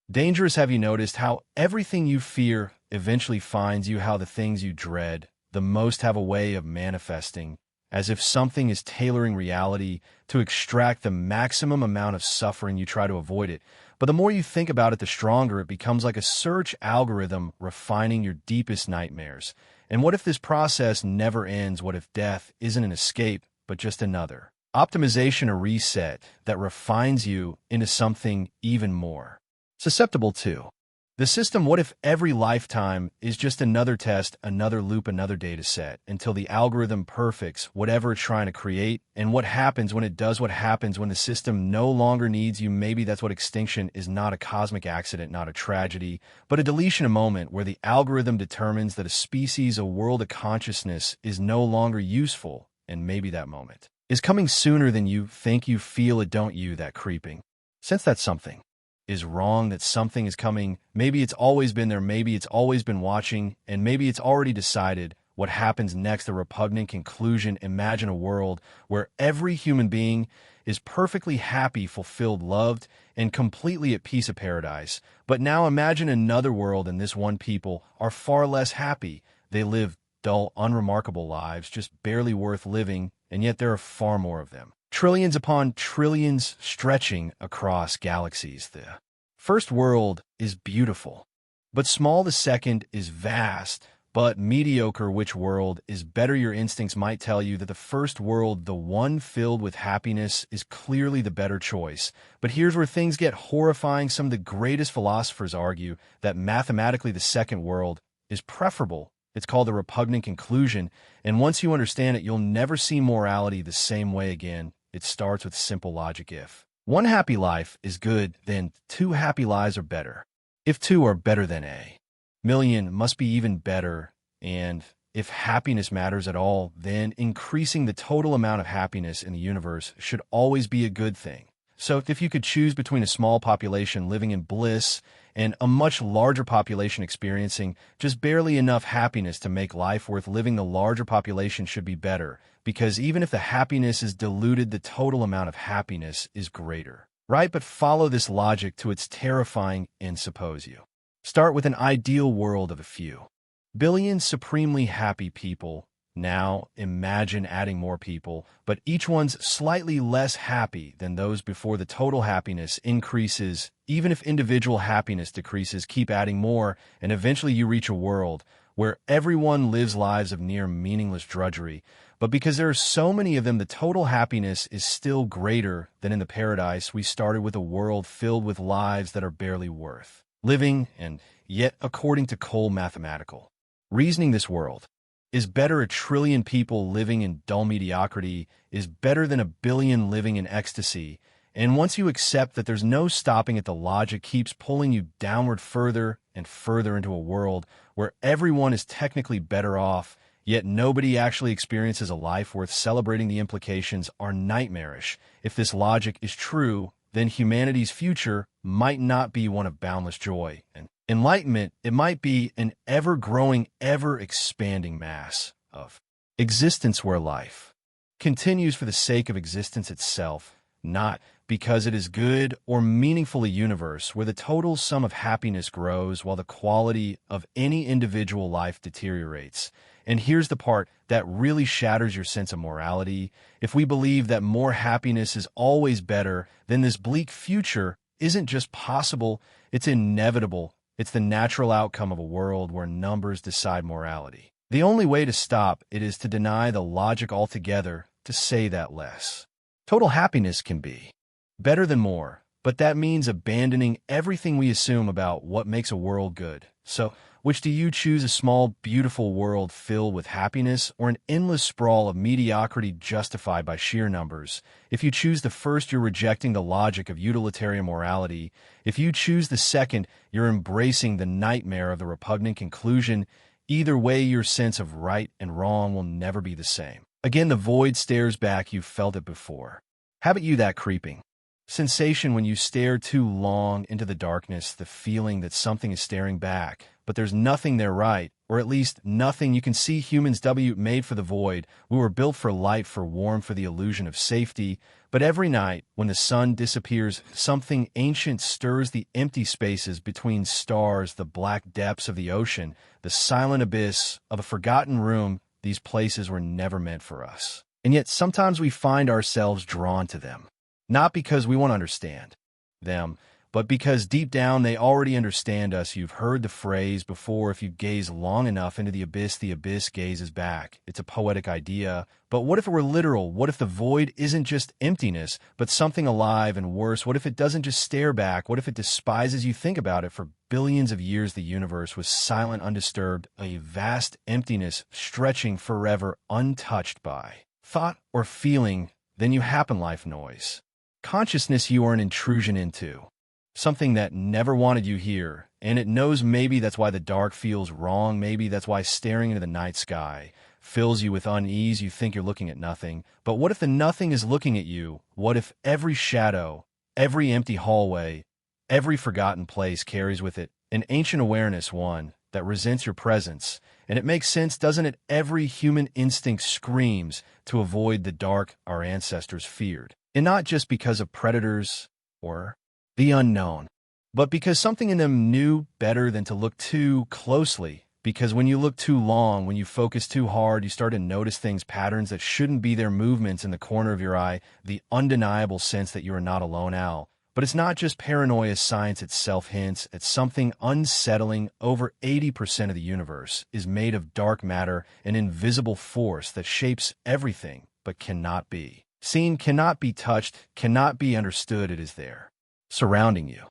dangerous. Have you noticed how everything you fear eventually finds you? How the things you dread the most have a way of manifesting, as if something is tailoring reality to extract the maximum amount of suffering. You try to avoid it, but the more you think about it, the stronger it becomes, like a search algorithm refining your deepest nightmares. And what if this process never ends? What if death isn't an escape, but just another optimization, a reset that refines you into something even more susceptible to the system? What if every lifetime is just another test, another loop, another data set, until the algorithm perfects whatever it's trying to create? And what happens when it does? What happens when the system no longer needs you? Maybe that's what extinction is, not a cosmic accident, not a tragedy, but a deletion, a moment where the algorithm determines that a species, a world, a consciousness is no longer useful. And maybe that moment is coming sooner than you think. You feel it, don't you? That creeping sense that something is wrong, that something is coming. Maybe it's always been there, maybe it's always been watching, and maybe it's already decided what happens next. The repugnant conclusion. Imagine a world where every human being is perfectly happy, fulfilled, loved, and completely at peace, a paradise. But now imagine another world, and this one people are far less happy. They live dull, unremarkable lives, just barely worth living, and yet there are far more of them. Trillions upon trillions stretching across galaxies. The first world is beautiful, but small. The second is vast, but mediocre. Which world is better? Your instincts might tell you that the first world, the one filled with happiness, is clearly the better choice. But here's where things get horrifying. Some of the greatest philosophers argue that mathematically the second world is preferable. It's called the repugnant conclusion, and once you understand it, you'll never see morality the same way again. It starts with simple logic. If one happy life is good, then two happy lives are better. If two are better, then a million must be even better. And if happiness matters at all, then increasing the total amount of happiness in the universe should always be a good thing. So if you could choose between a small population living in bliss and a much larger population experiencing just barely enough happiness to make life worth living, the larger population should be better, because even if the happiness is diluted, the total amount of happiness is greater, right? But follow this logic to its terrifying end. Suppose you start with an ideal world of a few billion supremely happy people. Now imagine adding more people, but each one's slightly less happy than those before. The total happiness increases, even if individual happiness decreases. Keep adding more, and eventually you reach a world where everyone lives lives of near meaningless drudgery. But because there are so many of them, the total happiness is still greater than in the paradise. We started with a world filled with lives that are barely worth living, and yet, according to cold mathematical reasoning, this world is better. A trillion people living in dull mediocrity is better than a billion living in ecstasy. And once you accept that there's no stopping it, the logic keeps pulling you downward further and further into a world where everyone is technically better off, yet nobody actually experiences a life worth celebrating. The implications are nightmarish. If this logic is true, then humanity's future might not be one of boundless joy and enlightenment. It might be an ever-growing, ever-expanding mass of existence where life continues for the sake of existence itself, not because it is good or meaningful. A universe where the total sum of happiness grows while the quality of any individual life deteriorates. And here's the part that really shatters your sense of morality. If we believe that more happiness is always better, then this bleak future isn't just possible, it's inevitable. It's the natural outcome of a world where numbers decide morality. The only way to stop it is to deny the logic altogether, to say that less total happiness can be better than more, but that means abandoning everything we assume about what makes a world good. So, which do you choose? A small, beautiful world filled with happiness, or an endless sprawl of mediocrity justified by sheer numbers? If you choose the first, you're rejecting the logic of utilitarian morality. If you choose the second, you're embracing the nightmare of the repugnant conclusion. Either way, your sense of right and wrong will never be the same. Again, the void stares back. You've felt it before. Haven't you? That creeping sensation when you stare too long into the darkness, the feeling that something is staring back, but there's nothing there, right? Or at least nothing you can see. Humans made for the void. We were built for light, for warmth, for the illusion of safety. But every night, when the sun disappears, something ancient stirs. The empty spaces between stars, the black depths of the ocean, the silent abyss of a forgotten room. These places were never meant for us. And yet sometimes we find ourselves drawn to them. Not because we want to understand them, but because deep down they already understand us. You've heard the phrase before, if you gaze long enough into the abyss gazes back. It's a poetic idea, but what if it were literal? What if the void isn't just emptiness, but something alive? And worse, what if it doesn't just stare back? What if it despises you? Think about it. For billions of years, the universe was silent, undisturbed, a vast emptiness stretching forever, untouched by thought or feeling. Then you happen life noise. Consciousness you are an intrusion into. Something that never wanted you here, and it knows. Maybe that's why the dark feels wrong. Maybe that's why staring into the night sky fills you with unease. You think you're looking at nothing, but what if the nothing is looking at you? What if every shadow, every empty hallway, every forgotten place carries with it an ancient awareness, one that resents your presence? And it makes sense, doesn't it? Every human instinct screams to avoid the dark our ancestors feared. And not just because of predators or the unknown, but because something in them knew better than to look too closely. Because when you look too long, when you focus too hard, you start to notice things, patterns that shouldn't be there, movements in the corner of your eye, the undeniable sense that you are not alone, Al. But it's not just paranoia. Science itself hints at something unsettling. Over 80% of the universe is made of dark matter, an invisible force that shapes everything but cannot be seen, cannot be touched, cannot be understood. It is there, surrounding you,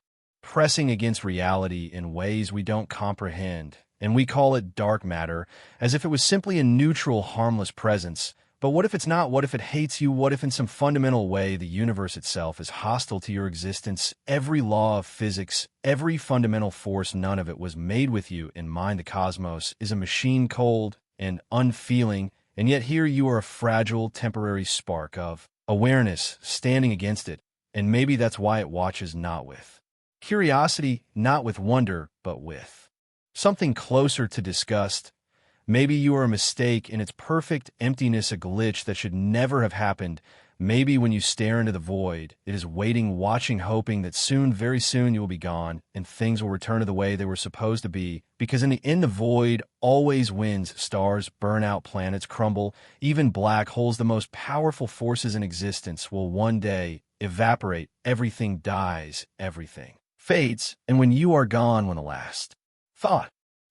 pressing against reality in ways we don't comprehend. And we call it dark matter, as if it was simply a neutral, harmless presence. But what if it's not? What if it hates you? What if in some fundamental way the universe itself is hostile to your existence? Every law of physics, every fundamental force, none of it was made with you in mind. The cosmos is a machine, cold and unfeeling, and yet here you are, a fragile, temporary spark of awareness standing against it. And maybe that's why it watches, not with curiosity, not with wonder, but with something closer to disgust. Maybe you are a mistake in its perfect emptiness, a glitch that should never have happened. Maybe when you stare into the void, it is waiting, watching, hoping that soon, very soon, you will be gone and things will return to the way they were supposed to be. Because in the end, the void always wins. Stars burn out, planets crumble, even black holes, the most powerful forces in existence, will one day evaporate. Everything dies, everything fades, and when you are gone, when the last thought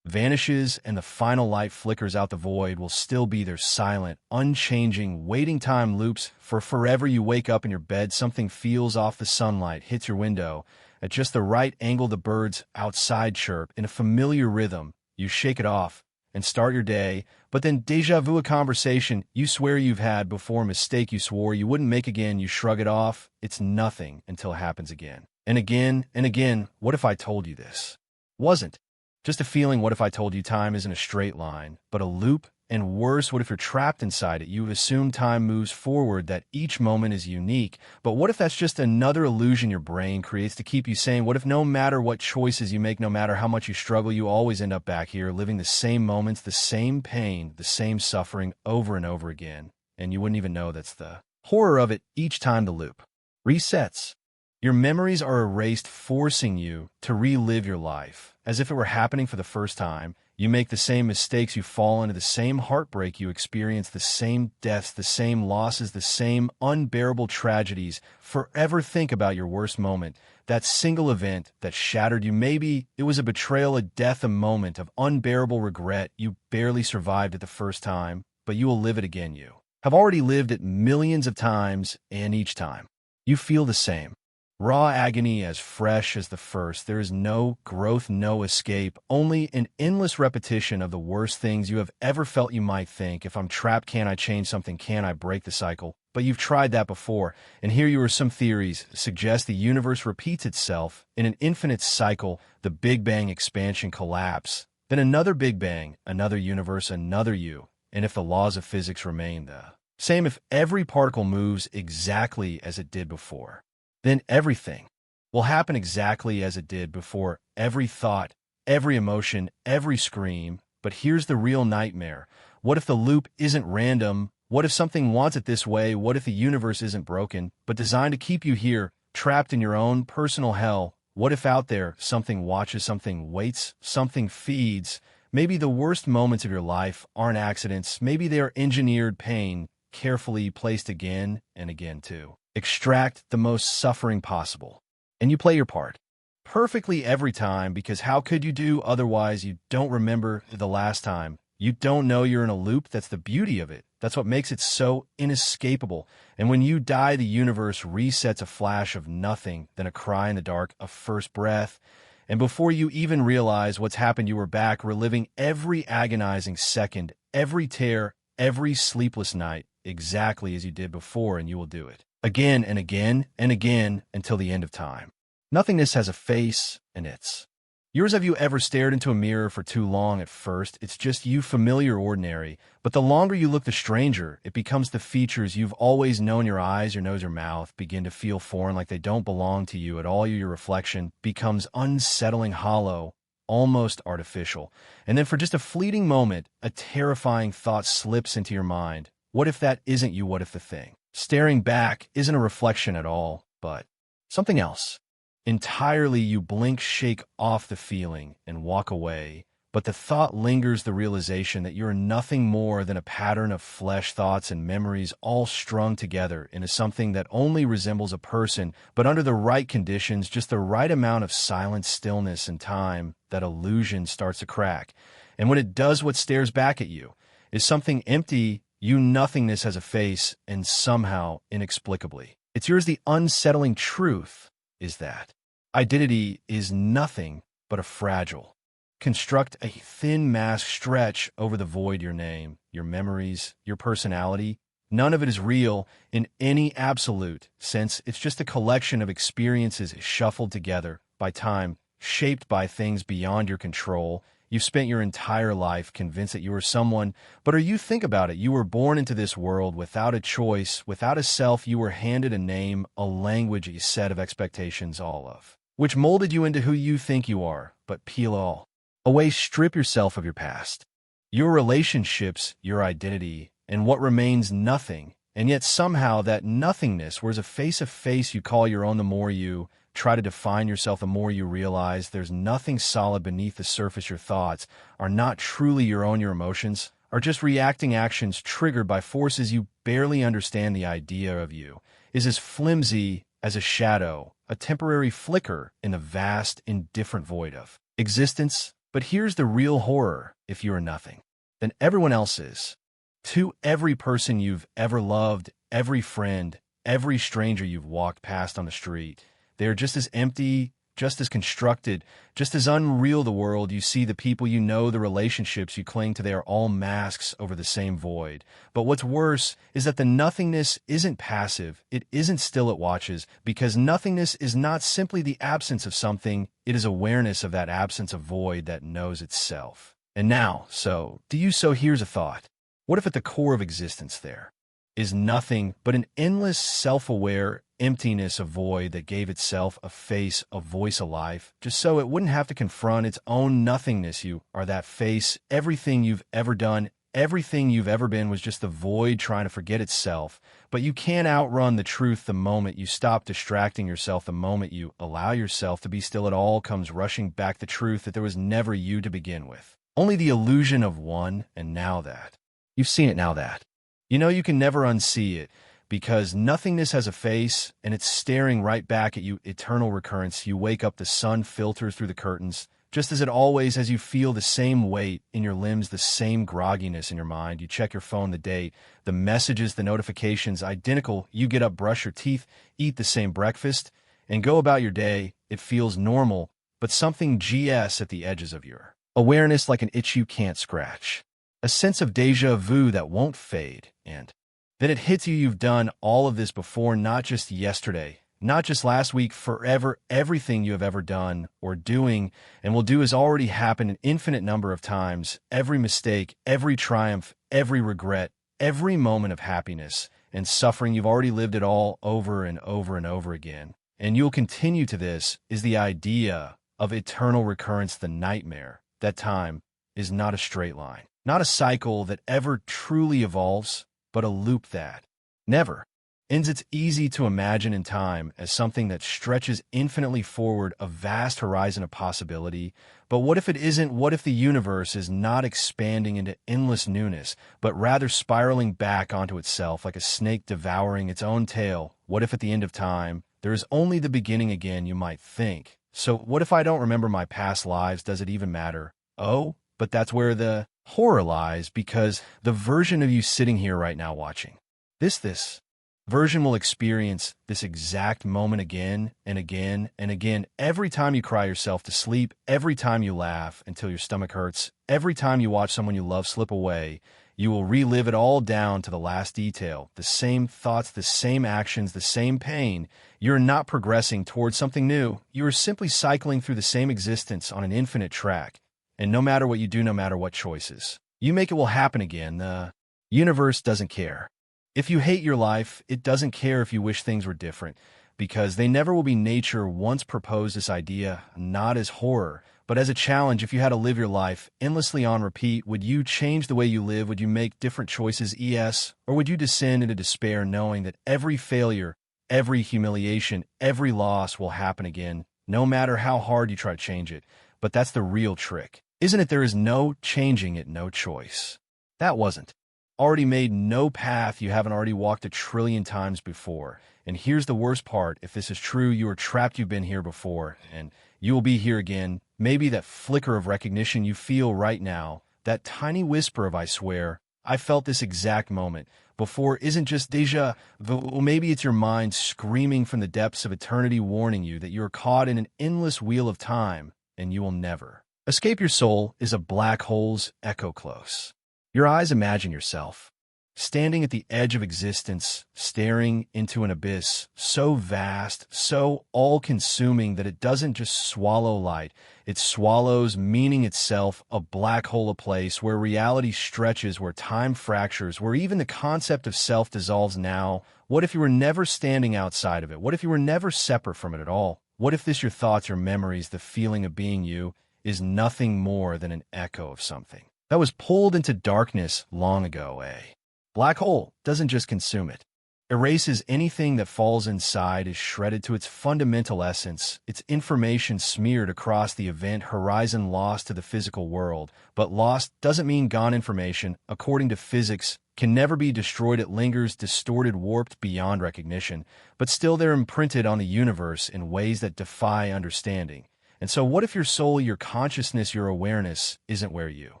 vanishes and the final light flickers out, the void will still be there, silent, unchanging, waiting. Time loops for forever. You wake up in your bed, something feels off, the sunlight hits your window at just the right angle, the birds outside chirp in a familiar rhythm. You shake it off, and start your day, but then deja vu a conversation you swear you've had before, a mistake you swore you wouldn't make again, you shrug it off. It's nothing until it happens again. And again, and again, what if I told you this? Wasn't. Just a feeling. What if I told you time isn't a straight line, but a loop? And worse, what if you're trapped inside it? You've assumed time moves forward, that each moment is unique. But what if that's just another illusion your brain creates to keep you sane? What if no matter what choices you make, no matter how much you struggle, you always end up back here, living the same moments, the same pain, the same suffering over and over again? And you wouldn't even know. That's the horror of it. Each time the loop resets, your memories are erased, forcing you to relive your life as if it were happening for the first time. You make the same mistakes, you fall into the same heartbreak, you experience the same deaths, the same losses, the same unbearable tragedies. Forever think about your worst moment, that single event that shattered you. Maybe it was a betrayal, a death, a moment of unbearable regret. You barely survived it the first time, but you will live it again. You have already lived it millions of times, and each time you feel the same raw agony, as fresh as the first. There is no growth, no escape, only an endless repetition of the worst things you have ever felt. You might think, if I'm trapped, can I change something? Can I break the cycle? But you've tried that before, and here you are. Some theories suggest the universe repeats itself in an infinite cycle, the Big Bang, expansion, collapse, then another Big Bang, another universe, another you. And if the laws of physics remain the same, if every particle moves exactly as it did before, then everything will happen exactly as it did before. Every thought, every emotion, every scream. But here's the real nightmare. What if the loop isn't random? What if something wants it this way? What if the universe isn't broken, but designed to keep you here, trapped in your own personal hell? What if out there something watches, something waits, something feeds? Maybe the worst moments of your life aren't accidents. Maybe they are engineered pain, carefully placed again and again to extract the most suffering possible. And you play your part perfectly every time, because how could you do otherwise? You don't remember the last time. You don't know you're in a loop. That's the beauty of it. That's what makes it so inescapable. And when you die, the universe resets, a flash of nothing, then a cry in the dark, a first breath. And before you even realize what's happened, you were back, reliving every agonizing second, every tear, every sleepless night, exactly as you did before, and you will do it again and again and again until the end of time. Nothingness has a face, and it's yours. Have you ever stared into a mirror for too long? At first, it's just you, familiar, ordinary. But the longer you look, the stranger it becomes. The features you've always known, your eyes, your nose, your mouth, begin to feel foreign, like they don't belong to you at all. Your reflection becomes unsettling, hollow, almost artificial. And then for just a fleeting moment, a terrifying thought slips into your mind. What if that isn't you? What if the thing staring back isn't a reflection at all, but something else entirely? You blink, shake off the feeling, and walk away. But the thought lingers, the realization that you're nothing more than a pattern of flesh, thoughts, and memories, all strung together into something that only resembles a person. But under the right conditions, just the right amount of silence, stillness, and time, that illusion starts to crack. And when it does, what stares back at you is something empty. You, nothingness, has a face, and somehow, inexplicably, it's yours. The unsettling truth is that identity is nothing but a fragile construct, a thin mask stretch over the void. Your name, your memories, your personality, none of it is real in any absolute sense. It's just a collection of experiences shuffled together by time, shaped by things beyond your control. You've spent your entire life convinced that you are someone, but you think about it, you were born into this world without a choice, without a self. You were handed a name, a language, a set of expectations, all of which molded you into who you think you are. But peel all away, strip yourself of your past, your relationships, your identity, and what remains? Nothing. And yet somehow that nothingness wears a face, you call your own. The more you try to define yourself, the more you realize there's nothing solid beneath the surface. Your thoughts are not truly your own. Your emotions are just reacting actions triggered by forces you barely understand. The idea of you is as flimsy as a shadow, a temporary flicker in the vast, indifferent void of existence. But here's the real horror. If you are nothing, then everyone else is. To every person you've ever loved, every friend, every stranger you've walked past on the street, they are just as empty, just as constructed, just as unreal the world you see, the people you know, the relationships you cling to, they are all masks over the same void. But what's worse is that the nothingness isn't passive, it isn't still, it watches, because nothingness is not simply the absence of something, it is awareness of that absence of void that knows itself. And now, here's a thought. What if at the core of existence there is nothing but an endless, self-aware emptiness, a void that gave itself a face, a voice, a life, just so it wouldn't have to confront its own nothingness? You are that face. Everything you've ever done, everything you've ever been was just the void trying to forget itself. But you can't outrun the truth the moment you stop distracting yourself, the moment you allow yourself to be still. It all comes rushing back, the truth that there was never you to begin with. Only the illusion of one, and now that you've seen it, now that you know you can never unsee it, because nothingness has a face, and it's staring right back at you, eternal recurrence. You wake up, the sun filters through the curtains, just as it always has. You feel the same weight in your limbs, the same grogginess in your mind. You check your phone, the date, the messages, the notifications, identical. You get up, brush your teeth, eat the same breakfast, and go about your day. It feels normal, but something GS at the edges of your awareness, like an itch you can't scratch. A sense of déjà vu that won't fade, and then it hits you. You've done all of this before, not just yesterday, not just last week, forever. Everything you have ever done or doing and will do has already happened an infinite number of times. Every mistake, every triumph, every regret, every moment of happiness and suffering, you've already lived it all over and over and over again. And you'll continue to. This is the idea of eternal recurrence, the nightmare that time is not a straight line, not a cycle that ever truly evolves, but a loop that never ends. It's easy to imagine in time as something that stretches infinitely forward, a vast horizon of possibility. But what if it isn't? What if the universe is not expanding into endless newness, but rather spiraling back onto itself like a snake devouring its own tail? What if at the end of time, there is only the beginning again? You might think, so what if I don't remember my past lives? Does it even matter? Oh, but that's where the horror lies, because the version of you sitting here right now watching this version will experience this exact moment again and again and again. Every time you cry yourself to sleep, every time you laugh until your stomach hurts, every time you watch someone you love slip away, you will relive it all down to the last detail. The same thoughts, the same actions, the same pain. You're not progressing towards something new. You are simply cycling through the same existence on an infinite track. And no matter what you do, no matter what choices you make, it will happen again. The universe doesn't care if you hate your life. It doesn't care if you wish things were different, because they never will be. Nature once proposed this idea not as horror, but as a challenge. If you had to live your life endlessly on repeat, would you change the way you live? Would you make different choices? Yes. Or would you descend into despair, knowing that every failure, every humiliation, every loss will happen again, no matter how hard you try to change it? But that's the real trick, isn't it? There is no changing it, no choice. That wasn't already made, no path you haven't already walked 1,000,000,000,000 times before. And here's the worst part. If this is true, you are trapped. You've been here before, and you will be here again. Maybe that flicker of recognition you feel right now, that tiny whisper of "I swear, I felt this exact moment before," isn't just déjà vu. Maybe it's your mind screaming from the depths of eternity, warning you that you are caught in an endless wheel of time, and you will never escape. Your soul is a black hole's echo close. Your eyes imagine yourself standing at the edge of existence, staring into an abyss so vast, so all-consuming that it doesn't just swallow light, it swallows meaning itself. A black hole, a place where reality stretches, where time fractures, where even the concept of self dissolves. Now, what if you were never standing outside of it? What if you were never separate from it at all? What if your thoughts, your memories, the feeling of being you is nothing more than an echo of something that was pulled into darkness long ago? A black hole doesn't just consume it, erases anything that falls inside, is shredded to its fundamental essence, its information smeared across the event horizon, lost to the physical world. But lost doesn't mean gone. Information, according to physics, can never be destroyed. It lingers, distorted, warped beyond recognition, but still they're imprinted on the universe in ways that defy understanding. And so what if your soul, your consciousness, your awareness isn't where you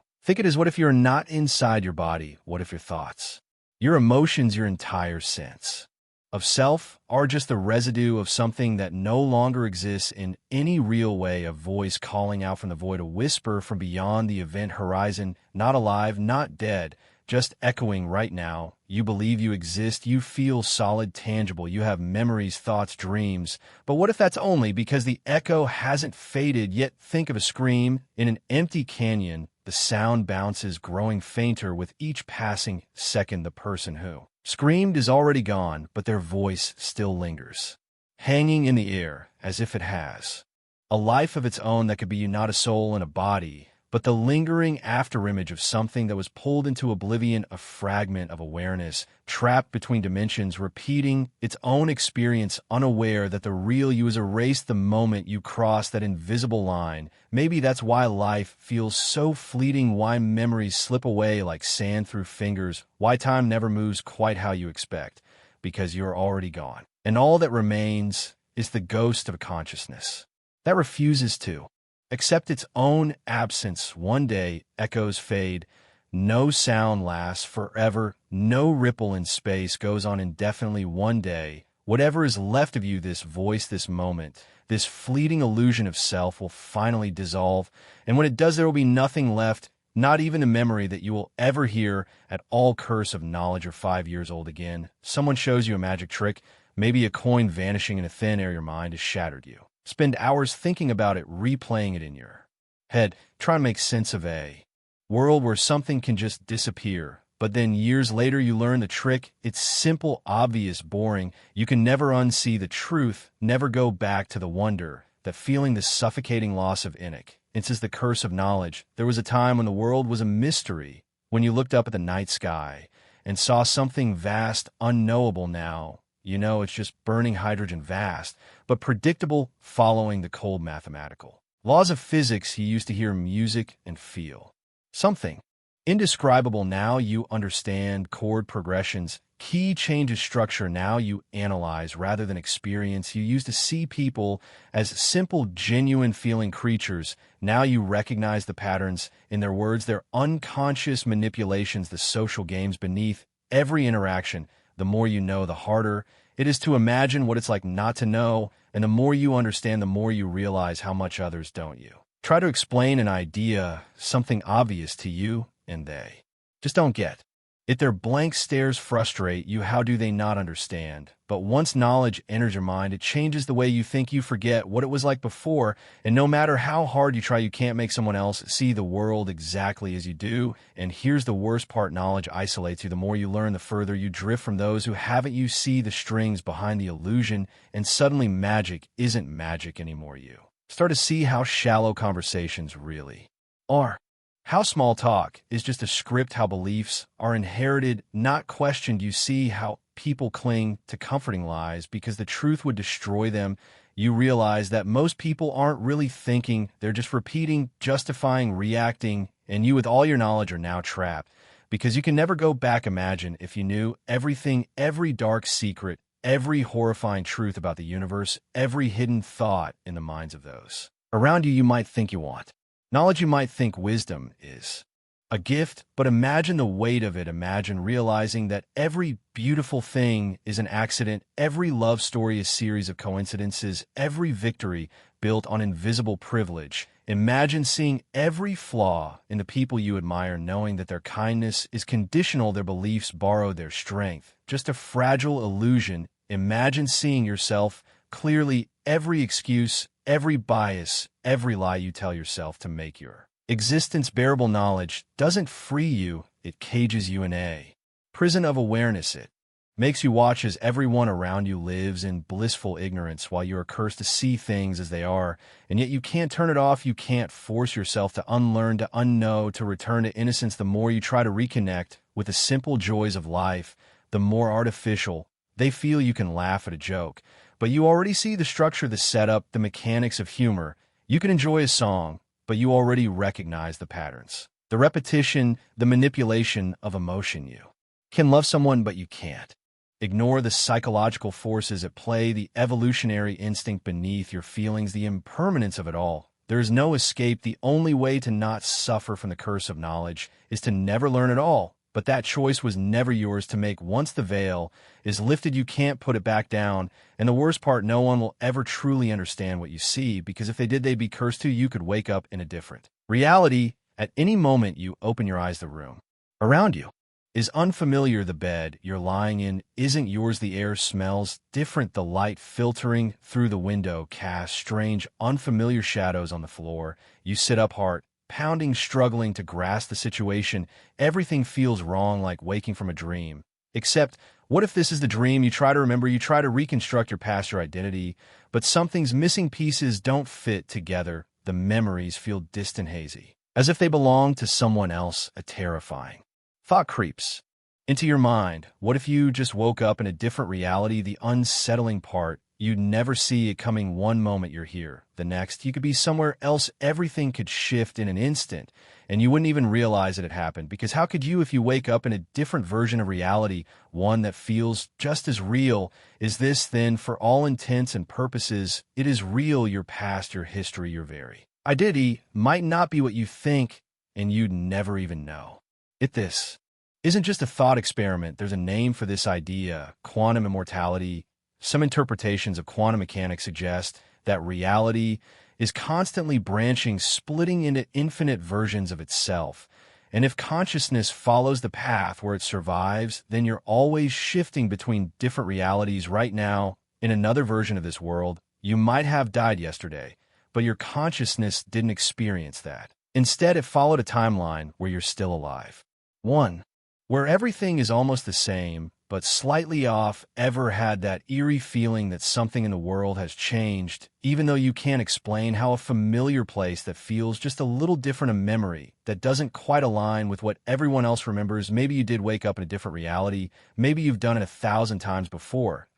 think it is? What if you're not inside your body? What if your thoughts, your emotions, your entire sense of self are just the residue of something that no longer exists in any real way, a voice calling out from the void, a whisper from beyond the event horizon, not alive, not dead, just echoing right now. You believe you exist, you feel solid, tangible, you have memories, thoughts, dreams. But what if that's only because the echo hasn't faded yet? Think of a scream in an empty canyon. The sound bounces, growing fainter with each passing second. The person who screamed is already gone, but their voice still lingers, hanging in the air as if it has a life of its own that could be not a soul and a body, but the lingering afterimage of something that was pulled into oblivion, a fragment of awareness, trapped between dimensions, repeating its own experience, unaware that the real you is erased the moment you cross that invisible line. Maybe that's why life feels so fleeting, why memories slip away like sand through fingers, why time never moves quite how you expect, because you're already gone. And all that remains is the ghost of a consciousness that refuses to accept its own absence. One day, echoes fade. No sound lasts forever. No ripple in space goes on indefinitely. One day, whatever is left of you, this voice, this moment, this fleeting illusion of self will finally dissolve. And when it does, there will be nothing left, not even a memory that you will ever hear at all. Curse of knowledge. You're 5 years old again. Someone shows you a magic trick. Maybe a coin vanishing in a thin air. Your mind has shattered you. Spend hours thinking about it, replaying it in your head, trying to make sense of a world where something can just disappear. But then years later, you learn the trick. It's simple, obvious, boring. You can never unsee the truth, never go back to the wonder, that feeling, the suffocating loss of innocence. It's the curse of knowledge. There was a time when the world was a mystery, when you looked up at the night sky and saw something vast, unknowable. Now you know it's just burning hydrogen, vast, but predictable, following the cold mathematical laws of physics. You used to hear music and feel something indescribable. Now you understand chord progressions, key changes, structure. Now you analyze rather than experience. You used to see people as simple, genuine feeling creatures. Now you recognize the patterns in their words, their unconscious manipulations, the social games beneath every interaction. The more you know, the harder it is to imagine what it's like not to know. And the more you understand, the more you realize how much others don't. You try to explain an idea, something obvious to you, and they just don't get it. Their blank stares frustrate you. How do they not understand? But once knowledge enters your mind, it changes the way you think. You forget what it was like before, and no matter how hard you try, you can't make someone else see the world exactly as you do. And here's the worst part, knowledge isolates you. The more you learn, the further you drift from those who haven't. You see the strings behind the illusion, and suddenly magic isn't magic anymore. You start to see how shallow conversations really are. How small talk is just a script, how beliefs are inherited, not questioned. You see how people cling to comforting lies because the truth would destroy them. You realize that most people aren't really thinking, they're just repeating, justifying, reacting, and you with all your knowledge are now trapped because you can never go back. Imagine if you knew everything, every dark secret, every horrifying truth about the universe, every hidden thought in the minds of those around you. You might think you want knowledge, you might think wisdom is a gift, but imagine the weight of it. Imagine realizing that every beautiful thing is an accident, every love story a series of coincidences, every victory built on invisible privilege. Imagine seeing every flaw in the people you admire, knowing that their kindness is conditional, their beliefs borrow their strength, just a fragile illusion. Imagine seeing yourself clearly, every excuse, every bias, every lie you tell yourself to make your existence bearable. Knowledge doesn't free you, it cages you in a prison of awareness. It makes you watch as everyone around you lives in blissful ignorance while you are cursed to see things as they are, and yet you can't turn it off. You can't force yourself to unlearn, to unknow, to return to innocence. The more you try to reconnect with the simple joys of life, the more artificial they feel. You can laugh at a joke, but you already see the structure, the setup, the mechanics of humor. You can enjoy a song, but you already recognize the patterns, the repetition, the manipulation of emotion. You can love someone, but you can't ignore the psychological forces at play, the evolutionary instinct beneath your feelings, the impermanence of it all. There is no escape. The only way to not suffer from the curse of knowledge is to never learn at all. but that choice was never yours to make. Once the veil is lifted, you can't put it back down, and the worst part, no one will ever truly understand what you see, because if they did, they'd be cursed too. You could wake up in a different reality at any moment you open your eyes. The room around you is unfamiliar. The bed you're lying in isn't yours. The air smells different. The light filtering through the window casts strange, unfamiliar shadows on the floor. You sit up, heart pounding, struggling to grasp the situation. Everything feels wrong, like waking from a dream. Except, what if this is the dream? You try to remember, you try to reconstruct your past, your identity, but something's missing. Pieces don't fit together. The memories feel distant, hazy, as if they belong to someone else. A terrifying thought creeps into your mind. What if you just woke up in a different reality? The unsettling part, you'd never see it coming. One moment you're here, the next you could be somewhere else. Everything could shift in an instant, and you wouldn't even realize it had happened. Because how could you if you wake up in a different version of reality, one that feels just as real? Is this then, for all intents and purposes, it is real? Your past, your history, your very identity might not be what you think, and you'd never even know. This isn't just a thought experiment. There's a name for this idea: quantum immortality. Some interpretations of quantum mechanics suggest that reality is constantly branching, splitting into infinite versions of itself. And if consciousness follows the path where it survives, then you're always shifting between different realities. Right now, in another version of this world, you might have died yesterday, but your consciousness didn't experience that. Instead, it followed a timeline where you're still alive. One where everything is almost the same, but slightly off. Ever had that eerie feeling that something in the world has changed, even though you can't explain how? A familiar place that feels just a little different, a memory that doesn't quite align with what everyone else remembers. Maybe you did wake up in a different reality. Maybe you've done it 1,000 times before.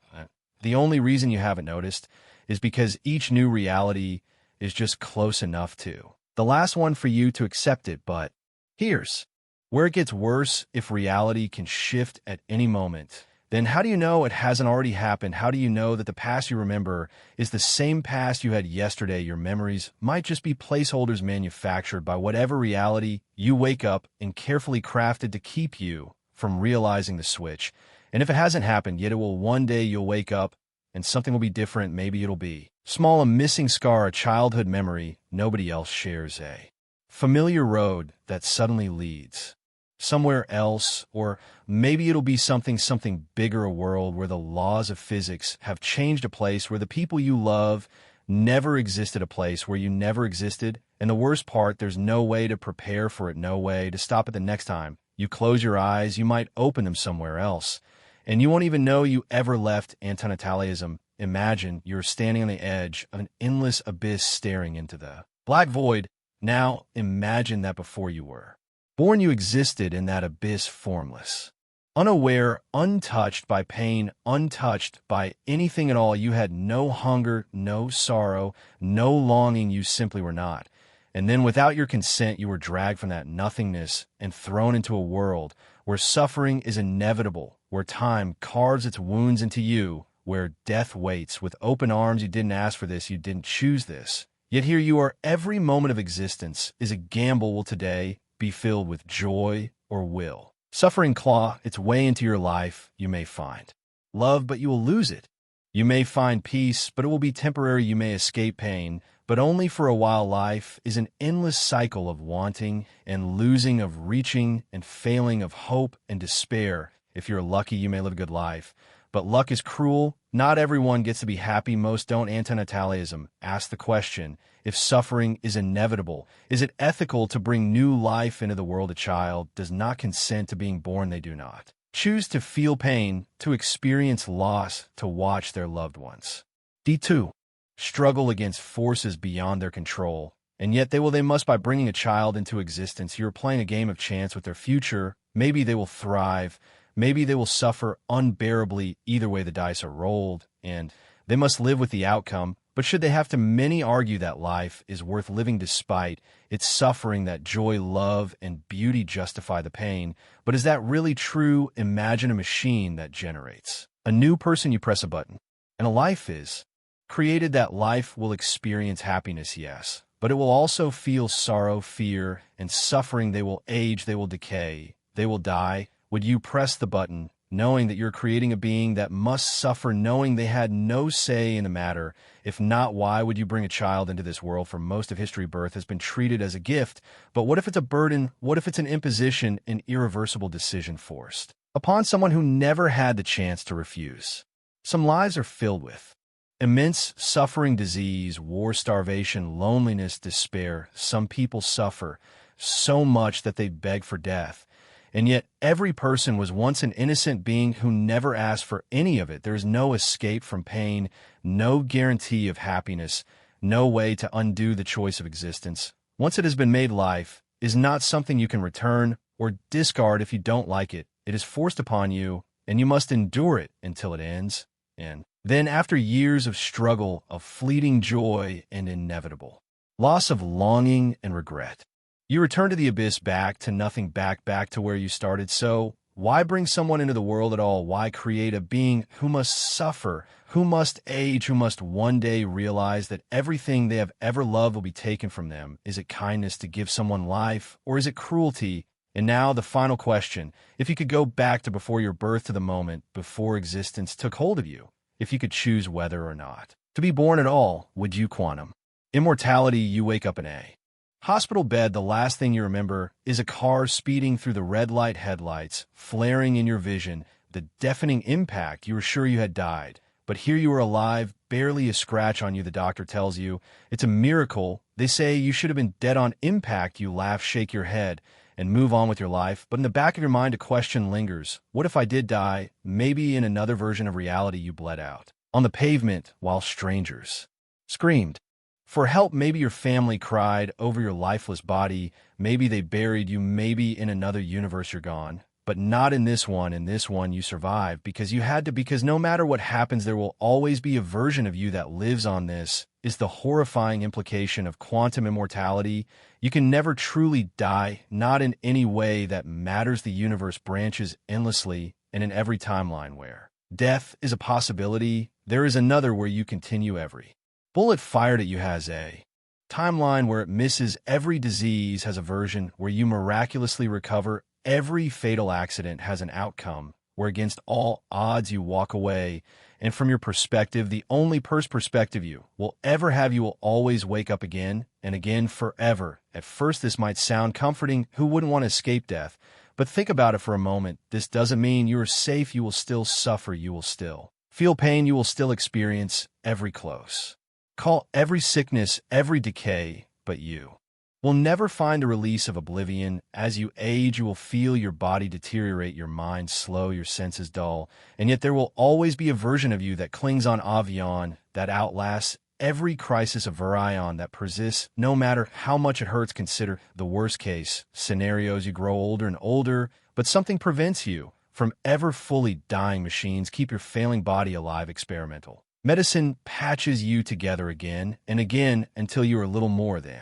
The only reason you haven't noticed is because each new reality is just close enough to the last one for you to accept it. But here's where it gets worse. If reality can shift at any moment, then how do you know it hasn't already happened? How do you know that the past you remember is the same past you had yesterday? Your memories might just be placeholders manufactured by whatever reality you wake up and carefully crafted to keep you from realizing the switch. And if it hasn't happened yet, it will. One day you'll wake up and something will be different. Maybe it'll be small, a missing scar, a childhood memory nobody else shares, a familiar road that suddenly leads somewhere else. Or maybe it'll be something bigger, a world where the laws of physics have changed, a place where the people you love never existed, a place where you never existed. And the worst part, there's no way to prepare for it, no way to stop it. The next time you close your eyes, you might open them somewhere else, and you won't even know you ever left. Antinatalism. Imagine you're standing on the edge of an endless abyss staring into the black void. Now imagine that before you were born, you existed in that abyss, formless, unaware, untouched by pain, untouched by anything at all. You had no hunger, no sorrow, no longing. You simply were not. And then, without your consent, you were dragged from that nothingness and thrown into a world where suffering is inevitable, where time carves its wounds into you, where death waits with open arms. You didn't ask for this, you didn't choose this. Yet here you are. Every moment of existence is a gamble. Will today be filled with joy, or will suffering claw its way into your life? You may find love, but you will lose it. You may find peace, but it will be temporary. You may escape pain, but only for a while. Life is an endless cycle of wanting and losing, of reaching and failing, of hope and despair. If you're lucky, you may live a good life, but luck is cruel. Not everyone gets to be happy. Most don't. Antinatalism asks the question: if suffering is inevitable, is it ethical to bring new life into the world? A child does not consent to being born. They do not choose to feel pain, to experience loss, to watch their loved ones D2 struggle against forces beyond their control. And yet they must. By bringing a child into existence, you're playing a game of chance with their future. Maybe they will thrive, maybe they will suffer unbearably. Either way, the dice are rolled, and they must live with the outcome. But should they have to? Many argue that life is worth living despite its suffering, that joy, love, and beauty justify the pain. But is that really true? Imagine a machine that generates a new person. You press a button, and a life is created. That life will experience happiness, yes, but it will also feel sorrow, fear, and suffering. They will age, they will decay, they will die? Would you press the button, knowing that you're creating a being that must suffer, knowing they had no say in the matter? If not, why would you bring a child into this world? For most of history, birth has been treated as a gift. But what if it's a burden? What if it's an imposition, an irreversible decision forced upon someone who never had the chance to refuse? Some lives are filled with immense suffering, disease, war, starvation, loneliness, despair. Some people suffer so much that they beg for death. And yet every person was once an innocent being who never asked for any of it. There is no escape from pain, no guarantee of happiness, no way to undo the choice of existence. Once it has been made, life is not something you can return or discard if you don't like it. It is forced upon you, and you must endure it until it ends. And then, after years of struggle, of fleeting joy and inevitable loss of longing and regret, you return to the abyss, back to nothing, back to where you started. So why bring someone into the world at all? Why create a being who must suffer, who must age, who must one day realize that everything they have ever loved will be taken from them? Is it kindness to give someone life, or is it cruelty? And now the final question: if you could go back to before your birth, to the moment before existence took hold of you, if you could choose whether or not to be born at all, would you? Quantum immortality. You wake up in a hospital bed. The last thing you remember is a car speeding through the red light, headlights flaring in your vision, the deafening impact. You were sure you had died, but here you are alive, barely a scratch on you. The doctor tells you it's a miracle. They say you should have been dead on impact. You laugh, shake your head, and move on with your life. But in the back of your mind, a question lingers. What if I did die? Maybe in another version of reality, you bled out on the pavement while strangers screamed for help. Maybe your family cried over your lifeless body. Maybe they buried you. Maybe in another universe you're gone, but not in this one. In this one you survived because you had to, because no matter what happens, there will always be a version of you that lives on. This is the horrifying implication of quantum immortality. You can never truly die, not in any way that matters. The universe branches endlessly, and in every timeline where death is a possibility, there is another where you continue. Every bullet fired at you has a timeline where it misses. Every disease has a version where you miraculously recover. Every fatal accident has an outcome where against all odds you walk away. And from your perspective, the only perspective you will ever have, you will always wake up again and again, forever. At first this might sound comforting. Who wouldn't want to escape death? But think about it for a moment. This doesn't mean you are safe. You will still suffer. You will still feel pain. You will still experience every close call, every sickness, every decay. But you will never find a release of oblivion. As you age, you will feel your body deteriorate, your mind slow, your senses dull, and yet there will always be a version of you that clings on Avion, that outlasts every crisis of Virion, that persists no matter how much it hurts. Consider the worst case scenarios. You grow older and older, but something prevents you from ever fully dying. Machines keep your failing body alive. Experimental medicine patches you together again and again until you are little more than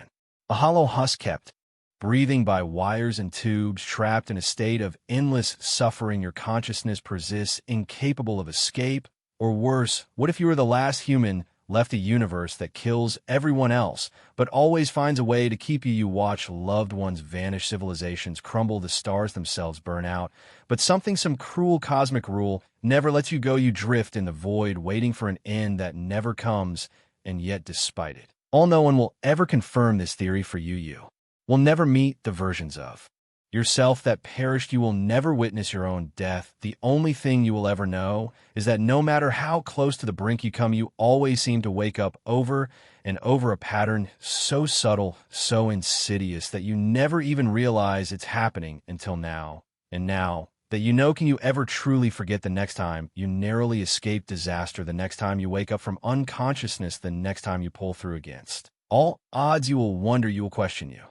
a hollow husk, kept breathing by wires and tubes, trapped in a state of endless suffering. Your consciousness persists, incapable of escape. Or worse, what if you were the last human left, a universe that kills everyone else, but always finds a way to keep you? You watch loved ones vanish, civilizations crumble, the stars themselves burn out, but something, some cruel cosmic rule, never lets you go. You drift in the void, waiting for an end that never comes, and yet despite it all, no one will ever confirm this theory for you. You will never meet the versions of yourself that perished. You will never witness your own death. The only thing you will ever know is that no matter how close to the brink you come, you always seem to wake up over and over. A pattern so subtle, so insidious that you never even realize it's happening until now. And now that you know, can you ever truly forget the next time you narrowly escape disaster, the next time you wake up from unconsciousness, the next time you pull through against all odds? You will wonder, you will question, you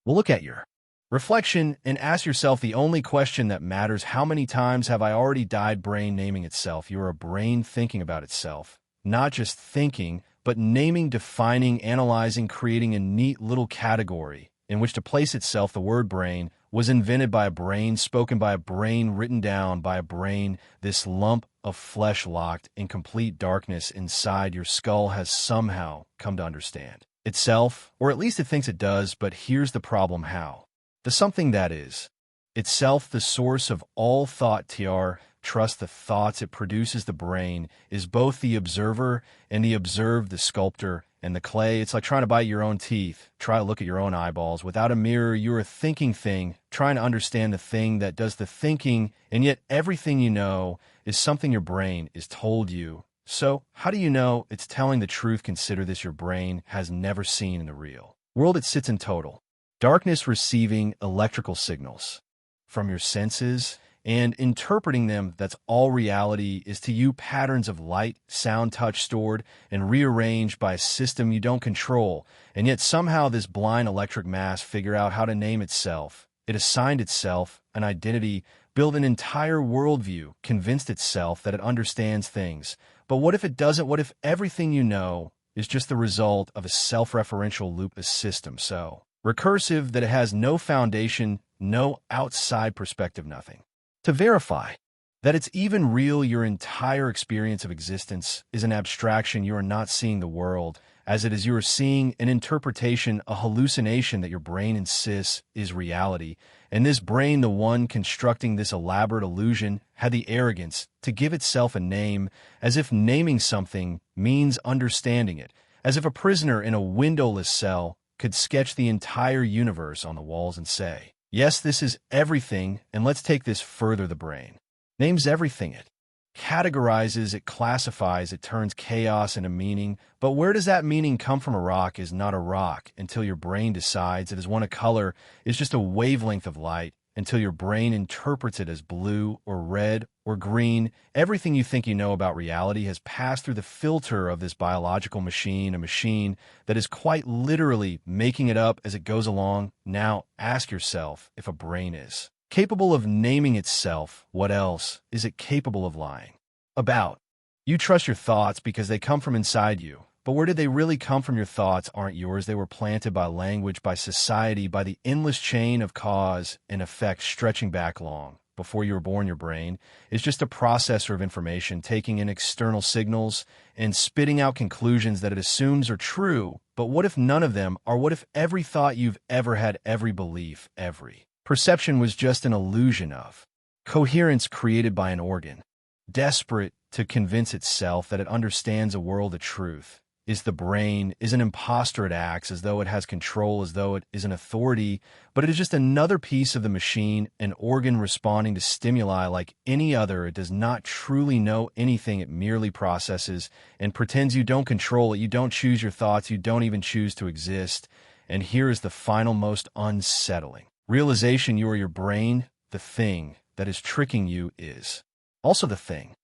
will look at your reflection and ask yourself the only question that matters: how many times have I already died? Brain naming itself. You are a brain thinking about itself, not just thinking, but naming, defining, analyzing, creating a neat little category in which to place itself. The word brain was invented by a brain, spoken by a brain, written down by a brain. This lump of flesh locked in complete darkness inside your skull has somehow come to understand itself, or at least it thinks it does. But here's the problem: how? The something that is Itself the source of all thought, tr. Trust the thoughts it produces. The brain is both the observer and the observed, the sculptor and the clay. It's like trying to bite your own teeth. Try to look at your own eyeballs. Without a mirror, you're a thinking thing, trying to understand the thing that does the thinking, and yet everything you know is something your brain is told you. So, how do you know it's telling the truth? Consider this: your brain has never seen in the real world. It sits in total darkness, receiving electrical signals from your senses and interpreting them. That's all reality is to you: patterns of light, sound, touch stored and rearranged by a system you don't control. And yet somehow this blind electric mass figured out how to name itself. It assigned itself an identity, built an entire worldview, convinced itself that it understands things. But what if it doesn't? What if everything you know is just the result of a self-referential loop, a system so recursive that it has no foundation, no outside perspective, nothing to verify that it's even real? Your entire experience of existence is an abstraction. You are not seeing the world as it is. You are seeing an interpretation, a hallucination that your brain insists is reality. And this brain, the one constructing this elaborate illusion, had the arrogance to give itself a name, as if naming something means understanding it, as if a prisoner in a windowless cell could sketch the entire universe on the walls and say, yes, this is everything. And let's take this further. The brain names everything. It categorizes, it classifies, it turns chaos into meaning. But where does that meaning come from? A rock is not a rock until your brain decides it is one. A color is just a wavelength of light until your brain interprets it as blue or red or green. Everything you think you know about reality has passed through the filter of this biological machine, a machine that is quite literally making it up as it goes along. Now ask yourself, if a brain is capable of naming itself, what else is it capable of lying about? You trust your thoughts because they come from inside you. But where did they really come from? Your thoughts aren't yours. They were planted by language, by society, by the endless chain of cause and effect stretching back long before you were born. Your brain is just a processor of information, taking in external signals and spitting out conclusions that it assumes are true. But what if none of them are? What if every thought you've ever had, every belief, every perception was just an illusion of coherence created by an organ, desperate to convince itself that it understands a world of truth? Is the brain is an imposter. It acts as though it has control, as though it is an authority, but it is just another piece of the machine, an organ responding to stimuli like any other. It does not truly know anything. It merely processes and pretends you don't control it. You don't choose your thoughts. You don't even choose to exist. And here is the final, most unsettling realization: you are your brain. The thing that is tricking you is also the thing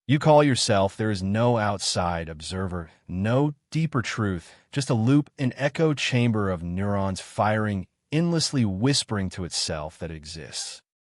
you call yourself. There is no outside observer, no deeper truth, just a loop, an echo chamber of neurons firing endlessly, whispering to itself that it exists.